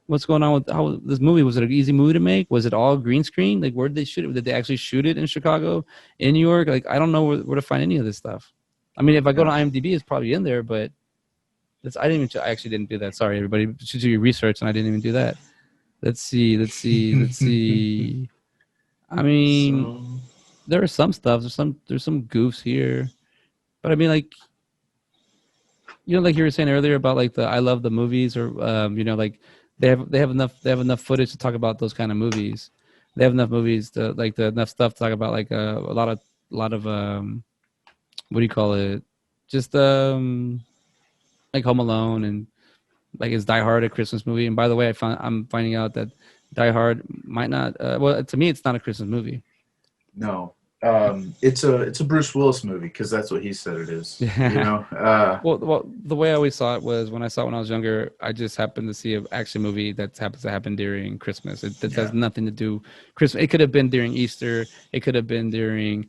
what's going on with how this movie. Was it an easy movie to make? Was it all green screen? Like where did they shoot it? Did they actually shoot it in Chicago, in New York? Like I don't know where to find any of this stuff. I mean, if I go to IMDb, it's probably in there, but I actually didn't do that. Sorry, everybody. You should do your research, and I didn't even do that. Let's see. I mean, there are some stuff. There's some goofs here, but I mean, like, like you were saying earlier about like the I love the movies, or like they have enough footage to talk about those kind of movies. They have enough movies to like enough stuff to talk about like a lot of what do you call it? Just like Home Alone, and like is Die Hard a Christmas movie? And by the way, I'm finding out that Die Hard might not. Well, to me, it's not a Christmas movie. No, it's a Bruce Willis movie because that's what he said it is. Well, the way I always saw it was when I saw it when I was younger. I just happened to see an action movie that happens to happen during Christmas. It has nothing to do Christmas. It could have been during Easter. It could have been during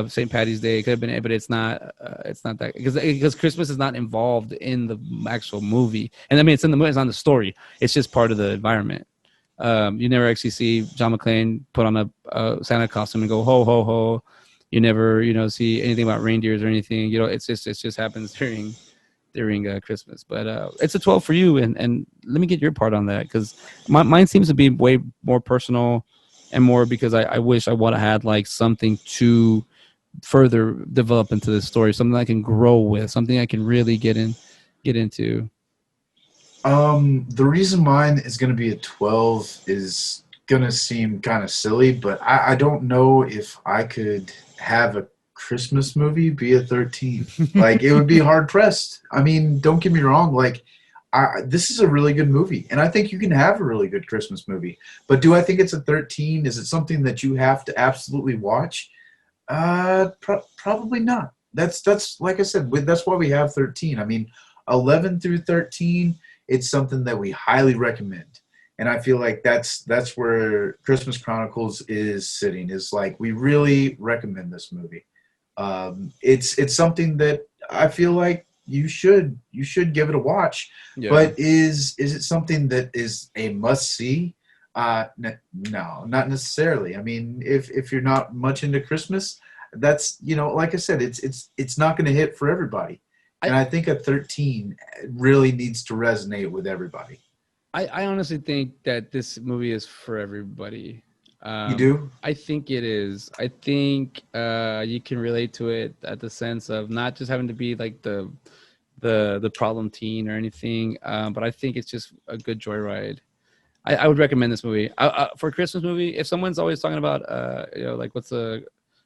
St. Patty's Day. It could have been, but it's not. It's not that because Christmas is not involved in the actual movie. And I mean, it's in the movie. It's not the story. It's just part of the environment. You never actually see John McClane put on a Santa costume and go ho ho ho. You never see anything about reindeers or anything. It just happens during Christmas. But it's a 12 for you, and let me get your part on that because mine seems to be way more personal and more because I wish I would have had like something to further develop into the story, something I can grow with, something I can really get into. The reason mine is going to be a 12 is going to seem kind of silly, but I don't know if I could have a Christmas movie be a 13. Like, it would be hard pressed. I mean, don't get me wrong. Like, this is a really good movie, and I think you can have a really good Christmas movie. But do I think it's a 13? Is it something that you have to absolutely watch? Probably not. That's like I said. That's why we have 13. I mean, 11 through 13. It's something that we highly recommend, and I feel like that's where Christmas Chronicles is sitting. Is like we really recommend this movie. It's something that I feel like you should give it a watch. Yeah. But is it something that is a must see? No, not necessarily. I mean, if you're not much into Christmas, that's like I said, it's not going to hit for everybody. I, And I think a 13 really needs to resonate with everybody. I honestly think that this movie is for everybody. You do? I think it is. I think you can relate to it at the sense of not just having to be like the problem teen or anything, but I think it's just a good joyride. I would recommend this movie for a Christmas movie. If someone's always talking about, like what's a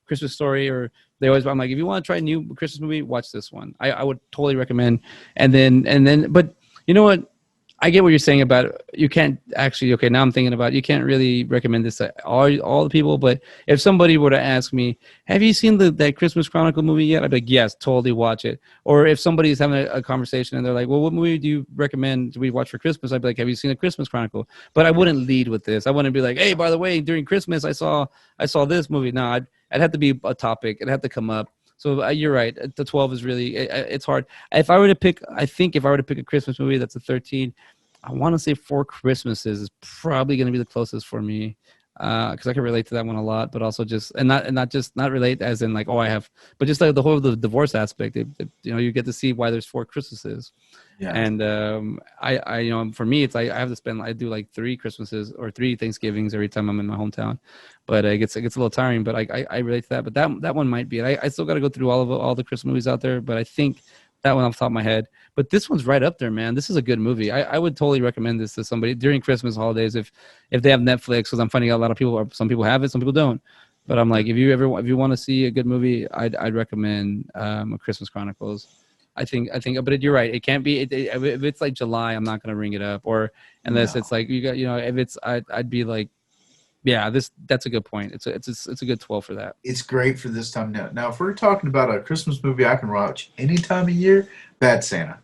Christmas story, or I'm like, if you want to try a new Christmas movie, watch this one. I would totally recommend. But you know what? I get what you're saying about you can't actually. Okay, now I'm thinking about you can't really recommend this to all the people. But if somebody were to ask me, "Have you seen that Christmas Chronicle movie yet?" I'd be like, "Yes, totally watch it." Or if somebody's having a conversation and they're like, "Well, what movie do you recommend we watch for Christmas?" I'd be like, "Have you seen a Christmas Chronicle?" But I wouldn't lead with this. I wouldn't be like, "Hey, by the way, during Christmas, I saw this movie." No, I'd have to be a topic. It'd have to come up. So you're right. The 12 is really it's hard. If I were to pick, I think if I were to pick a Christmas movie that's a 13, I want to say Four Christmases is probably going to be the closest for me because I can relate to that one a lot, but also just not relate as in like I have, but just like the whole the divorce aspect. You get to see why there's four Christmases. Yeah. And for me, it's I have to spend. I do like 3 Christmases or 3 Thanksgivings every time I'm in my hometown, but it gets a little tiring. But I relate to that. But that one might be it. I still got to go through all the Christmas movies out there, but I think that one off the top of my head. But this one's right up there, man. This is a good movie. I would totally recommend this to somebody during Christmas holidays if they have Netflix, because I'm finding out a lot of people, some people have it, some people don't. But I'm like, if you want to see a good movie, I'd recommend A Christmas Chronicles. I think, but you're right. It can't be. If it's like July, I'm not gonna ring it up, or unless it's like if it's, I'd be like, yeah, that's a good point. It's a good 12 for that. It's great for this time now. Now, if we're talking about a Christmas movie I can watch any time of year, Bad Santa.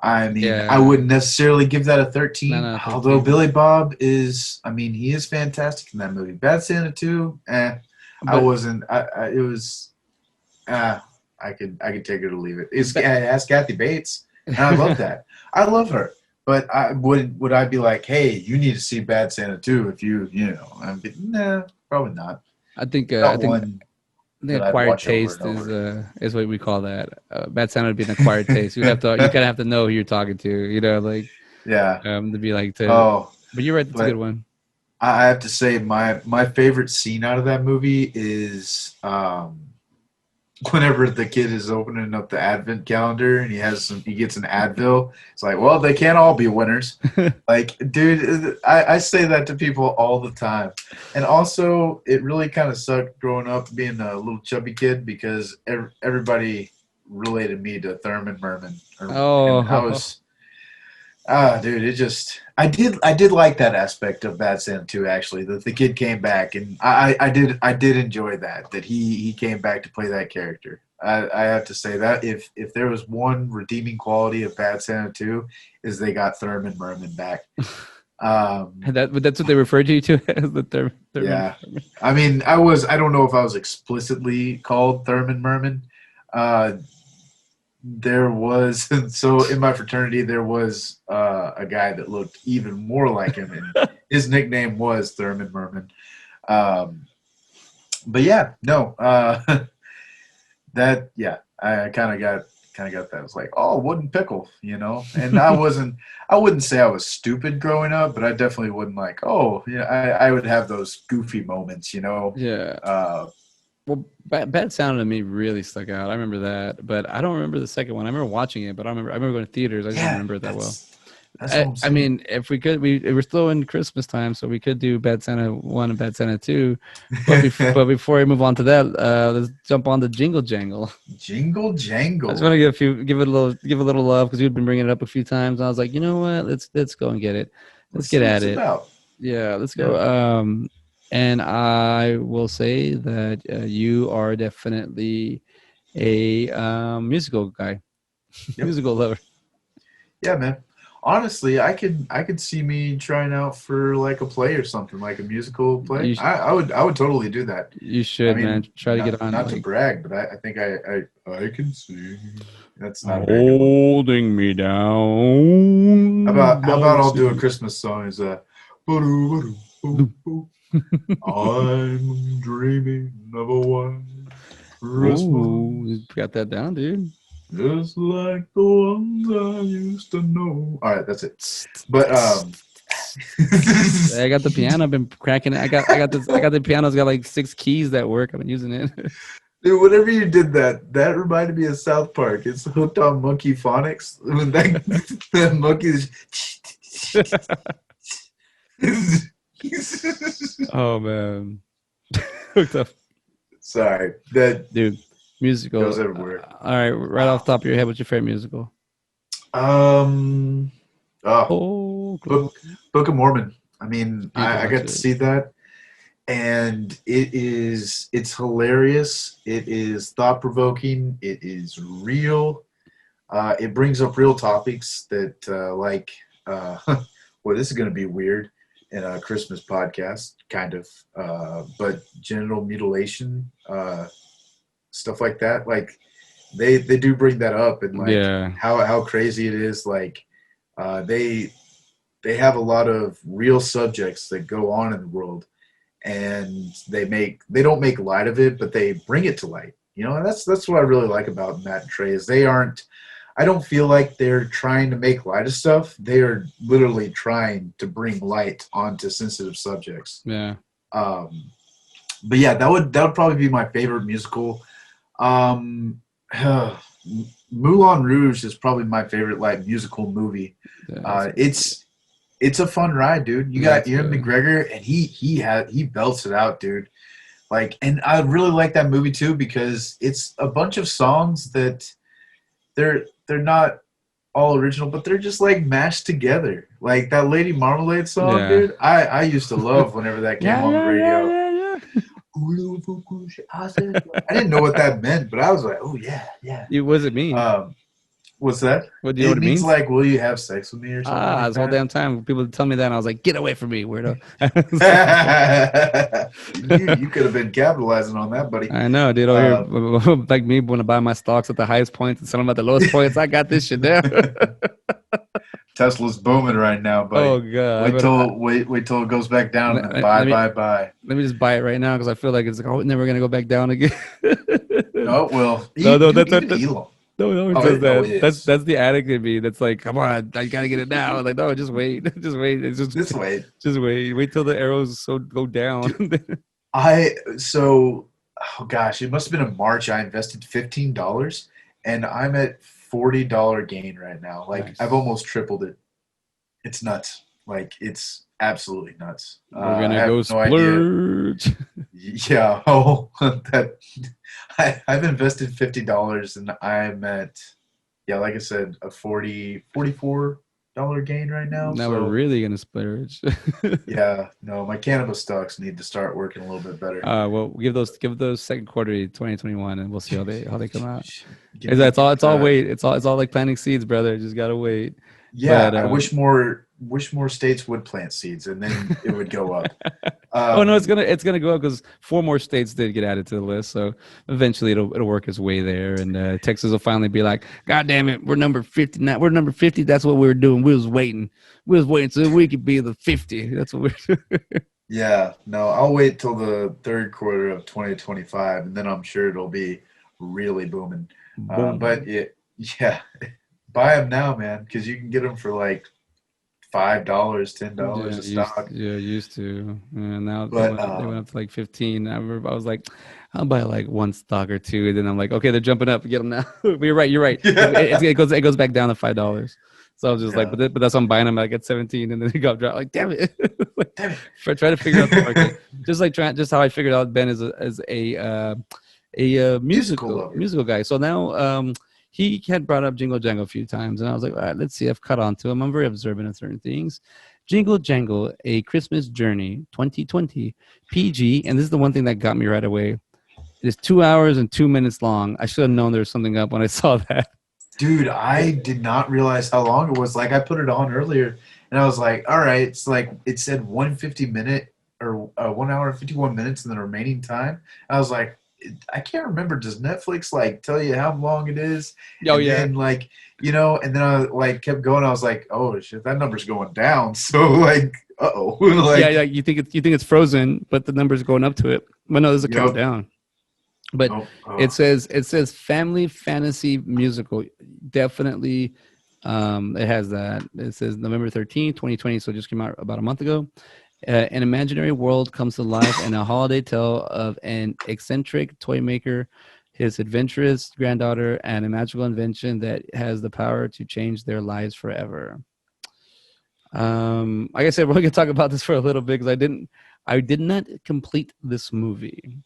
I mean, Yeah. I wouldn't necessarily give that a 13, No, 13. although Billy Bob is, I mean, he is fantastic in that movie. Bad Santa 2, I could take it or leave it. It has Kathy Bates, and I love that. I love her. But would I be like, hey, you need to see Bad Santa 2 if nah, probably not. I think One that I'd acquired watch over taste and is what we call that. Bad Santa would be an acquired taste. You kind of have to know who you're talking to, like Yeah. to be like to. Oh, But you're right. That's a good one. I have to say my favorite scene out of that movie is whenever the kid is opening up the advent calendar and he gets an Advil. It's like, well, they can't all be winners. Like, dude, I say that to people all the time. And also, it really kind of sucked growing up being a little chubby kid because everybody related me to Thurman Merman. Oh, and I was. Dude, I did like that aspect of Bad Santa 2, actually, that the kid came back, and I did enjoy that he came back to play that character. I have to say that if there was one redeeming quality of Bad Santa 2 is they got Thurman Merman back. that's what they referred to you to as the Thurman. Yeah. I mean, I don't know if I was explicitly called Thurman Merman. There was, so in my fraternity, there was a guy that looked even more like him, and his nickname was Thurman Merman. But yeah, no, I kind of got that. I was like, oh, wooden pickle, and I wouldn't say I was stupid growing up, but I definitely wouldn't like, oh, yeah, I would have those goofy moments, Yeah. Well, Bad Sound to me really stuck out. I remember that, but I don't remember the second one. I remember watching it, but I remember going to theaters. I just don't remember it that well. That's what I'm saying. I mean, if we could, we're still in Christmas time, so we could do Bad Santa 1 and Bad Santa 2. But, but before we move on to that, let's jump on the Jingle Jangle. Jingle Jangle. I just want to give it a little love because you've been bringing it up a few times. And I was like, you know what? Let's go and get it. Let's get at it. About. Yeah, let's go. And I will say that you are definitely a musical guy, musical lover. Yeah, man. Honestly, I could see me trying out for like a play or something, like a musical play. I would totally do that. You should, man. Try to get on. Not to brag, but I think I can sing. That's not holding me down. How about I'll do a Christmas song? Is I'm dreaming of a white Christmas. Ooh, got that down, dude. Just like the ones I used to know. All right, that's it. But I got the piano. I've been cracking it. I got the piano. It's got like 6 keys that work. I've been using it. Dude, whenever you did that reminded me of South Park. It's hooked on monkey phonics. When that monkey oh man, hooked up. Sorry, that dude. Musical goes everywhere. All right, right off the top of your head, what's your favorite musical? Book of Mormon. I mean, I got to see that, and it's hilarious. It is thought provoking. It is real. It brings up real topics that well, this is going to be weird in a Christmas podcast, kind of, but genital mutilation. Stuff like that, like they do bring that up, and like how crazy it is. Like they have a lot of real subjects that go on in the world, and they don't make light of it, but they bring it to light. You know, and that's what I really like about Matt and Trey is I don't feel like they're trying to make light of stuff. They are literally trying to bring light onto sensitive subjects. Yeah. But yeah, that would probably be my favorite musical. Moulin Rouge is probably my favorite like musical movie. It's a fun ride, dude. You got Ewan McGregor, and he belts it out, dude. Like, and I really like that movie too because it's a bunch of songs that they're not all original, but they're just like mashed together. Like that Lady Marmalade song, dude. I used to love whenever that came on the radio. I didn't know what that meant, but I was like, oh yeah. What does it mean? What's that? What do you know what it means? Like, will you have sex with me or something? This whole damn time people tell me that, and I was like, get away from me, weirdo. you could have been capitalizing on that, buddy. I know, dude. Over here, like me, when I buy my stocks at the highest points and sell them at the lowest points, I got this shit down. Tesla's booming right now, buddy. Oh god! Wait till it goes back down. Buy. Let me just buy it right now because I feel like it's never gonna go back down again. No, well, No, it says that. That's the addict in me. That's like, come on, I gotta get it now. I'm like, no, just wait, just wait. It's just wait. Just wait. Wait till the arrows go down. Oh gosh, it must have been in March. I invested $15, and I'm at $40 gain right now. Like nice. I've almost tripled it. It's nuts. Like it's absolutely nuts. We're gonna go splurge. Yeah. I've invested $50 and I'm at like I said, a $44 gain right now. Now we're really gonna splurge. Yeah. No, my cannabis stocks need to start working a little bit better. Well, give those second quarter 2021, and we'll see how they come out. It's all wait. It's all like planting seeds, brother. Just gotta wait. Yeah, but, I wish more states would plant seeds, and then it would go up. Oh no, it's gonna go up because 4 more states did get added to the list. So eventually it'll work its way there, and Texas will finally be like, God damn it, we're number 50 now. We're number 50. That's what we were doing. We was waiting so we could be the 50. That's what we're doing. Yeah, no, I'll wait till the third quarter of 2025, and then I'm sure it'll be really booming. But yeah. Buy them now, man, because you can get them for like $5, $10 a stock. Used to. And now they went up to like 15. I remember I was like, I'll buy like one stock or two, and then I'm like, okay, they're jumping up. Get them now. But you're right. You're right. Yeah. It goes back down to $5. So I was just like, Yeah. but that's why I'm buying them like at 17, and then they got dropped. Like, damn it! Like, Damn it. try to figure out the market. Just how I figured out Ben as a Musical lover. musical guy. So now he had brought up Jingle Jangle a few times, and I was like, all right, let's see. I've caught on to him. I'm very observant of certain things. Jingle Jangle: A Christmas Journey, 2020, PG, and this is the one thing that got me right away. It is 2 hours and 2 minutes long. I should have known there was something up when I saw that. Dude, I did not realize how long it was. Like, I put it on earlier, and I was like, all right, it's like, it said 150-minute or 1 hour and 51 minutes in the remaining time. I was like, I can't remember. Does Netflix like tell you how long it is? Oh And yeah, then like, and then I like kept going. I was like, oh shit, that number's going down. So like, uh-oh. yeah, Like, yeah. You think it's frozen, but the numbers going up to it. But no, there's a yep. countdown. But Oh, it oh. says family fantasy musical. Definitely, it has that. It says November 13th, 2020. So it just came out about a month ago. An imaginary world comes to life in a holiday tale of an eccentric toy maker, his adventurous granddaughter, and a magical invention that has the power to change their lives forever. Like I said, we're going to talk about this for a little bit because I did not complete this movie.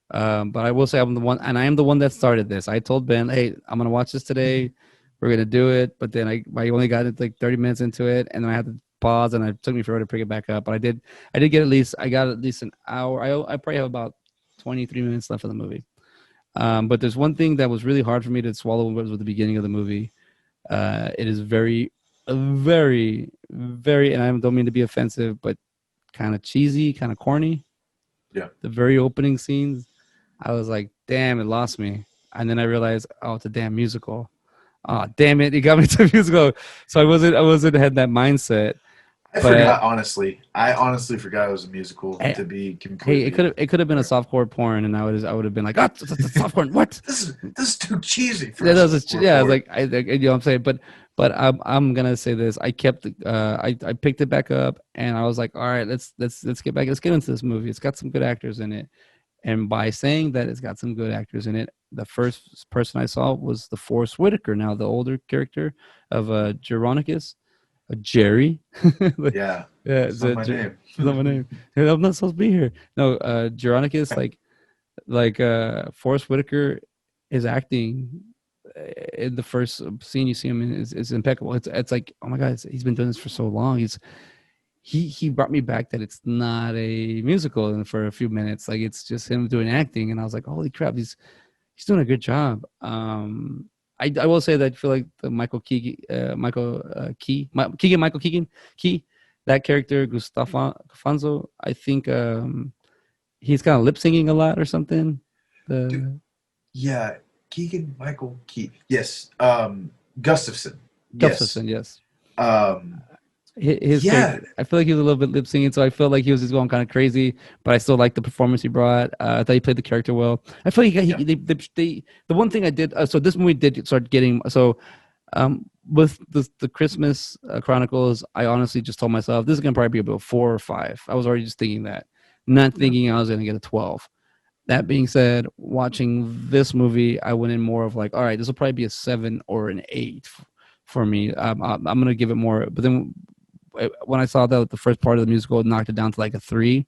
But I will say I'm the one, and I am the one that started this. I told Ben, "Hey, I'm gonna watch this today. We're gonna do it." But then I only got it like 30 minutes into it, and then I had to pause, and it took me forever to pick it back up. But I did get I got at least an hour. I probably have about 23 minutes left of the movie. But there's one thing that was really hard for me to swallow was with the beginning of the movie. It is very, and I don't mean to be offensive, but kind of cheesy, kind of corny. Yeah. The very opening scenes, I was like, damn, it lost me. And then I realized, oh, it's a damn musical. Oh, damn it, it got me to a musical. So I wasn't had that mindset. I But forgot, honestly. I honestly forgot it was a musical, hey, to be hey, completely it could have been a fair. softcore porn, and I would have been like, oh, it's softcore. What? This is too cheesy for Yeah, a that was softcore yeah. I was porn. like, you know what I'm saying, but I'm gonna say this. I kept I picked it back up, and I was like, all right, let's get into this movie. It's got some good actors in it. And by saying that it's got some good actors in it, the first person I saw was the Forrest Whitaker, now the older character of Geronicus, Jerry. Like, Yeah. yeah, It's not my name. it's not my name. Hey, I'm not supposed to be here. No, Geronicus, Forrest Whitaker is acting in the first scene you see him in is impeccable. It's like, oh my god, he's been doing this for so long. He brought me back that it's not a musical and for a few minutes. Like it's just him doing acting, and I was like, holy crap, he's doing a good job. I will say that I feel like the Michael Keegan Key, that character Gustavo Fonzo, I think he's kind of lip singing a lot or something. Dude, The yeah. Keegan Michael Key. Yes. Gustafson. Yes. Gustafson, yes. Um, His yeah. character, I feel like he was a little bit lip singing, so I felt like he was just going kind of crazy, but I still liked the performance he brought. I thought he played the character well. I feel like Yeah. the one thing I did, so this movie did start getting, so with the Christmas Chronicles, I honestly just told myself, this is going to probably be about 4 or 5. I was already just thinking that, not Yeah. thinking I was going to get a 12. That being said, watching this movie, I went in more of like, all right, this will probably be a 7 or an 8 for me. I'm going to give it more, but then when I saw that the first part of the musical, it knocked it down to like a 3.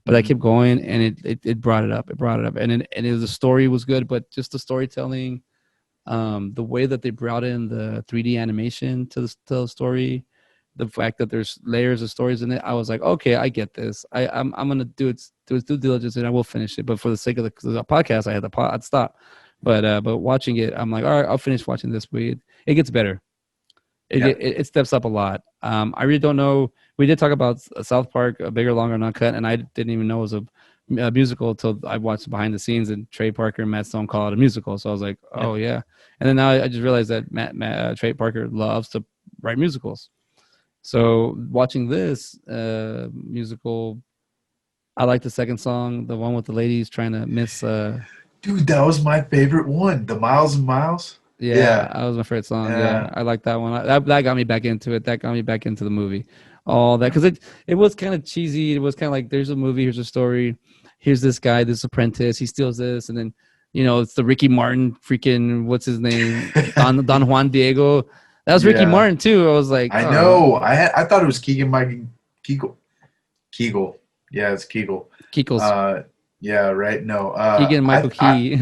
But I Mhm. kept going, and it brought it up. It brought it up, the story was good, but just the storytelling, the way that they brought in the 3D animation to the story, the fact that there's layers of stories in it, I was like, okay, I get this. I'm gonna do its due diligence, and I will finish it. But for the sake of the podcast, I had to I'd stop. But watching it, I'm like, all right, I'll finish watching this. It gets better. Yeah. It steps up a lot. I really don't know. We did talk about South Park, a bigger, longer, and uncut, and I didn't even know it was a musical until I watched behind the scenes and Trey Parker and Matt Stone call it a musical. So I was like, Yeah. oh yeah. And then now I just realized that Trey Parker loves to write musicals. So watching this musical, I like the second song, the one with the ladies trying to miss. Dude, that was my favorite one. The Miles and Miles. Yeah, Yeah. that was my favorite song. Yeah, Yeah. I like that one. That got me back into it. That got me back into the movie. All that because it was kind of cheesy. It was kind of like there's a movie, here's a story, here's this guy, this apprentice, he steals this, and then it's the Ricky Martin freaking what's his name, Don Juan Diego. That was Ricky Yeah, Martin too. I was like, I oh, know. I thought it was Keegan Mike Kegel. Kegel. Yeah, it's Kegel. Kiko's Uh, yeah, right. No, Keegan Michael I Key.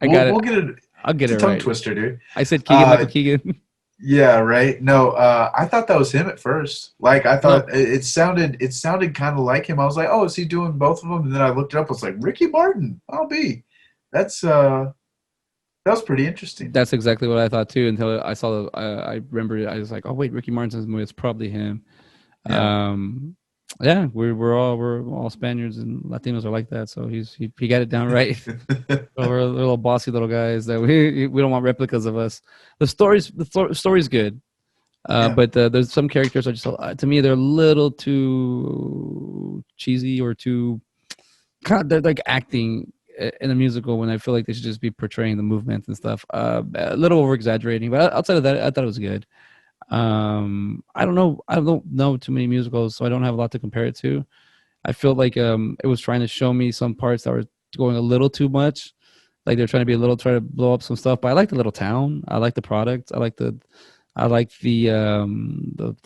I got we'll it. get it. I'll get It's it a tongue right. twister, dude. I said Keegan Uh, Michael Keegan. yeah, right. No, I thought that was him at first. Like I No, thought it sounded kind of like him. I was like, oh, is he doing both of them? And then I looked it up. I was like, Ricky Martin. I'll be. That's that was pretty interesting. that's exactly what I thought too. Until I saw I remember it. I was like, oh wait, Ricky Martin's in this movie. It's probably him. Yeah. Um, yeah, we're all Spaniards and Latinos are like that. So he got it down right. So we're little bossy little guys that we don't want replicas of us. The story's good, Yeah. but there's some characters are just to me they're a little too cheesy or too they're like acting in a musical when I feel like they should just be portraying the movements and stuff. A little over exaggerating, but outside of that, I thought it was good. I don't know. I don't know too many musicals, so I don't have a lot to compare it to. I feel like it was trying to show me some parts that were going a little too much. Like they're trying to be a little try to blow up some stuff. But I like the little town. I like the product. I like the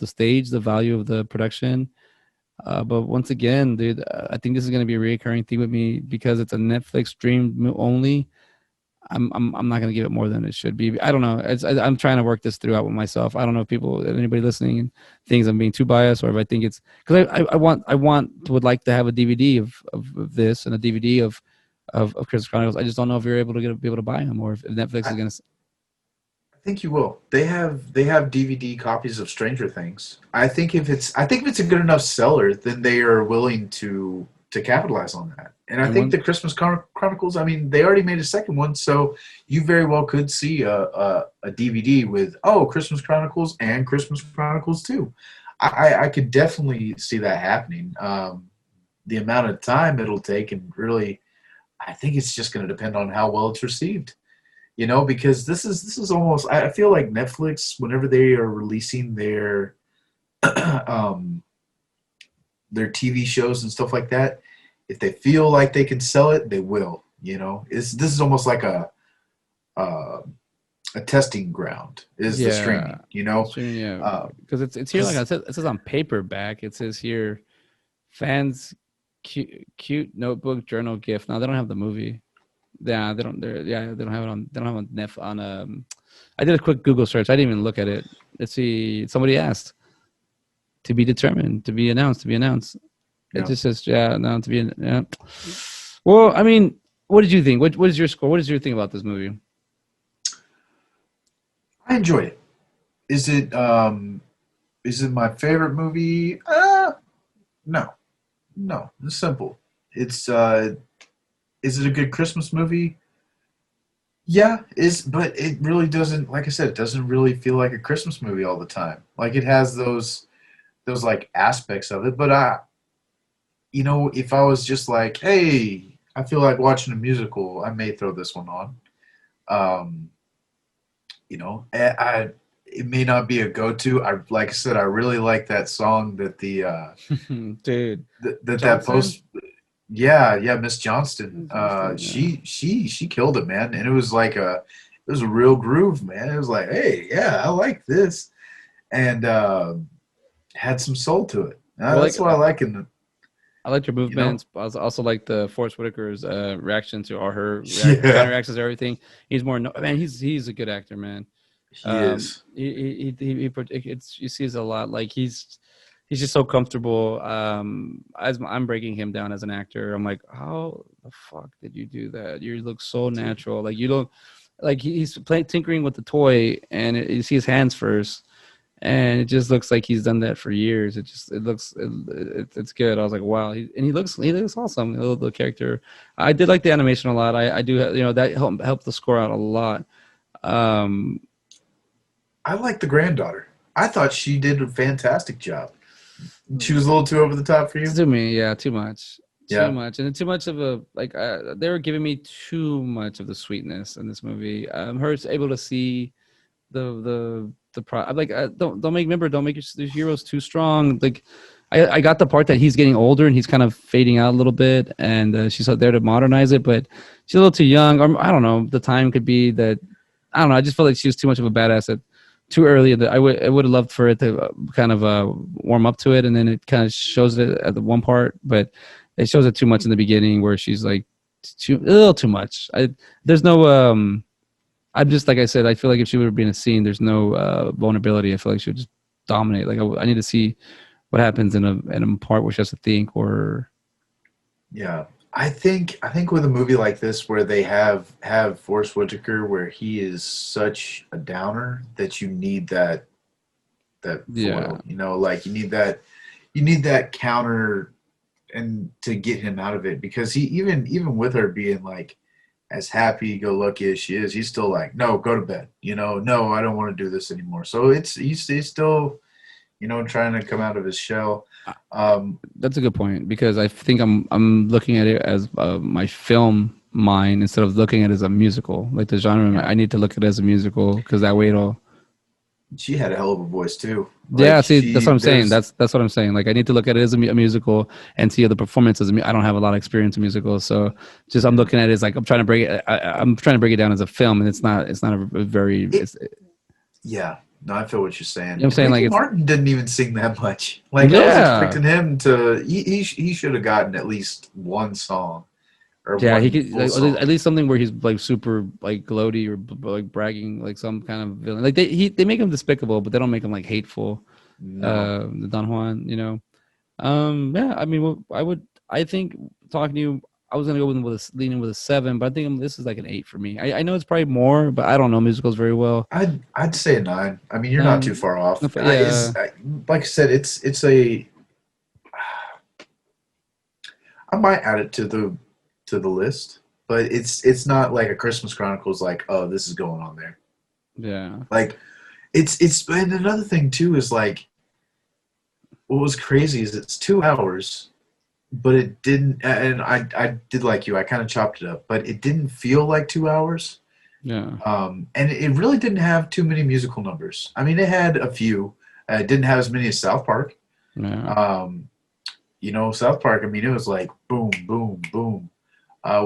stage, the value of the production. But once again, dude, I think this is gonna be a recurring theme with me because it's a Netflix stream only. I'm not gonna give it more than it should be. I don't know. I'm trying to work this through out with myself. I don't know if anybody listening thinks I'm being too biased, or if I think it's because would like to have a DVD of this and a DVD of Christmas Chronicles. I just don't know if you're able to be able to buy them, or if Netflix I, is gonna. I think you will. They have DVD copies of Stranger Things. I think if it's a good enough seller, then they are willing to capitalize on that. And I And think one the Christmas Chronicles. I mean, they already made a second one, so you very well could see a DVD with Christmas Chronicles and Christmas Chronicles 2. I could definitely see that happening. The amount of time it'll take, and really, I think it's just going to depend on how well it's received. Because this is almost. I feel like Netflix, whenever they are releasing um, their TV shows and stuff like that, if they feel like they can sell it, they will. This is almost like uh, a testing ground. Is the yeah, streaming? You know, streaming, yeah, uh, because it's here like I 'cause- said. It says on paperback. It says here, fans cute notebook journal gift. Now they don't have the movie. Yeah, they don't. They don't have it on. They don't have it on Nef on. I did a quick Google search. I didn't even look at it. Let's see. Somebody asked to be determined, to be announced, to be announced. It yeah, just says no to be. Yeah. Well, I mean, what did you think? What is your score? What is your thing about this movie? I enjoy it. Is it my favorite movie? No, no. It's simple. It's is it a good Christmas movie? Yeah, but it really doesn't. Like I said, it doesn't really feel like a Christmas movie all the time. Like it has those like aspects of it. But if I was just like, hey, I feel like watching a musical, I may throw this one on. Um, it may not be a go-to. Like I said, I really like that song that Dude, that Johnson. post. Yeah, yeah, Miss Johnston. Yeah. She killed it, man, and it was a real groove, man. It was like, hey, yeah, I like this, and had some soul to it. Well, like That's what I like in the, I like your you know, movements. I also like the Forrest Whitaker's reaction to all her yeah, counteracts to everything. He's more man. He's a good actor, man. he is. It's you see it a lot. Like he's just so comfortable. As I'm breaking him down as an actor, I'm like, how the fuck did you do that? You look so Dude. natural. Like you don't like he's playing tinkering with the toy, and you see his hands first, and it just looks like he's done that for years. It's good. I was like, wow, he looks awesome. The character, I did like the animation a lot. I do, that helped the score out a lot. Um, I like the granddaughter. I thought she did a fantastic job. She was a little too over the top for you. to me, yeah, too Yeah, much, and too much of a like. They were giving me too much of the sweetness in this movie. Her able to see the pro. I'm like, don't make remember. Don't make your heroes too strong. Like, I got the part that he's getting older and he's kind of fading out a little bit, and she's out there to modernize it, but she's a little too young. Or I don't know. The time could be that. I don't know. I just felt like she was too much of a badass at too early. That I would have loved for it to kind of warm up to it, and then it kind of shows it at the one part, but it shows it too much in the beginning where she's like a little too much. There's no I'm just like I said. I feel like if she would be in a scene, there's no vulnerability. I feel like she would just dominate. Like I need to see what happens in a part where she has to think or Yeah. I think with a movie like this where they have Forrest Whitaker where he is such a downer that you need that yeah. foil. Like you need that counter and to get him out of it because he even with her being like as happy go lucky as she is, he's still like, no, go to bed. No, I don't want to do this anymore. So he's still trying to come out of his shell. That's a good point because I think I'm looking at it as my film mind instead of looking at it as a musical. Like the genre, Yeah, I need to look at it as a musical because that way it'll. she had a hell of a voice too. Yeah, Like see, that's what I'm saying. there's That's what I'm saying. Like I need to look at it as a musical and see the performance as I don't have a lot of experience in musicals, so just I'm yeah. looking at it as like I'm trying to break it. I'm trying to break it down as a film, and it's not a very. It, yeah, no, I feel what you're saying. You know what I'm saying? Like Ricky it's Martin didn't even sing that much. Like I was yeah. expecting him to. He should have gotten at least one song or Yeah, he one could full like, song. at least something where he's like super like gloaty or like bragging like some kind of villain. Like they make him despicable, but they don't make him like hateful. No, The Don Juan, you know. Yeah, I mean, I think talking to you, I was gonna go leaning with a 7, but I think this is like an 8 for me. I know it's probably more, but I don't know musicals very well. I'd say a 9. I mean, you're not too 9, far off. yeah, Like I said, it's a. I might add it to the list, but it's not like a Christmas Chronicles. Like, oh, this is going on there. yeah, Like, it's and another thing too is like what was crazy is it's 2 hours, but it didn't. And I did like you. I kind of chopped it up, but it didn't feel like 2 hours. yeah, And it really didn't have too many musical numbers. I mean, it had a few. It didn't have as many as South Park. yeah. Um, South Park. I mean, it was like boom, boom, boom.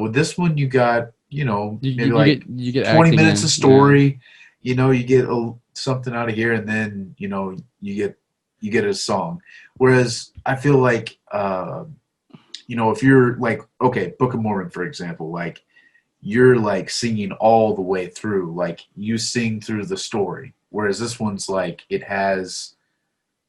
With this one, you got maybe like You get 20 acting minutes in, of yeah, story. You get something out of here, and then you get a song. Whereas I feel like if you're like okay, Book of Mormon for example, like you're like singing all the way through, like you sing through the story. Whereas this one's like it has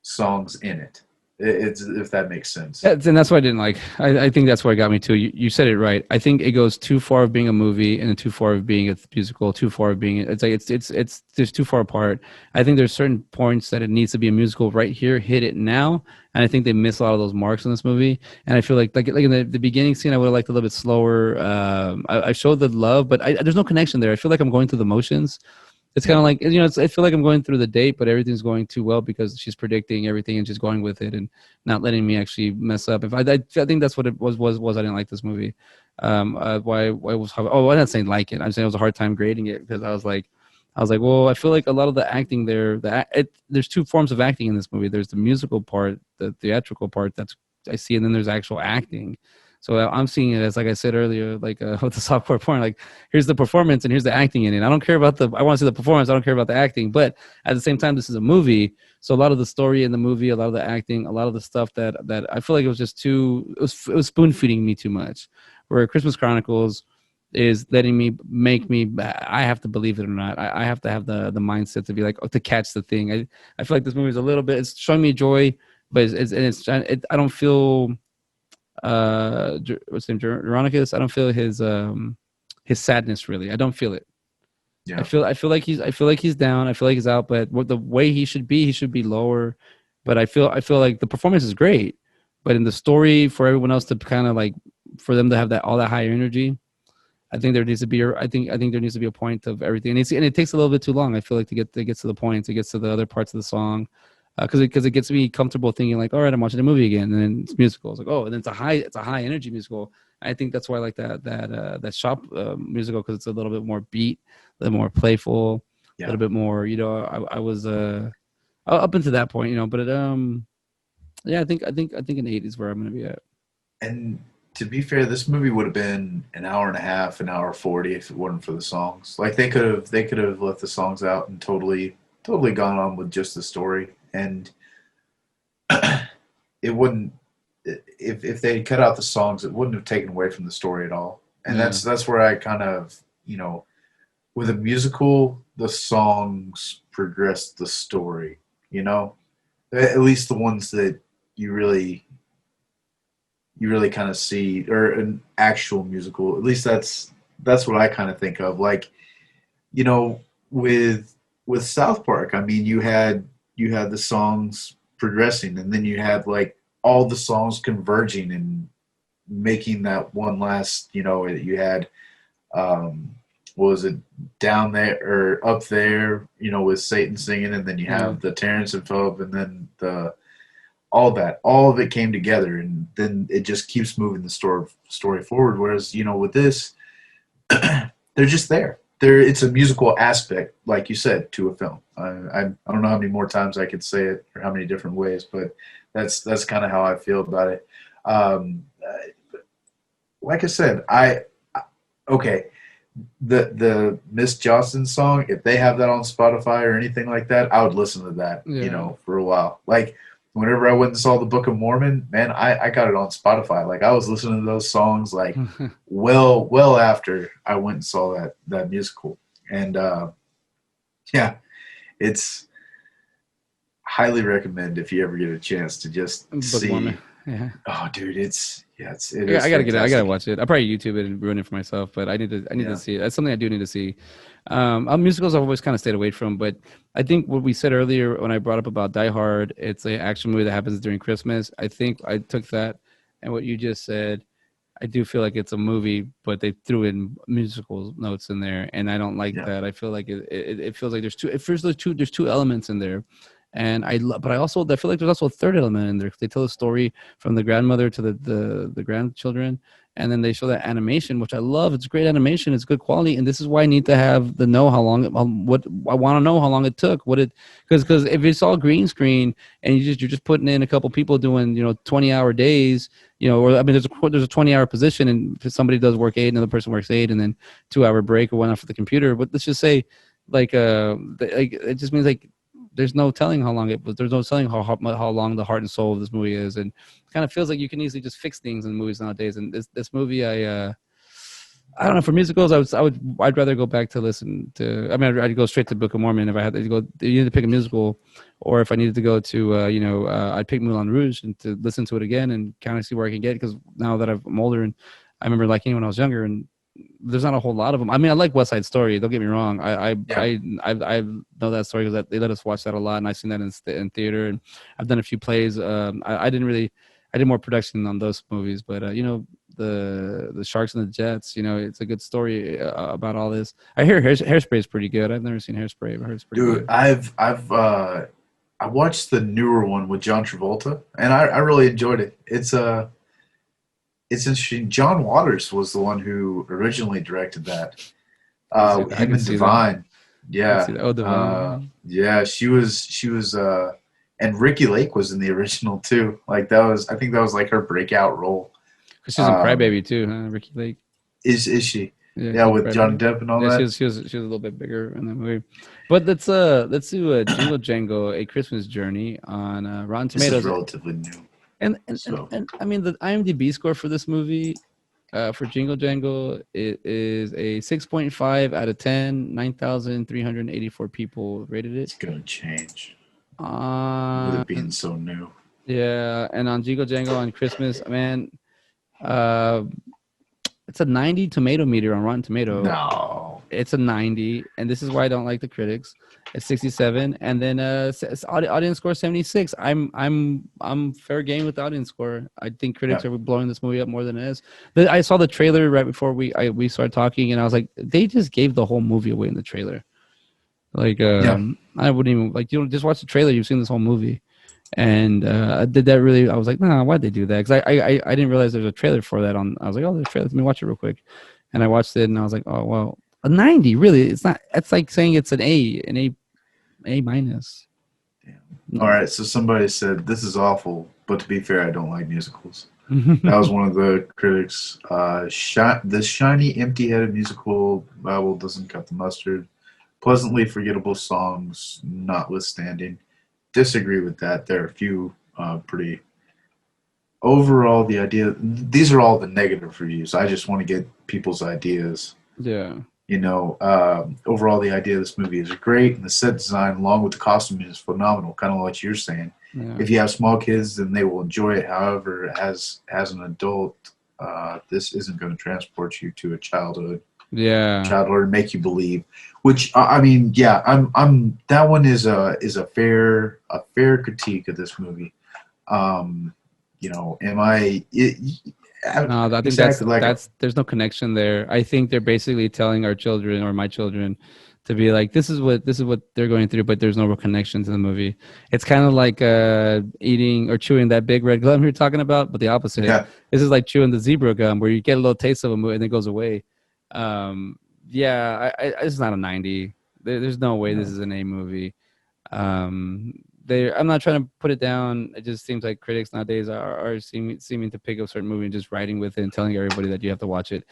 songs in it. It's if that makes sense. and that's what I didn't like. I think that's what got me too. You said it right. I think it goes too far of being a movie and then too far of being a musical, too far of being it's like it's just too far apart. I think there's certain points that it needs to be a musical right here, hit it now. And I think they miss a lot of those marks in this movie. And I feel like in the beginning scene, I would have liked a little bit slower. I showed the love, but there's no connection there. I feel like I'm going through the motions. It's kind Yeah, of like I feel like I'm going through the date, but everything's going too well because she's predicting everything and just going with it and not letting me actually mess up. If I think that's what it was I didn't like this movie. Why was oh I'm not saying like it. I'm saying it was a hard time grading it because I was like, well, I feel like a lot of the acting there, there's two forms of acting in this movie. There's the musical part, the theatrical part that's I see, and then there's actual acting. So I'm seeing it as, like I said earlier, like with the softcore porn, like here's the performance and here's the acting in it. I don't care about I want to see the performance. I don't care about the acting. But at the same time, this is a movie. So a lot of the story in the movie, a lot of the acting, a lot of the stuff that I feel like it was just it was spoon feeding me too much. Where Christmas Chronicles is letting me I have to believe it or not. I have to have the mindset to be like, to catch the thing. I feel like this movie is a little bit, it's showing me joy, but I don't feel what's his name, Veronicus. I don't feel his sadness really. I don't feel it. yeah, I feel like he's down. I feel like he's out. But what the way he should be lower. But I feel like the performance is great. But in the story, for everyone else to kind of like, for them to have that all that high energy, I think there needs to be I think there needs to be a point of everything, and it takes a little bit too long. I feel like to get to the point, to get to the other parts of the song, because it gets me comfortable thinking like, all right, I'm watching a movie again, and then it's musical. It's like, oh, and then it's a high energy musical. I think that's why I like that shop musical, because it's a little bit more beat, a little more playful, a yeah. little bit more. I was up until that point, but it. Yeah, I think an 8 is where I'm gonna be at. And to be fair, this movie would have been an hour and a half, an hour 40 if it wasn't for the songs. Like they could have left the songs out and totally gone on with just the story, and it wouldn't. If they had cut out the songs, it wouldn't have taken away from the story at all. And Yeah, that's where I kind of, with a musical, the songs progress the story. You know, at least the ones that you really you really kind of see, or an actual musical. At least that's what I kind of think of. Like, you know, with South Park, I mean, you had the songs progressing, and then you had like all the songs converging and making that one last. You had what was it, down there or up there? With Satan singing, and then you yeah. have the Terrence and Phillip, and then all of it came together, and then it just keeps moving the story forward. Whereas with this, they're just there. It's a musical aspect, like you said, to a film. I don't know how many more times I could say it or how many different ways, but that's kind of how I feel about it. Um, like I said, okay, the Miss Johnson song, if they have that on Spotify or anything like that, I would listen to that, Yeah. for a while. Like whenever I went and saw the Book of Mormon, man, I got it on Spotify. Like I was listening to those songs like well after I went and saw that musical. And yeah, it's highly recommend if you ever get a chance to just Book of Mormon. see. Yeah. Oh, dude, it I is gotta get it. I gotta fantastic. watch it. I'll probably YouTube it and ruin it for myself, but I need to Yeah, see it. That's something I do need to see. Musicals I've always kind of stayed away from, but I think what we said earlier when I brought up about Die Hard, it's an action movie that happens during Christmas. I think I took that and what you just said. I do feel like it's a movie, but they threw in musical notes in there, and I don't like yeah, that. I feel like it feels like there's two. It feels there's two elements in there, and but I feel like there's also a third element in there. They tell a story from the grandmother to the grandchildren, and then they show that animation, which I love. It's great animation. It's good quality, and this is why I need to have the know how long. What I want to know how long it took. What it because if it's all green screen and you're just putting in a couple people doing 20-hour days, or I mean there's a 20-hour position, and if somebody does work 8, another person works 8, and then 2-hour break or one off of the computer. But let's just say like it just means like there's no telling how long it was. There's no telling how long the heart and soul of this movie is, and it kind of feels like you can easily just fix things in movies nowadays. And this movie, I don't know. For musicals, I'd rather go back to listen to. I mean, I'd go straight to Book of Mormon if I had to go. You need to pick a musical, or if I needed to go to, I'd pick Moulin Rouge and to listen to it again and kind of see where I can get. Because now that I'm older, and I remember liking it when I was younger, and there's not a whole lot of them. I mean, I like West Side Story. Don't get me wrong. yeah. I know that story because they let us watch that a lot, and I've seen that in theater, and I've done a few plays. I didn't really. I did more production on those movies, but the Sharks and the Jets. It's a good story about all this. I hear Hairspray is pretty good. I've never seen Hairspray, but I heard it's pretty Dude, good. I watched the newer one with John Travolta, and I really enjoyed it. It's interesting. John Waters was the one who originally directed that. I Him can and see that. Divine, I can see yeah, that. Oh, Divine. yeah. She was, and Ricky Lake was in the original too. Like I think that was like her breakout role. Because she's in Um, Crybaby too, huh? Ricky Lake. is she? Yeah, Yeah, she's in with Johnny Crybaby. Depp and all Yeah, that. she was a little bit bigger in that movie. But let's do a Jingle Jango, A Christmas Journey on Rotten This is Tomatoes. relatively new, so And I mean the IMDb score for this movie for Jingle Jangle it is a 6.5 out of 10. 9,384 people rated it. it's gonna change with Uh it being so new. yeah, and on Jingle Jangle on Christmas, man, uh it's a 90 tomato meter on Rotten Tomato. No, It's a 90, and this is why I don't like the critics. It's 67, and then audience score 76. I'm fair game with the audience score. I think yeah, critics are blowing this movie up more than it is. I saw the trailer right before we started talking, and I was like, they just gave the whole movie away in the trailer. Like, yeah. I wouldn't even like you know just watch the trailer. You've seen this whole movie, and did that really? I was like, nah, why'd they do that? Because I didn't realize there's a trailer for that on. I was like, oh, there's a trailer. Let me watch it real quick, and I watched it, and I was like, oh well, a 90 really? It's not. It's like saying it's an A minus. Damn. All right, so somebody said this is awful. but to be fair, I don't like musicals. That was one of the critics. The shiny, empty-headed musical Bible doesn't cut the mustard. Pleasantly forgettable songs, notwithstanding. Disagree with that. There are a few pretty. Overall, the idea. These are all the negative reviews. I just want to get people's ideas. Yeah. Overall, the idea of this movie is great, and the set design, along with the costume, is phenomenal. Kind of like you're saying. Yeah. If you have small kids, then they will enjoy it. However, as an adult, this isn't going to transport you to a Yeah. childhood, and make you believe. Which I mean, yeah, I'm. That one is a fair critique of this movie. Am I? No, I think Exactly like that's there's no connection there. I think they're basically telling our children or my children to be like, this is what they're going through, but there's no real connection to the movie. It's kind of like eating or chewing that big red gum you're talking about, but the opposite. yeah, This is like chewing the zebra gum where you get a little taste of a movie and it goes away. Yeah, it's not a 90. There's no way this is an A movie. I'm not trying to put it down. It just seems like critics nowadays are seeming to pick up certain movie and just writing with it and telling everybody that you have to watch it.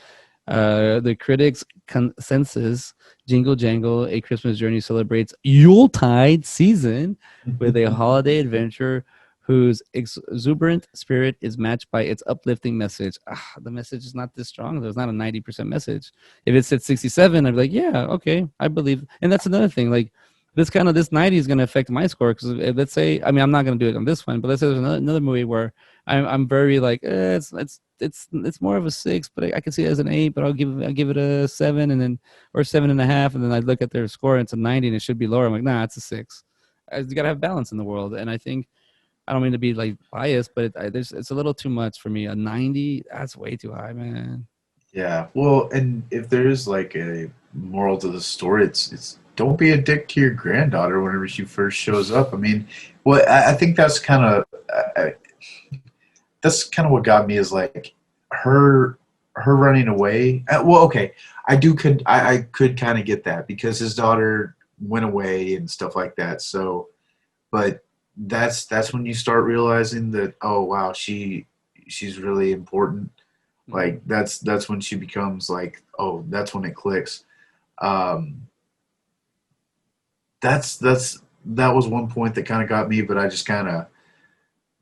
The critics' consensus: Jingle Jangle: A Christmas Journey celebrates Yuletide season with a holiday adventure whose exuberant spirit is matched by its uplifting message. The message is not this strong. There's not a 90% message. If it's at 67, I'd be like, yeah, okay, I believe. And that's another thing. Like this 90 is going to affect my score because let's say, I mean, I'm not going to do it on this one, but let's say there's another movie where I'm very like it's more of a 6, but I can see it as an 8, but I'll give it a 7 and then or 7.5, and then I look at their score and it's a 90 and it should be lower. I'm like, nah, it's a 6. You got to have balance in the world, and I think I don't mean to be like biased, but it's a little too much for me. A 90, that's way too high, man. yeah. Well, and if there is like a moral to the story, it's don't be a dick to your granddaughter whenever she first shows up. I mean, well, I think that's kind of what got me is like her running away. Well, okay, I could kind of get that because his daughter went away and stuff like that. So, but that's when you start realizing that, oh wow, she's really important. Like that's when she becomes like, oh, that's when it clicks. Um, that was one point that kind of got me, but I just kind of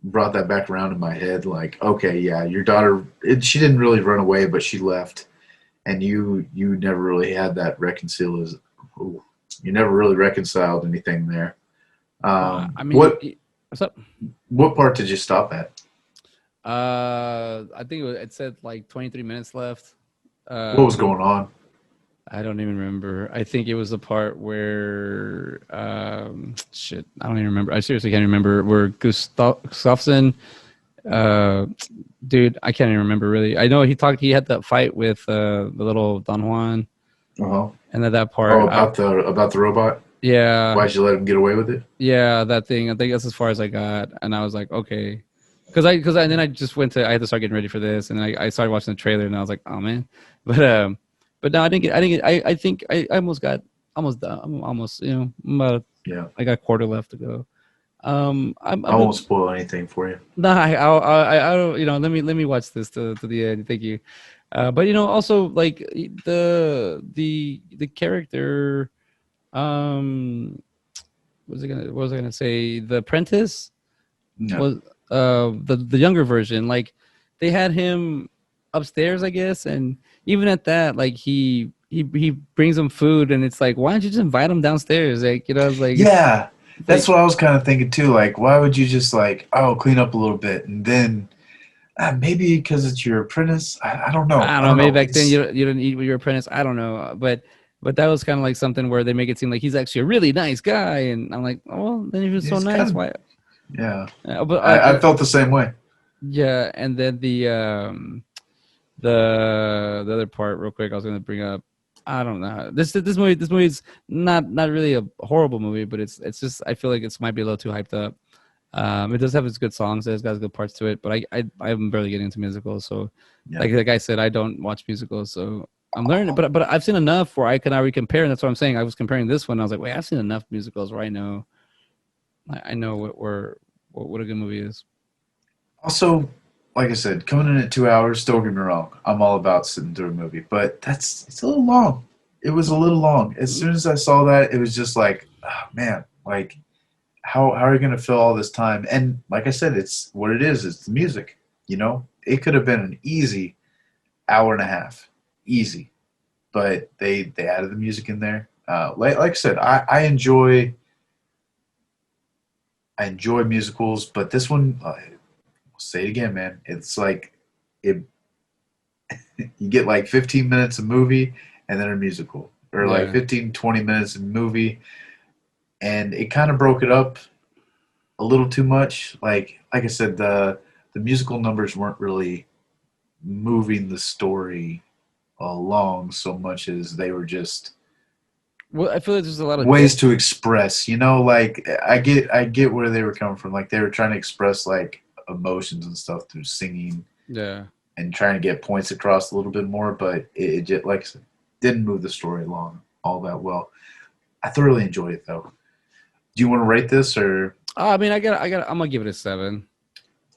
brought that back around in my head. Like, okay, yeah, your daughter, she didn't really run away, but she left, and you never really had that you never really reconciled anything there. I mean, What what's up? what part did you stop at? I think it said like 23 minutes left. What was going on? I don't even remember. I think it was the part where shit. I don't even remember. I seriously can't remember where Gustafsson. Dude, I can't even remember really. I know he had that fight with the little Don Juan, Uh-huh. and at that part, Oh, about the robot. yeah, Why'd you let him get away with it? yeah, that thing. I think that's as far as I got, and I was like, okay, and then I just I had to start getting ready for this, and then I started watching the trailer, and I was like, oh man, but but no, I didn't get, I think I almost got almost done. I'm almost, Yeah. I got a quarter left to go. I won't spoil anything for you. No, I don't. Let me watch this to the end. Thank you. But also like the character. What was I gonna say? The apprentice No. was the younger version. Like they had him upstairs, I guess, and even at that, like he brings them food, and it's like, why don't you just invite him downstairs? Like I was like, Yeah, like that's what I was kind of thinking too. Like, why would you just like, oh, clean up a little bit, and then maybe because it's your apprentice. I don't know. I don't I know. don't Maybe know. back then It's you didn't eat with your apprentice. I don't know, but that was kind of like something where they make it seem like he's actually a really nice guy, and I'm like, oh, well, then if he's so it's nice, kind of why? yeah. But I felt the same way. yeah, and then the other part, real quick, I was gonna bring up. I don't know. This movie is not really a horrible movie, but it's just I feel like it might be a little too hyped up. It does have its good songs. It's got good parts to it, but I'm barely getting into musicals. So, Yeah. like I said, I don't watch musicals, so I'm learning. But I've seen enough where I can already compare, and that's what I'm saying. I was comparing this one. I was like, wait, I've seen enough musicals where I know what a good movie is. Also, like I said, coming in at 2 hours, don't get me wrong. I'm all about sitting through a movie, but it's a little long. It was a little long. As soon as I saw that, it was just like, oh, man, like how are you gonna fill all this time? And like I said, it's what it is. It's the music. You know, it could have been an easy hour and a half, easy. But they added the music in there. Like I said, I enjoy musicals, but this one, I'll say it again, man. It's like it you get like 15 minutes of movie and then a musical, or like Yeah. 15 20 minutes of movie, and it kind of broke it up a little too much. Like I said, the musical numbers weren't really moving the story along so much as they were just Well, I feel like there's a lot of ways to express. You know, like I get where they were coming from. Like they were trying to express like emotions and stuff through singing yeah. and trying to get points across a little bit more, but it just, like I said, didn't move the story along all that well. I thoroughly enjoyed it though. Do you want to rate this, or I mean, I'm gonna give it a 7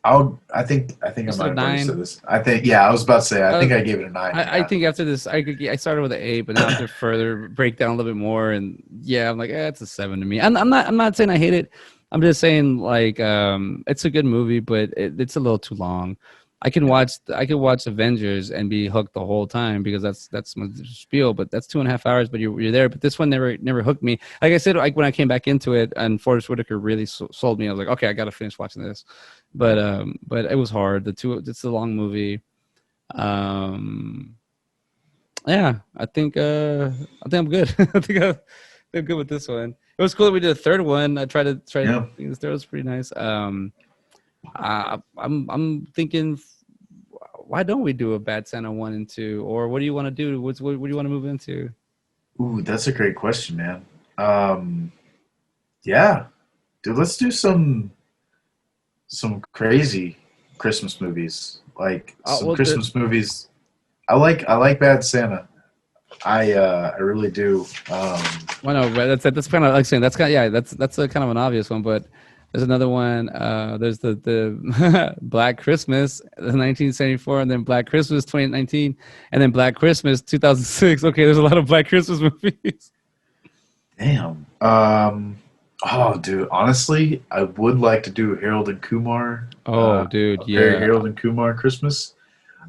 I think I instead might of have already 9. said this. I think, yeah, I was about to say, I Uh, think I gave it a nine. I Yeah. think after this, I started with an 8, but now after further break down a little bit more, and yeah, I'm like, it's a 7 to me. I'm not saying I hate it. I'm just saying like, it's a good movie, but it's a little too long. Yeah. I can watch Avengers and be hooked the whole time because that's my spiel. But that's 2.5 hours, but you're there. But this one never hooked me. Like I said, like when I came back into it, and Forrest Whitaker really sold me. I was like, okay, I got to finish watching this. But it was hard. It's a long movie. Um, yeah, I think I'm good. I'm good with this one. It was cool that we did a third one. I tried to Yeah. think this third was pretty nice. I'm thinking, why don't we do a Bad Santa 1 and 2, or what do you want to do? What do you want to move into? Ooh, that's a great question, man. Um, yeah, dude, let's do some crazy Christmas movies. Like some Well, the Christmas movies. I like Bad Santa. I really do. well, no, but that's kind of like saying that's kind of, yeah, that's a kind of an obvious one, but there's another one. There's the Black Christmas, 1974, and then Black Christmas 2019, and then Black Christmas 2006. Okay, there's a lot of Black Christmas movies. Damn. Oh, dude. Honestly, I would like to do Harold and Kumar. Oh, dude, A very yeah. Harold and Kumar Christmas.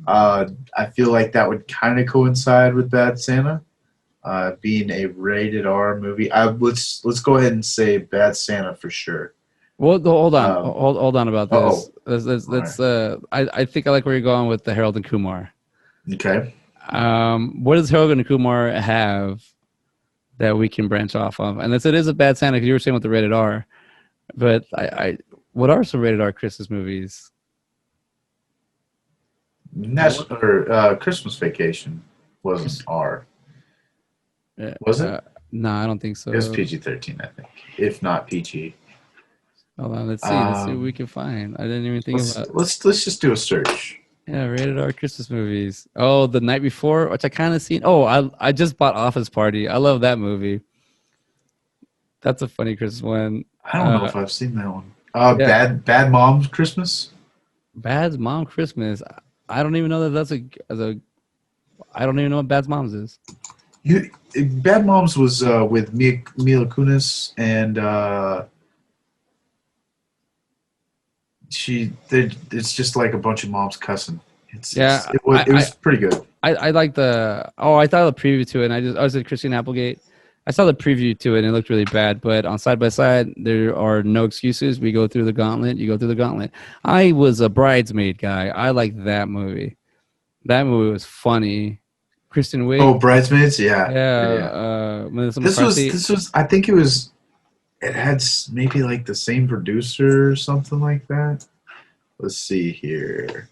I feel like that would kind of coincide with Bad Santa, being a rated R movie. Let's go ahead and say Bad Santa for sure. Well, hold on, Um, hold on about oh, this. all right. I think I like where you're going with the Harold and Kumar. Okay. What does Harold and Kumar have that we can branch off of? And it is a Bad Santa because you were saying with the rated R, but what are some rated R Christmas movies? National or Christmas Vacation wasn't R, Uh, was it? uh, no, I don't think It was so. PG-13, I think, if not PG. Hold on, let's see. Let's see what we Um, can find. I didn't even think let's about. let's let's just do a search. Yeah, rated R Christmas movies. Oh, The Night Before, which I kind of seen. Oh, I just bought Office Party. I love that movie. That's a funny Christmas one. I don't know Uh, if I've seen that one. yeah, Bad Moms Christmas. Bad's Mom Christmas. I don't even know that that's a. I don't even know what Bad's Mom's is. You, Bad Moms was with Mila Kunis, and it's just like a bunch of moms cussing. Yeah, It was pretty good. I like the. Oh, I thought the preview to it. And I was at Christine Applegate. I saw the preview to it and it looked really bad. But on Side by Side, there are no excuses. We go through the gauntlet. You go through the gauntlet. I was a bridesmaid guy. I like that movie. That movie was funny. Kristen Oh, Wiig, Bridesmaids, yeah, yeah, yeah, yeah. Melissa McCarthy. This was. I think it was. It had maybe like the same producer or something like that. Let's see here.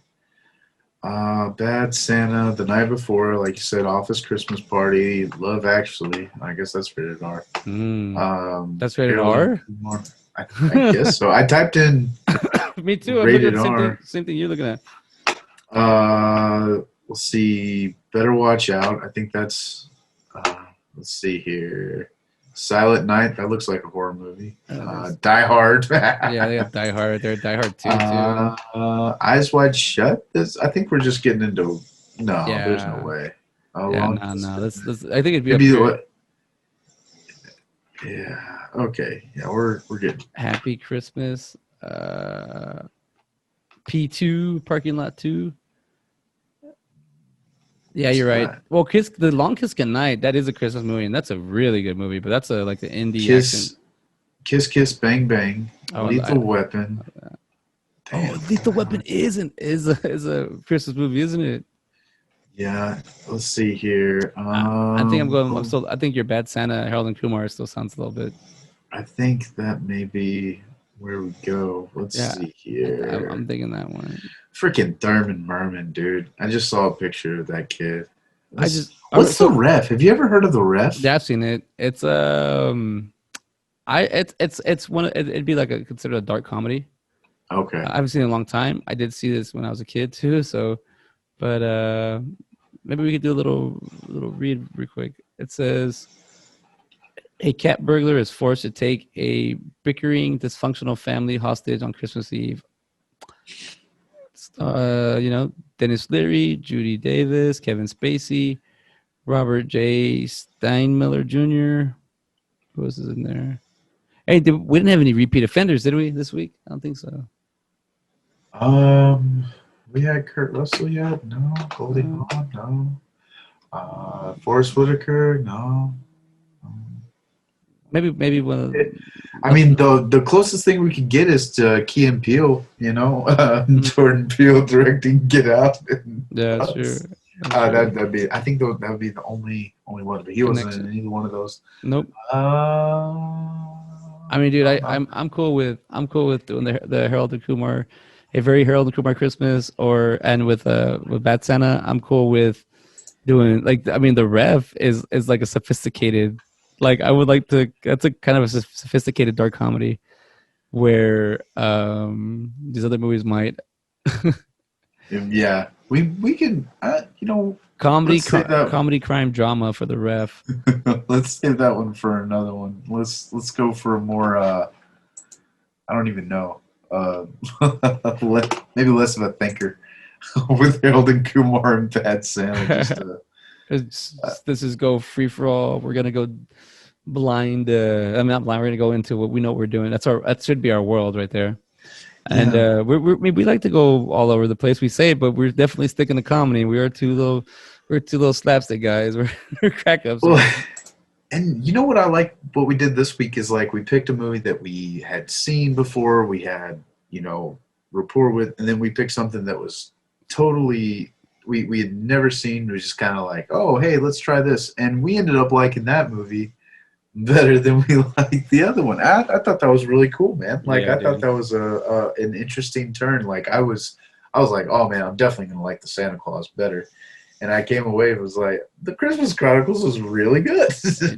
Bad Santa, The Night Before, like you said, Office Christmas Party, Love Actually. I guess that's rated R. Mm, that's rated Harold and R. Kumar. I guess so. I typed in Me too. I'm looking at rated the same thing. R. Same thing you're looking at. Let's see. Better Watch Out. I think that's. Let's see here. Silent Night. That looks like a horror movie. There's Die Hard. yeah, they got Die Hard. They're Die Hard 2 too. Eyes Wide Shut. I think we're just getting into. No, there's no Yeah, way. yeah, Long no, no. distance. This I think it'd be up Maybe here. what? Yeah. Okay. Yeah, we're getting. Happy Christmas. P2 Parking Lot 2. Yeah, you're right. Well, the Long Kiss Goodnight, that is a Christmas movie, and that's a really good movie. But that's a like the indie action. Kiss Bang Bang. Oh, Lethal Weapon. Lethal Weapon is a Christmas movie, isn't it? Yeah. Let's see here. I think I'm going. I'm still. I think your Bad Santa, Harold and Kumar, still sounds a little bit. I think that may be where we go. Let's see here. I'm thinking that one. Freaking Thurman Merman, dude. I just saw a picture of that kid. What's the Ref? Have you ever heard of the Ref? Yeah, I've seen it. It's it's one. It'd be like considered a dark comedy. Okay. I haven't seen it in a long time. I did see this when I was a kid too. So, but maybe we could do a little read real quick. It says, a cat burglar is forced to take a bickering, dysfunctional family hostage on Christmas Eve. Dennis Leary, Judy Davis, Kevin Spacey, Robert J. Steinmiller Jr. Who else is in there? Hey, we didn't have any repeat offenders, did we, this week? I don't think so. We had Kurt Russell yet? No. Goldie Hawn? No. Forrest Whitaker? No. Maybe one of the closest thing we could get is to Key and Peele, Jordan Peele directing Get Out. Yeah, that's true. That'd be. I think that would be the only one, but he wasn't in either one of those. Nope. Dude, I'm cool with doing the Harold and Kumar, a very Harold and Kumar Christmas, and with Bad Santa. I'm cool with doing the Rev is like a sophisticated. Like I would like to. That's a kind of a sophisticated dark comedy, where these other movies might. Yeah, we can. Comedy crime drama for the Ref. Let's save that one for another one. Let's go for a more. I don't even know. Maybe less of a thinker with Harold and Kumar and Bad Santa. This is go free for all. We're gonna go blind. Not blind. We're gonna go into what we know we're doing. That should be our world right there. And we like to go all over the place. We say, but we're definitely sticking to comedy. We're two little slapstick guys. We're crack ups. Well, and you know what I like? What we did this week is we picked a movie that we had seen before. We had rapport with, and then we picked something that was totally. We had never seen. It was just kind of like, oh, hey, let's try this. And we ended up liking that movie better than we liked the other one. I thought that was really cool, man. I thought that was an interesting turn. I was like, oh, man, I'm definitely going to like the Santa Claus better. And I came away and was like, the Christmas Chronicles was really good.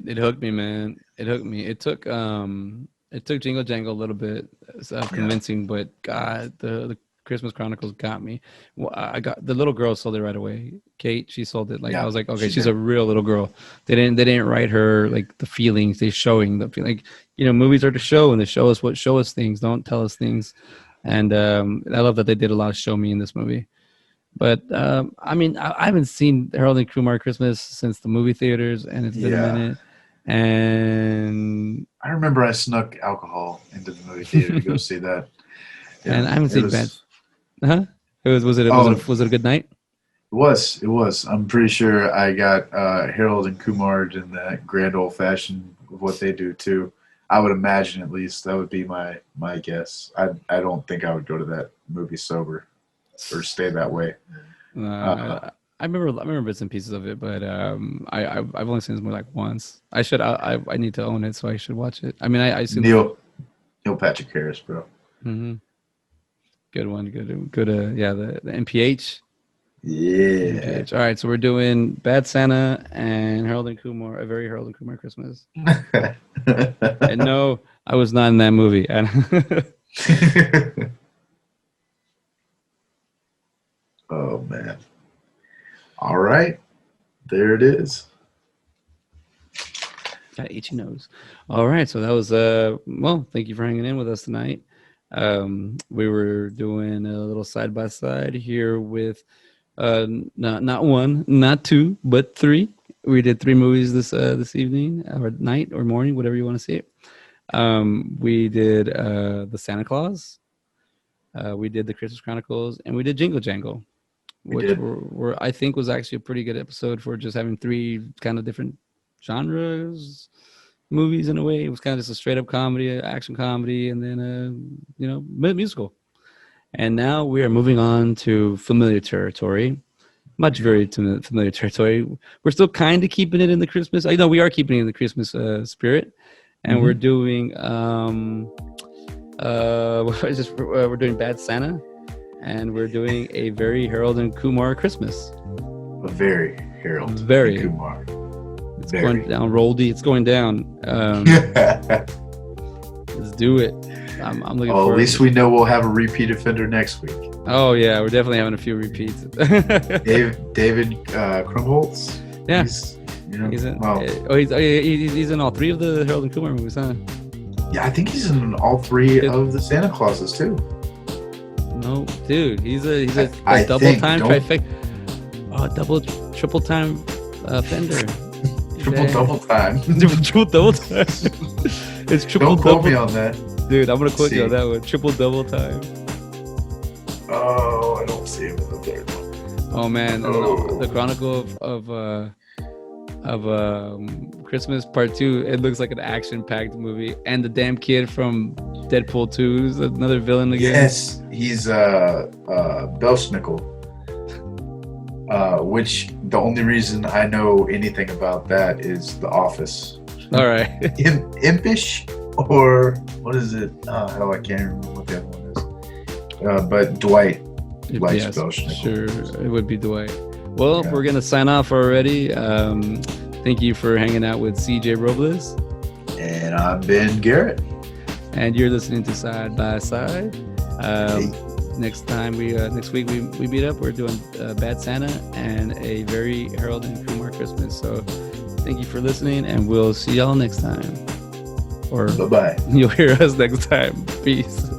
It hooked me, man. It hooked me. It took Jingle Jangle a little bit convincing, but God, the Christmas Chronicles got me. Well, I got the little girl sold it right away. Kate, she sold it. I was like, okay, she's a real little girl. They didn't write her the feelings. They're showing the feeling. Movies are to show, and they show us things. Don't tell us things. And I love that they did a lot of show me in this movie. But I haven't seen Harold and Kumar Christmas since the movie theaters, and it's been a minute. And I remember I snuck alcohol into the movie theater to go see that. Yeah, and I haven't seen Bad. Huh? Was it a good night? It was. I'm pretty sure I got Harold and Kumar in that grand old fashioned of what they do too. I would imagine, at least that would be my guess. I don't think I would go to that movie sober or stay that way. I remember bits and pieces of it, but I've only seen this movie once. I need to own it, so I should watch it. I assume Neil Patrick Harris, bro. Mm-hmm. Good one. Good. The NPH. Yeah. NPH. All right, so we're doing Bad Santa and Harold and Kumar, a very Harold and Kumar Christmas. And no, I was not in that movie. Oh man. All right, there it is. Fat itchy nose. All right, so that was well, thank you for hanging in with us tonight. We were doing a little side by side here with not one, not two, but three. We did three movies this evening or night or morning, whatever you want to see it. We did the Santa Claus, we did the Christmas Chronicles, and we did Jingle Jangle, which were I think was actually a pretty good episode for just having three kind of different genres movies in a way. It was kind of just a straight up comedy, action comedy, and then musical. And now we are moving on to familiar territory, much very familiar territory. We're still kind of keeping it in the Christmas. I know we are keeping it in the Christmas spirit, and we're doing we're doing Bad Santa, and we're doing a very Harold and Kumar Christmas. A very Harold very and Kumar. It's going down, Roldy. It's going down. Let's do it. I'm looking forward. At least we know we'll have a repeat offender next week. Oh yeah, we're definitely having a few repeats. David Krumholtz. Yeah, he's in all three of the Harold and Kumar movies, huh? Yeah, I think he's in all three of the Santa Clauses too. No, dude, he's a double time trifecta. Double, triple time offender. Double time. Triple double time. It's triple. Don't quote me on that, dude. I'm gonna quote you on that one. Triple double time. Oh, I don't see him in the third one. Oh man, the Chronicle of Christmas Part 2. It looks like an action-packed movie, and the damn kid from Deadpool 2 is another villain again. Yes, he's Belschnickel. Which the only reason I know anything about that is The Office. All right. Impish, or what is it? I can't remember what the other one is. But Dwight likes Belschnickel. Sure, it would be Dwight. Well, we're going to sign off already. Thank you for hanging out with CJ Robles. And I'm Ben Garrett. And you're listening to Side by Side. Next week we meet up. We're doing Bad Santa and a very Harold and Kumar Christmas. So thank you for listening, and we'll see y'all next time. Or bye-bye. You'll hear us next time. Peace.